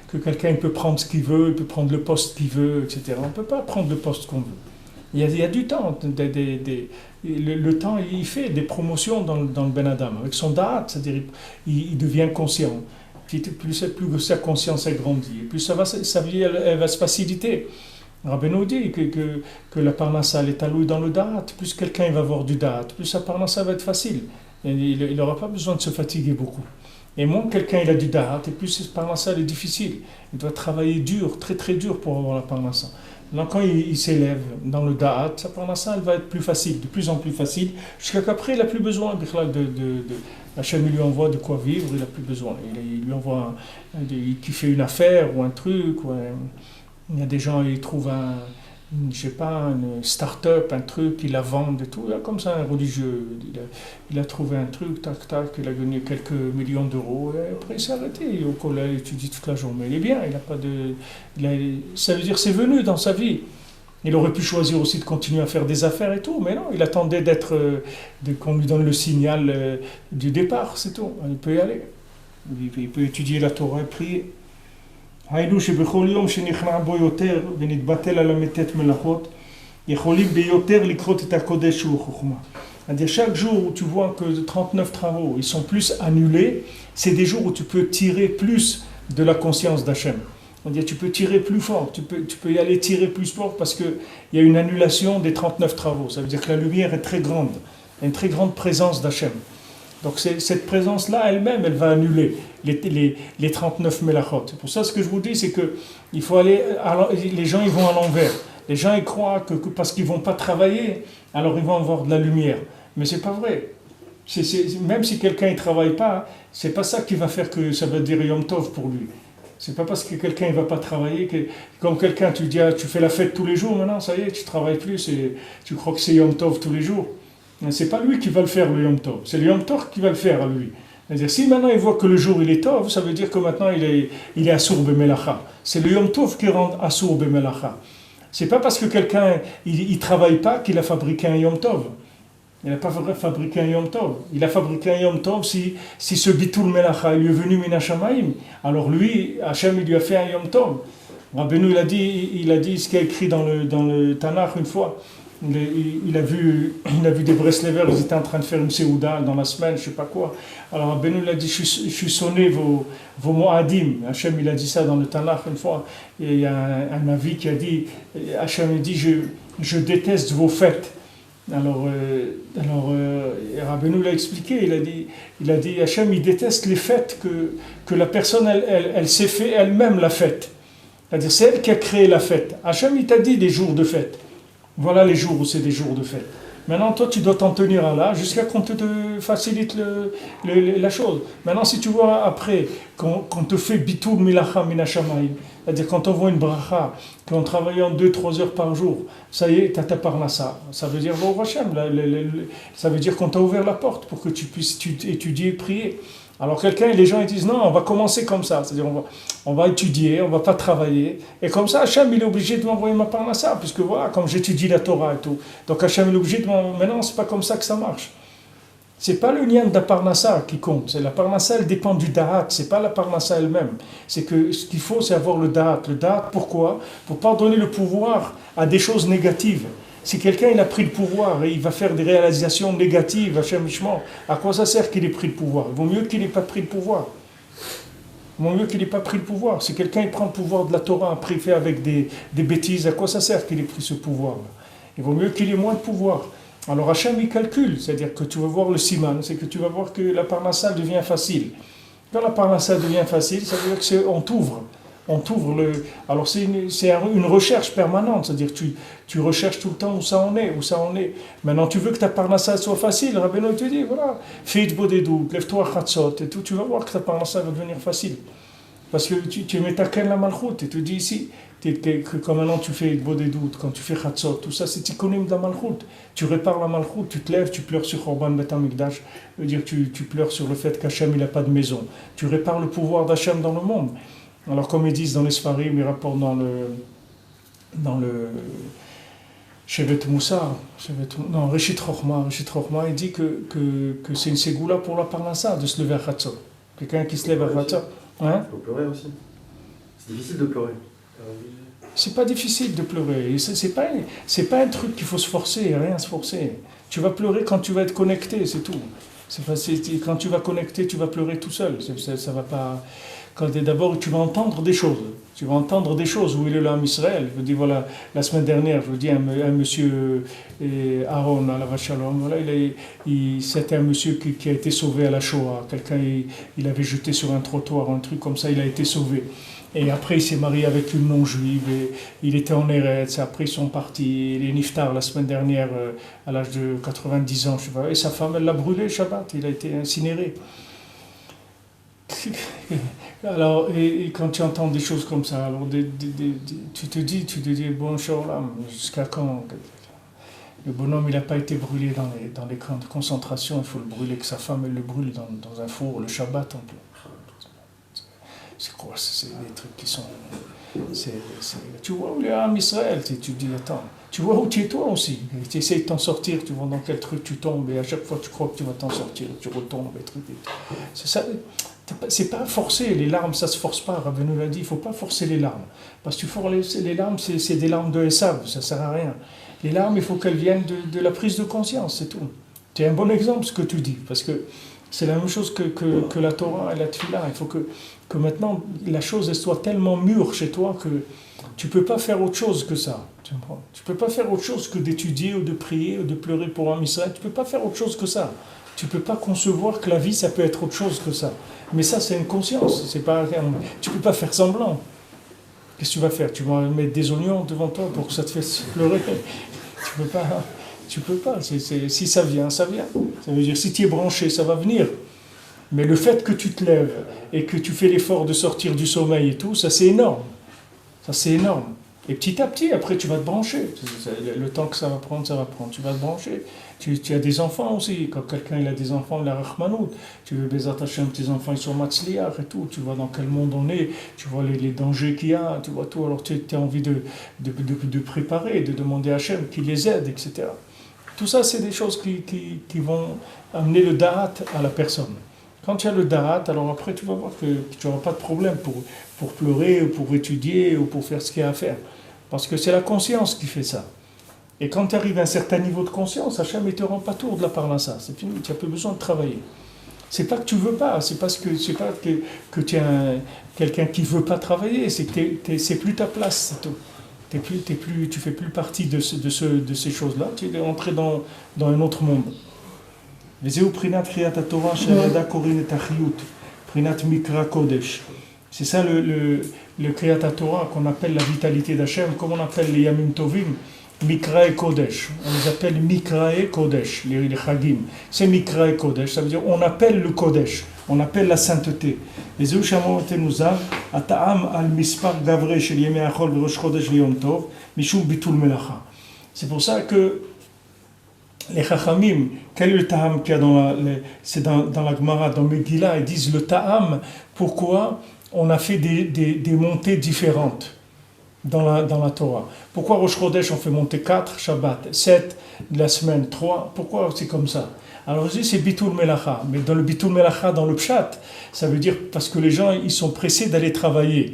que quelqu'un peut prendre ce qu'il veut, il peut prendre le poste qu'il veut, etc. On ne peut pas prendre le poste qu'on veut. Il y a du temps. Le temps, il fait des promotions dans le Ben Adam. Avec son da'at, c'est-à-dire il devient conscient. Plus sa conscience elle grandit, plus sa vie elle va se faciliter. Rabbeinu dit que la parnassa elle est allouée dans le da'at. Plus quelqu'un il va avoir du da'at, plus sa parnassa va être facile. Et il n'aura pas besoin de se fatiguer beaucoup. Et moins quelqu'un il a du da'at, et plus cette parnassa elle est difficile. Il doit travailler dur, très très dur pour avoir la parnassa. Donc quand il s'élève dans le da'at, sa parnassa elle va être plus facile, de plus en plus facile, jusqu'à qu'après il n'a plus besoin Hachem lui envoie de quoi vivre, il n'a plus besoin. Il lui envoie qui fait une affaire ou un truc. Il y a des gens, ils trouvent une start-up, un truc, ils la vendent et tout. Là, comme ça, un religieux, il a trouvé un truc, tac, tac, il a gagné quelques millions d'euros, et après il s'est arrêté. Au collège, il étudie toute la journée. Il est bien, il n'a pas de... ça veut dire c'est venu dans sa vie. Il aurait pu choisir aussi de continuer à faire des affaires et tout, mais non, il attendait qu'on lui donne le signal du départ, c'est tout. Il peut y aller. Il peut étudier la Torah et prier. היינו שבכל יום שנכנע בו יותר ונתבטל על המתת מלאכות, יכולים ביותר לקרות את הקודש שהוא חוכמה. C'est-à-dire chaque jour où tu vois que 39 travaux ils sont plus annulés, c'est des jours où tu peux tirer plus de la conscience d'Hachem. C'est-à-dire tu peux tirer plus fort, tu peux y aller tirer plus fort parce qu'il y a une annulation des 39 travaux. Ça veut dire que la lumière est très grande, il y a une très grande présence d'Hachem. Donc cette présence-là elle-même, elle va annuler les 39 mélachot. C'est pour ça ce que je vous dis, c'est que il faut aller, les gens ils vont à l'envers. Les gens ils croient que parce qu'ils ne vont pas travailler, alors ils vont avoir de la lumière. Mais c'est pas vrai. Même si quelqu'un ne travaille pas, c'est pas ça qui va faire que ça va dire Yom Tov pour lui. C'est pas parce que quelqu'un ne va pas travailler que, comme quelqu'un, tu dis, tu fais la fête tous les jours, maintenant, ça y est, tu ne travailles plus, tu crois que c'est Yom Tov tous les jours. Mais c'est pas lui qui va le faire, le Yom Tov. C'est le Yom Tov qui va le faire à lui. C'est-à-dire, si maintenant il voit que le jour il est Tov, ça veut dire que maintenant il est Asur B'Melacha. C'est le Yom Tov qui rend Asur B'Melacha. C'est pas parce que quelqu'un il travaille pas qu'il a fabriqué un Yom Tov. Il n'a pas fabriqué un Yom Tov. Il a fabriqué un Yom Tov si ce Bitul Melacha il lui est venu Min Shamaim. Alors lui, Hachem, il lui a fait un Yom Tov. Rabbeinu, il a dit ce qu'il a écrit dans le Tanakh une fois. Il a vu des Breslevers, ils étaient en train de faire une Seouda dans la semaine, je ne sais pas quoi. Alors Rabbeinu, il a dit, je suis sonné vos Moadim. Hachem, il a dit ça dans le Tanakh une fois. Et il y a un avis qui a dit, Hachem, il dit, je déteste vos fêtes. Alors Rabbeinu l'a expliqué, il a dit Hachem, il déteste les fêtes que la personne, elle s'est fait elle-même la fête. C'est-à-dire, c'est elle qui a créé la fête. Hachem, il t'a dit des jours de fête. Voilà les jours où c'est des jours de fête. Maintenant, toi, tu dois t'en tenir à là jusqu'à qu'on te facilite la chose. Maintenant, si tu vois après qu'on te fait bitul milacha minashamayim, c'est-à-dire quand on voit une bracha, qu'on travaille en 2-3 heures par jour, ça y est, t'as ta parnassa. Ça veut dire, bon, Hachem, ça veut dire qu'on t'a ouvert la porte pour que tu puisses étudier et prier. Alors les gens ils disent non, on va commencer comme ça, c'est-à-dire on va étudier, on ne va pas travailler, et comme ça Hachem il est obligé de m'envoyer ma parnassa, puisque voilà, comme j'étudie la Torah et tout, donc Hachem il est obligé de m'envoyer, mais non, c'est pas comme ça que ça marche. C'est pas le lien de la parnassa qui compte, c'est la parnassa elle dépend du da'at, c'est pas la parnassa elle-même, c'est que ce qu'il faut c'est avoir le da'at. Le da'at pourquoi ? Pour pas donner le pouvoir à des choses négatives. Si quelqu'un il a pris le pouvoir et il va faire des réalisations négatives, Hachem Ishma, à quoi ça sert qu'il ait pris le pouvoir ? Il vaut mieux qu'il n'ait pas pris le pouvoir. Il vaut mieux qu'il n'ait pas pris le pouvoir. Si quelqu'un il prend le pouvoir de la Torah, après il fait avec des bêtises, à quoi ça sert qu'il ait pris ce pouvoir-là ? Il vaut mieux qu'il ait moins de pouvoir. Alors Hachem il calcule, c'est-à-dire que tu vas voir le siman, c'est que tu vas voir que la parnassa devient facile. Quand la parnassa devient facile, ça veut dire qu'on t'ouvre. On t'ouvre le... Alors c'est une recherche permanente, c'est-à-dire tu recherches tout le temps où ça en est. Maintenant tu veux que ta parnassa soit facile, Rabbeinu te dit, voilà, fais de bodedou, lève-toi à chatzot et tout, tu vas voir que ta parnassa va devenir facile. Parce que tu mets ta ken la malchoute et tu dis ici, que comme maintenant tu fais de bodedou, quand tu fais chatzot, tout ça c'est tikonim de la malchoute. Tu répares la malchoute, tu te lèves, tu pleures sur Korban Bet HaMikdash, ça veut dire que tu pleures sur le fait qu'Hachem il n'a pas de maison. Tu répares le pouvoir d'Hachem dans le monde. Alors comme ils disent dans les Sfarim, ils rapportent dans le Shevet Moussar, Rishit Chochma, il dit que c'est une ségoula pour la parnassa de se lever à Chatzot. Quelqu'un qui se lève à Chatzot. Hein? Il faut pleurer aussi. C'est difficile de pleurer. C'est pas difficile de pleurer. C'est pas un truc qu'il faut se forcer, rien se forcer. Tu vas pleurer quand tu vas être connecté, c'est tout. Quand tu vas connecter, tu vas pleurer tout seul. Ça va pas... D'abord, tu vas entendre des choses. Tu vas entendre des choses où il est là en Israël. Je vous dis, voilà, la semaine dernière, je vous dis, un monsieur Aaron, à la Vachalom, voilà, c'était un monsieur qui a été sauvé à la Shoah. Quelqu'un, il avait jeté sur un trottoir, un truc comme ça, il a été sauvé. Et après, il s'est marié avec une non-juive, et il était en Eretz, et après, ils sont partis. Il est niftar la semaine dernière, à l'âge de 90 ans, je sais pas, et sa femme, elle l'a brûlé, Shabbat, il a été incinéré. Alors, et quand tu entends des choses comme ça, alors tu te dis, bon, Shalom, jusqu'à quand le bonhomme, il n'a pas été brûlé dans les camps de concentration, il faut le brûler, que sa femme, elle le brûle dans un four, le Shabbat, en plus. C'est quoi? C'est des trucs qui sont... tu vois où il est en Israël, tu te dis, attends, tu vois où tu es toi aussi, tu essaies de t'en sortir, tu vois dans quel truc tu tombes, et à chaque fois tu crois que tu vas t'en sortir, tu retombes, et trucs. C'est ça. C'est pas forcer, les larmes ça se force pas, Rabbeinu l'a dit, il faut pas forcer les larmes, parce que tu forces les larmes, c'est des larmes de Esav, ça sert à rien. Les larmes, il faut qu'elles viennent de la prise de conscience, c'est tout. C'est un bon exemple ce que tu dis, parce que C'est la même chose que la Torah et la Tfila. Il faut que maintenant la chose elle soit tellement mûre chez toi que tu ne peux pas faire autre chose que ça. Tu ne peux pas faire autre chose que d'étudier ou de prier ou de pleurer pour un Israël. Tu ne peux pas faire autre chose que ça. Tu ne peux pas concevoir que la vie, ça peut être autre chose que ça. Mais ça, c'est une conscience. C'est pas, tu ne peux pas faire semblant. Qu'est-ce que tu vas faire? Tu vas mettre des oignons devant toi pour que ça te fasse pleurer? Tu ne peux pas. Tu peux pas. Si ça vient, ça vient. Ça veut dire si tu es branché, ça va venir. Mais le fait que tu te lèves et que tu fais l'effort de sortir du sommeil et tout, ça c'est énorme. Ça c'est énorme. Et petit à petit, après tu vas te brancher. Le temps que ça va prendre, tu vas te brancher. Tu as des enfants aussi. Quand quelqu'un il a des enfants, la Rahmanout, tu veux les attacher à tes enfants, ils sont matzliach et tout. Tu vois dans quel monde on est, tu vois les dangers qu'il y a, tu vois tout. Alors tu as envie de préparer, de demander à Hachem qu'il les aide, etc. Tout ça, c'est des choses qui vont amener le darat à la personne. Quand tu as le darat, alors après tu vas voir que tu n'auras pas de problème pour pleurer, ou pour étudier, ou pour faire ce qu'il y a à faire. Parce que c'est la conscience qui fait ça. Et quand tu arrives à un certain niveau de conscience, Hachem ne te rend pas tour de la part de ça. C'est fini, tu n'as plus besoin de travailler. C'est pas que tu veux pas, c'est pas que tu es quelqu'un qui ne veut pas travailler, c'est que c'est plus ta place, c'est tout. Tu fais plus partie de ces choses-là, tu es entré dans un autre monde. C'est ça le Kriyat Torah qu'on appelle la vitalité d'Hachem, comme on appelle les Yamim Tovim, Mikra et Kodesh. On les appelle Mikra et Kodesh, les Chagim. C'est Mikra et Kodesh, ça veut dire on appelle le Kodesh, on appelle la sainteté. Les Ushamot Tenuzav, Ata'am al-Mispar Gavre shel Yemei Achol v'Rosh Chodesh v'Yom Tov, Mishum Bitul Melacha. C'est pour ça que les Chachamim, quel est le Ta'am qu'il y a c'est dans la Gemara, dans Megillah, ils disent le Ta'am, pourquoi on a fait des montées différentes dans la Torah. Pourquoi Rosh Chodesh on fait monter 4, Shabbat 7, de la semaine 3, pourquoi c'est comme ça? Alors je dis c'est Bitul Melacha, mais dans le Bitul Melacha, dans le Pshat, ça veut dire parce que les gens ils sont pressés d'aller travailler.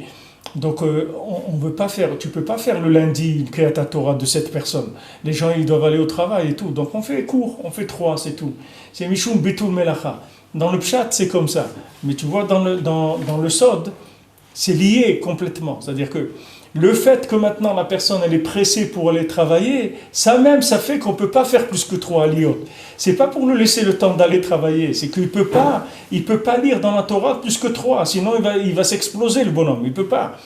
Donc on veut pas faire, tu peux pas faire le lundi une Kriyat Torah de 7 personnes. Les gens ils doivent aller au travail et tout. Donc on fait court, on fait 3, c'est tout. C'est Mishum Bitul Melacha. Dans le Pshat c'est comme ça. Mais tu vois dans le Sod, c'est lié complètement. C'est-à-dire que le fait que maintenant la personne elle est pressée pour aller travailler, ça fait qu'on ne peut pas faire plus que 3 aliyot. C'est pas pour lui laisser le temps d'aller travailler, c'est qu'il peut pas lire dans la Torah plus que 3, sinon il va s'exploser le bonhomme, il peut pas.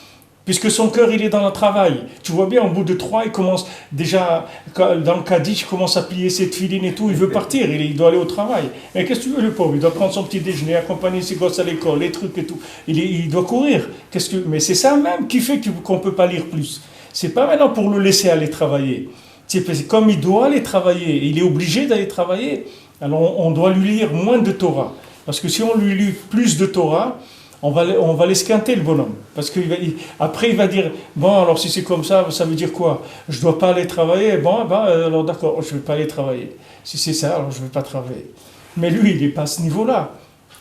Puisque son cœur il est dans le travail. Tu vois bien, au bout de 3, il commence déjà, dans le Kaddish, il commence à plier ses tefilines et tout, il veut partir, il doit aller au travail. Mais qu'est-ce que tu veux le pauvre? Il doit prendre son petit déjeuner, accompagner ses gosses à l'école, les trucs et tout. Il doit courir. Mais c'est ça même qui fait qu'on ne peut pas lire plus. C'est pas maintenant pour le laisser aller travailler. C'est comme il doit aller travailler, il est obligé d'aller travailler, alors on doit lui lire moins de Torah. Parce que si on lui lit plus de Torah, on va l'esquinter le bonhomme. Parce qu'après il va dire, bon alors si c'est comme ça veut dire quoi? Je ne dois pas aller travailler? Bon, alors d'accord, je ne vais pas aller travailler. Si c'est ça, alors je ne vais pas travailler. Mais lui, il n'est pas à ce niveau-là,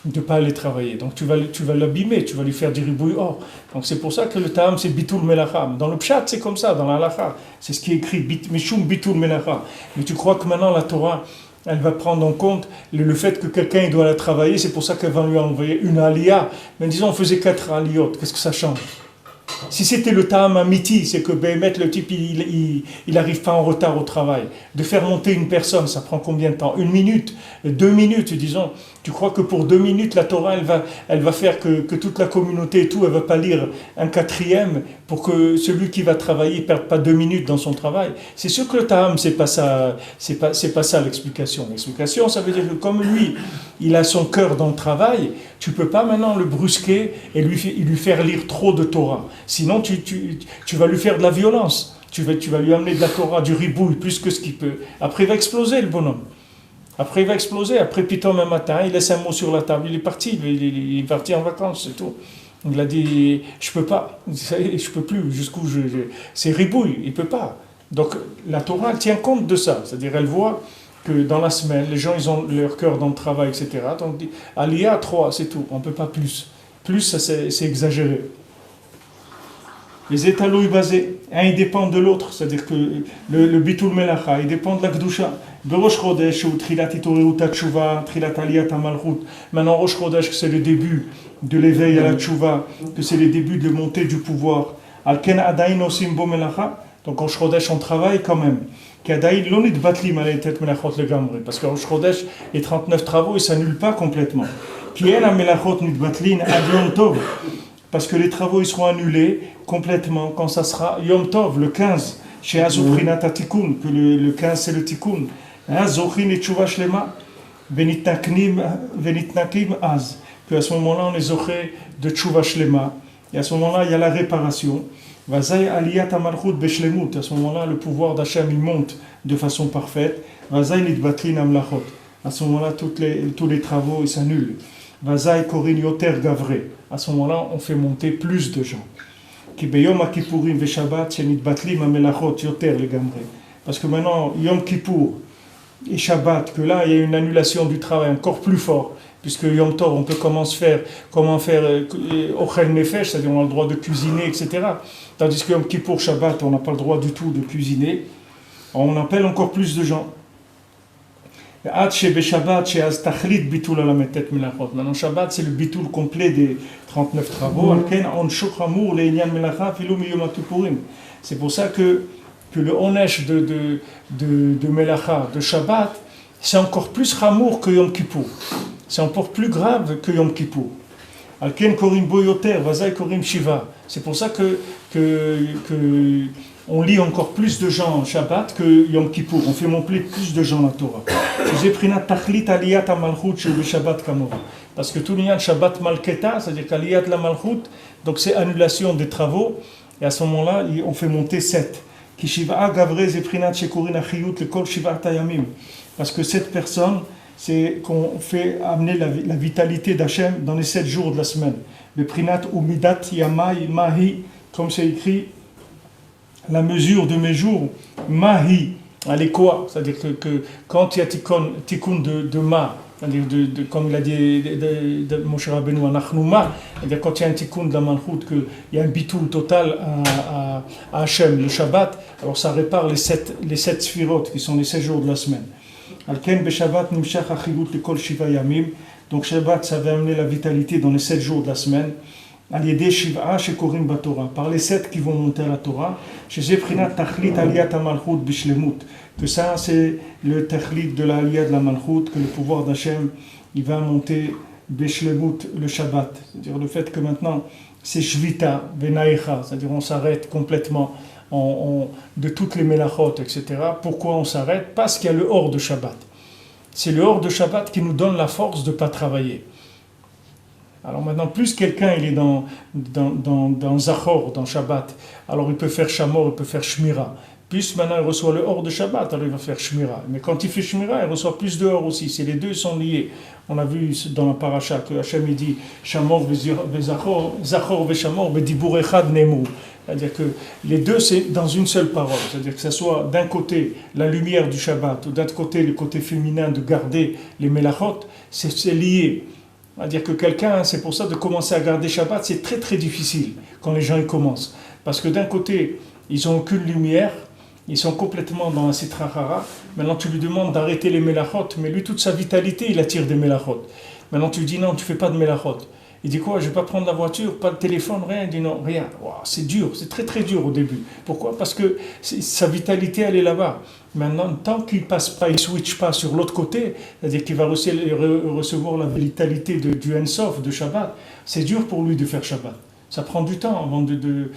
de ne pas aller travailler. Donc tu vas l'abîmer, tu vas lui faire du ribouille or. Donc c'est pour ça que le ta'am c'est bitul melacham. Dans le pshat c'est comme ça, dans la halakha. C'est ce qui est écrit, mishum bitul melacha. Mais tu crois que maintenant la Torah, elle va prendre en compte le fait que quelqu'un il doit aller travailler, c'est pour ça qu'elle va lui envoyer une aliyah. Mais disons on faisait 4 aliyot, qu'est-ce que ça change? Si c'était le ta'am amiti, c'est que le type il n'arrive pas en retard au travail. De faire monter une personne, ça prend combien de temps? 1 minute, 2 minutes, disons. Tu crois que pour 2 minutes, la Torah, elle va faire que toute la communauté et tout, elle ne va pas lire un 4e pour que celui qui va travailler ne perde pas 2 minutes dans son travail? C'est sûr que le ta'am, c'est pas ça l'explication. L'explication, ça veut dire que comme lui, il a son cœur dans le travail, tu ne peux pas maintenant le brusquer et lui faire lire trop de Torah. Sinon, tu vas lui faire de la violence. Tu vas lui amener de la Torah, du ribouille, plus que ce qu'il peut. Après, il va exploser, le bonhomme. Après, Pitom, un matin, il laisse un mot sur la table, il est parti. Il est parti en vacances, c'est tout. Il a dit, je peux pas, je peux plus, jusqu'où c'est ribouille, il peut pas. Donc, la Torah, elle tient compte de ça. C'est-à-dire, elle voit que dans la semaine, les gens, ils ont leur cœur dans le travail, etc. Donc, Aliyah 3, c'est tout, on ne peut pas plus. Plus, ça, c'est exagéré. Les étalons basés, un il dépend de l'autre, c'est-à-dire que le bitul melacha, il dépend de la kedusha. Rosh Chodesh ou Trilat Itorut Tshuva, Trilat Aliyat Malchut. Maintenant Rosh Chodesh, c'est le début de l'éveil à la Tshuva, que c'est le début de montée du pouvoir. Alken Adain Osim Bo Melacha. Donc Rosh Chodesh, on travaille quand même. Qu'Adain l'onit batli malétet melachot le gamre, parce que Rosh Chodesh, les 39 travaux, ils s'annulent pas complètement. Qui est la melachot nit batlin ad Yom Tov. Parce que les travaux ils seront annulés complètement quand ça sera Yom Tov, le 15, chez Azoprinat Tikun, que le 15 c'est le Tikun. Zochin et Tshuva Shlema, Venitnakim Az, qu'à ce moment-là on est zoché de Tshuva Shlema, et à ce moment-là il y a la réparation. Vazay Aliyat Amalchut Beshlemut, à ce moment-là le pouvoir d'Hachem il monte de façon parfaite. Vazay Nitbatlin Amlachot, à ce moment-là tous les travaux ils s'annulent. Vazay Korin Yoter Gavre, à ce moment-là on fait monter plus de gens. Ki beyom Kippurim ve Shabbat shenitbatlim amelachot yoter legamre. Parce que maintenant Yom Kippour et Shabbat, que là il y a une annulation du travail encore plus fort, puisque Yom Tov on peut comment faire Ochel Nefesh, c'est-à-dire on a le droit de cuisiner, etc. Tandis que Yom Kippour, Shabbat, on n'a pas le droit du tout de cuisiner. On appelle encore plus de gens. Maintenant Shabbat c'est le bitul complet des 39 travaux. C'est pour ça que le onesh de Melacha, de Shabbat, c'est encore plus ramour que Yom Kippour. C'est encore plus grave que Yom Kippour. C'est pour ça que on lit encore plus de gens en Shabbat que Yom Kippour. On fait monter plus de gens la Torah. Parce que tout le Shabbat Malketa, c'est-à-dire qu'Aliyat la Malchut, donc c'est annulation des travaux, et à ce moment-là, on fait monter 7. Parce que cette personne, c'est qu'on fait amener la vitalité d'Hachem dans les 7 jours de la semaine. Le Prinat Umidat Yamai Mahi, comme c'est écrit, la mesure de mes jours, Mahi, elle est quoi? C'est-à-dire que quand il y a tikkun de Ma, c'est-à-dire comme il a dit de Moshe Rabbeinu, Anachnouma, c'est-à-dire quand il y a un tikkun de la Malchut, qu'il y a un bitul total à Hachem, le Shabbat, alors ça répare les 7 sphirot, qui sont les 7 jours de la semaine. Alken Beshabbat Nimshach Achilut Lekol Shiva Yamim, donc Shabbat, ça va amener la vitalité dans les 7 jours de la semaine. Al-Yedeh Shiv'a Shekorim Batorah, par les 7 qui vont monter à la Torah, chez Zeprinat Tachlit Aliyat HaMalchut Bishlemut, que ça c'est le Tachlit de la Aliyat de la Malchut, que le pouvoir d'Hachem il va monter Bishlemut le Shabbat, c'est-à-dire le fait que maintenant c'est Shvita Benaïcha, c'est-à-dire on s'arrête complètement de toutes les Melachot, etc. Pourquoi on s'arrête? Parce qu'il y a le hors de Shabbat. C'est le hors de Shabbat qui nous donne la force de ne pas travailler. Alors maintenant, plus quelqu'un il est dans Zachor, dans Shabbat, alors il peut faire Shamor, il peut faire Shmira. Plus maintenant il reçoit le hors de Shabbat, alors il va faire Shmira. Mais quand il fait Shmira, il reçoit plus de hors aussi. C'est les deux sont liés. On a vu dans la paracha que Hachem il dit Shamor Zachor, Zachor ve Shamor be dibur echad nemu. C'est-à-dire que les deux c'est dans une seule parole. C'est-à-dire que ce soit d'un côté la lumière du Shabbat ou d'un côté le côté féminin de garder les melachot, c'est lié. C'est-à-dire que quelqu'un, c'est pour ça de commencer à garder Shabbat, c'est très très difficile quand les gens y commencent. Parce que d'un côté, ils n'ont aucune lumière, ils sont complètement dans la Sitra Hara. Maintenant, tu lui demandes d'arrêter les Melachot, mais lui, toute sa vitalité, il attire des Melachot. Maintenant, tu lui dis non, tu ne fais pas de Melachot. Il dit quoi? Je ne vais pas prendre la voiture, pas de téléphone, rien. Il dit non, rien. Wow, c'est dur, c'est très très dur au début. Pourquoi? Parce que sa vitalité, elle est là-bas. Maintenant, tant qu'il ne passe pas, il ne switch pas sur l'autre côté, c'est-à-dire qu'il va recevoir la vitalité du Ensof, de Shabbat, c'est dur pour lui de faire Shabbat. Ça prend du temps avant de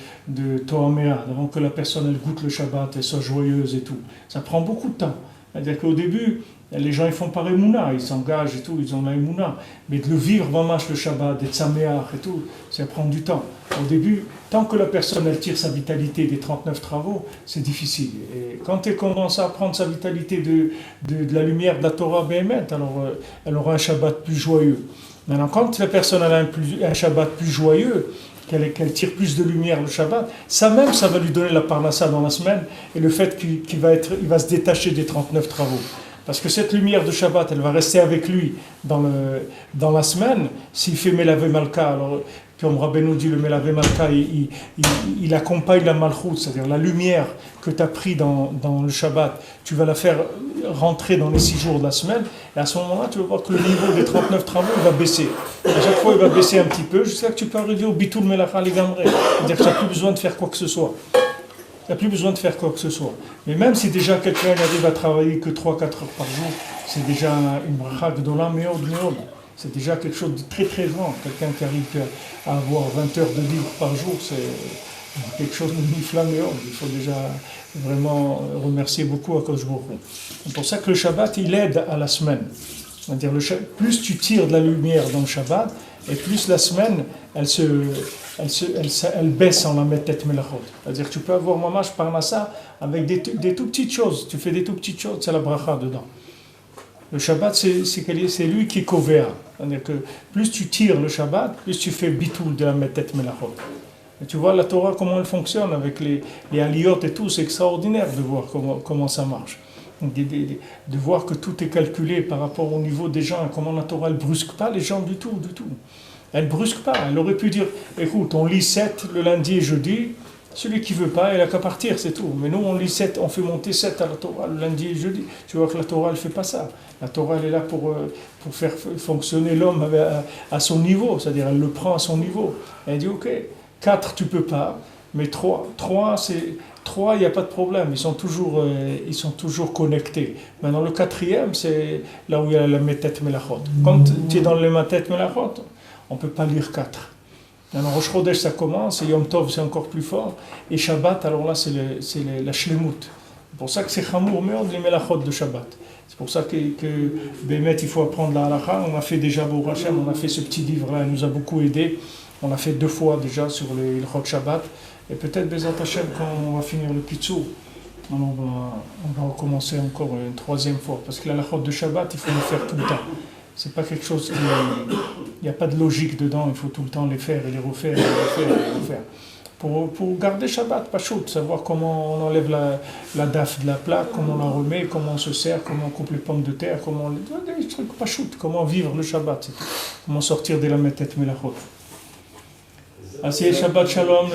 Tohaméa, avant que la personne elle goûte le Shabbat, elle soit joyeuse et tout. Ça prend beaucoup de temps. C'est-à-dire qu'au début, les gens ils font par Emouna, ils s'engagent et tout, ils ont la Emouna. Mais de le vivre vraiment le Shabbat, d'être Saméach et tout, ça prend du temps. Au début, tant que la personne elle tire sa vitalité des 39 travaux, c'est difficile. Et quand elle commence à prendre sa vitalité de la lumière de la Torah Béhémet, alors elle aura un Shabbat plus joyeux. Maintenant, quand la personne elle a un Shabbat plus joyeux, qu'elle tire plus de lumière le Shabbat, ça va lui donner la parnassa dans la semaine, et le fait qu'il va se détacher des 39 travaux. Parce que cette lumière de Shabbat, elle va rester avec lui dans la semaine. S'il fait Melavé Malka, alors comme Rabbeinu dit, le Melavé Malka, il accompagne la Malchut, c'est-à-dire la lumière que tu as pris dans le Shabbat, tu vas la faire rentrer dans les 6 jours de la semaine, et à ce moment-là, tu vas voir que le niveau des 39 travaux il va baisser. À chaque fois, il va baisser un petit peu, jusqu'à que tu peux arriver au Bitul Melacha Legamre. C'est-à-dire que tu n'as plus besoin de faire quoi que ce soit. Tu n'as plus besoin de faire quoi que ce soit. Mais même si déjà quelqu'un arrive à travailler que 3-4 heures par jour, c'est déjà une bracha gdola meod meod. C'est déjà quelque chose de très très grand. Quelqu'un qui arrive à avoir 20 heures de livre par jour, c'est quelque chose de nifla meod. Il faut déjà vraiment remercier beaucoup Akadosh Baruch Hu. C'est pour ça que le Shabbat, il aide à la semaine. C'est-à-dire, plus tu tires de la lumière dans le Shabbat, et plus la semaine, elle baisse en la mettet melachot. C'est-à-dire que tu peux avoir mamash parnassa avec des tout petites choses. Tu fais des tout petites choses, c'est la bracha dedans. Le Shabbat, c'est lui qui est kovea. C'est-à-dire que plus tu tires le Shabbat, plus tu fais bitul de la mettet melachot. Et tu vois la Torah, comment elle fonctionne avec les aliyot et tout, c'est extraordinaire de voir comment ça marche. De voir que tout est calculé par rapport au niveau des gens, comment la Torah ne brusque pas les gens du tout. Elle ne brusque pas, elle aurait pu dire, écoute, on lit 7 le lundi et jeudi, celui qui ne veut pas, il n'a qu'à partir, c'est tout. Mais nous, on lit 7, on fait monter 7 à la Torah le lundi et jeudi. Tu vois que la Torah, elle ne fait pas ça. La Torah, elle est là pour faire fonctionner l'homme à son niveau, c'est-à-dire elle le prend à son niveau. Elle dit, ok, 4, tu ne peux pas, mais 3, il n'y a pas de problème, ils sont toujours connectés. Maintenant, le 4e, c'est là où il y a la Metet Melachot. Quand tu es dans le Metet Melachot, on ne peut pas lire 4. Maintenant, Rosh Chodesh, ça commence, et Yom Tov, c'est encore plus fort. Et Shabbat, alors là, c'est la Shlemut. C'est pour ça que c'est Chamour Meod, les Melachot de Shabbat. C'est pour ça que Bémet, il faut apprendre la halakha. On a fait déjà, Baruch Hashem, on a fait ce petit livre-là, il nous a beaucoup aidé. On l'a fait 2 fois déjà sur les Ilchot Shabbat. Et peut-être, Bezat Hashem, quand on va finir le Kitzur, on va recommencer encore une 3e fois. Parce que la halachot de Shabbat, il faut le faire tout le temps. C'est pas quelque chose il n'y a pas de logique dedans, il faut tout le temps les faire et les refaire et les refaire et les refaire. Pour garder Shabbat, pas chaud, savoir comment on enlève la daf de la plaque, comment on la remet, comment on se sert, comment on coupe les pommes de terre, des trucs pas chaud, comment vivre le Shabbat, comment sortir de la Metet Melachot. Assez Shabbat Shalom.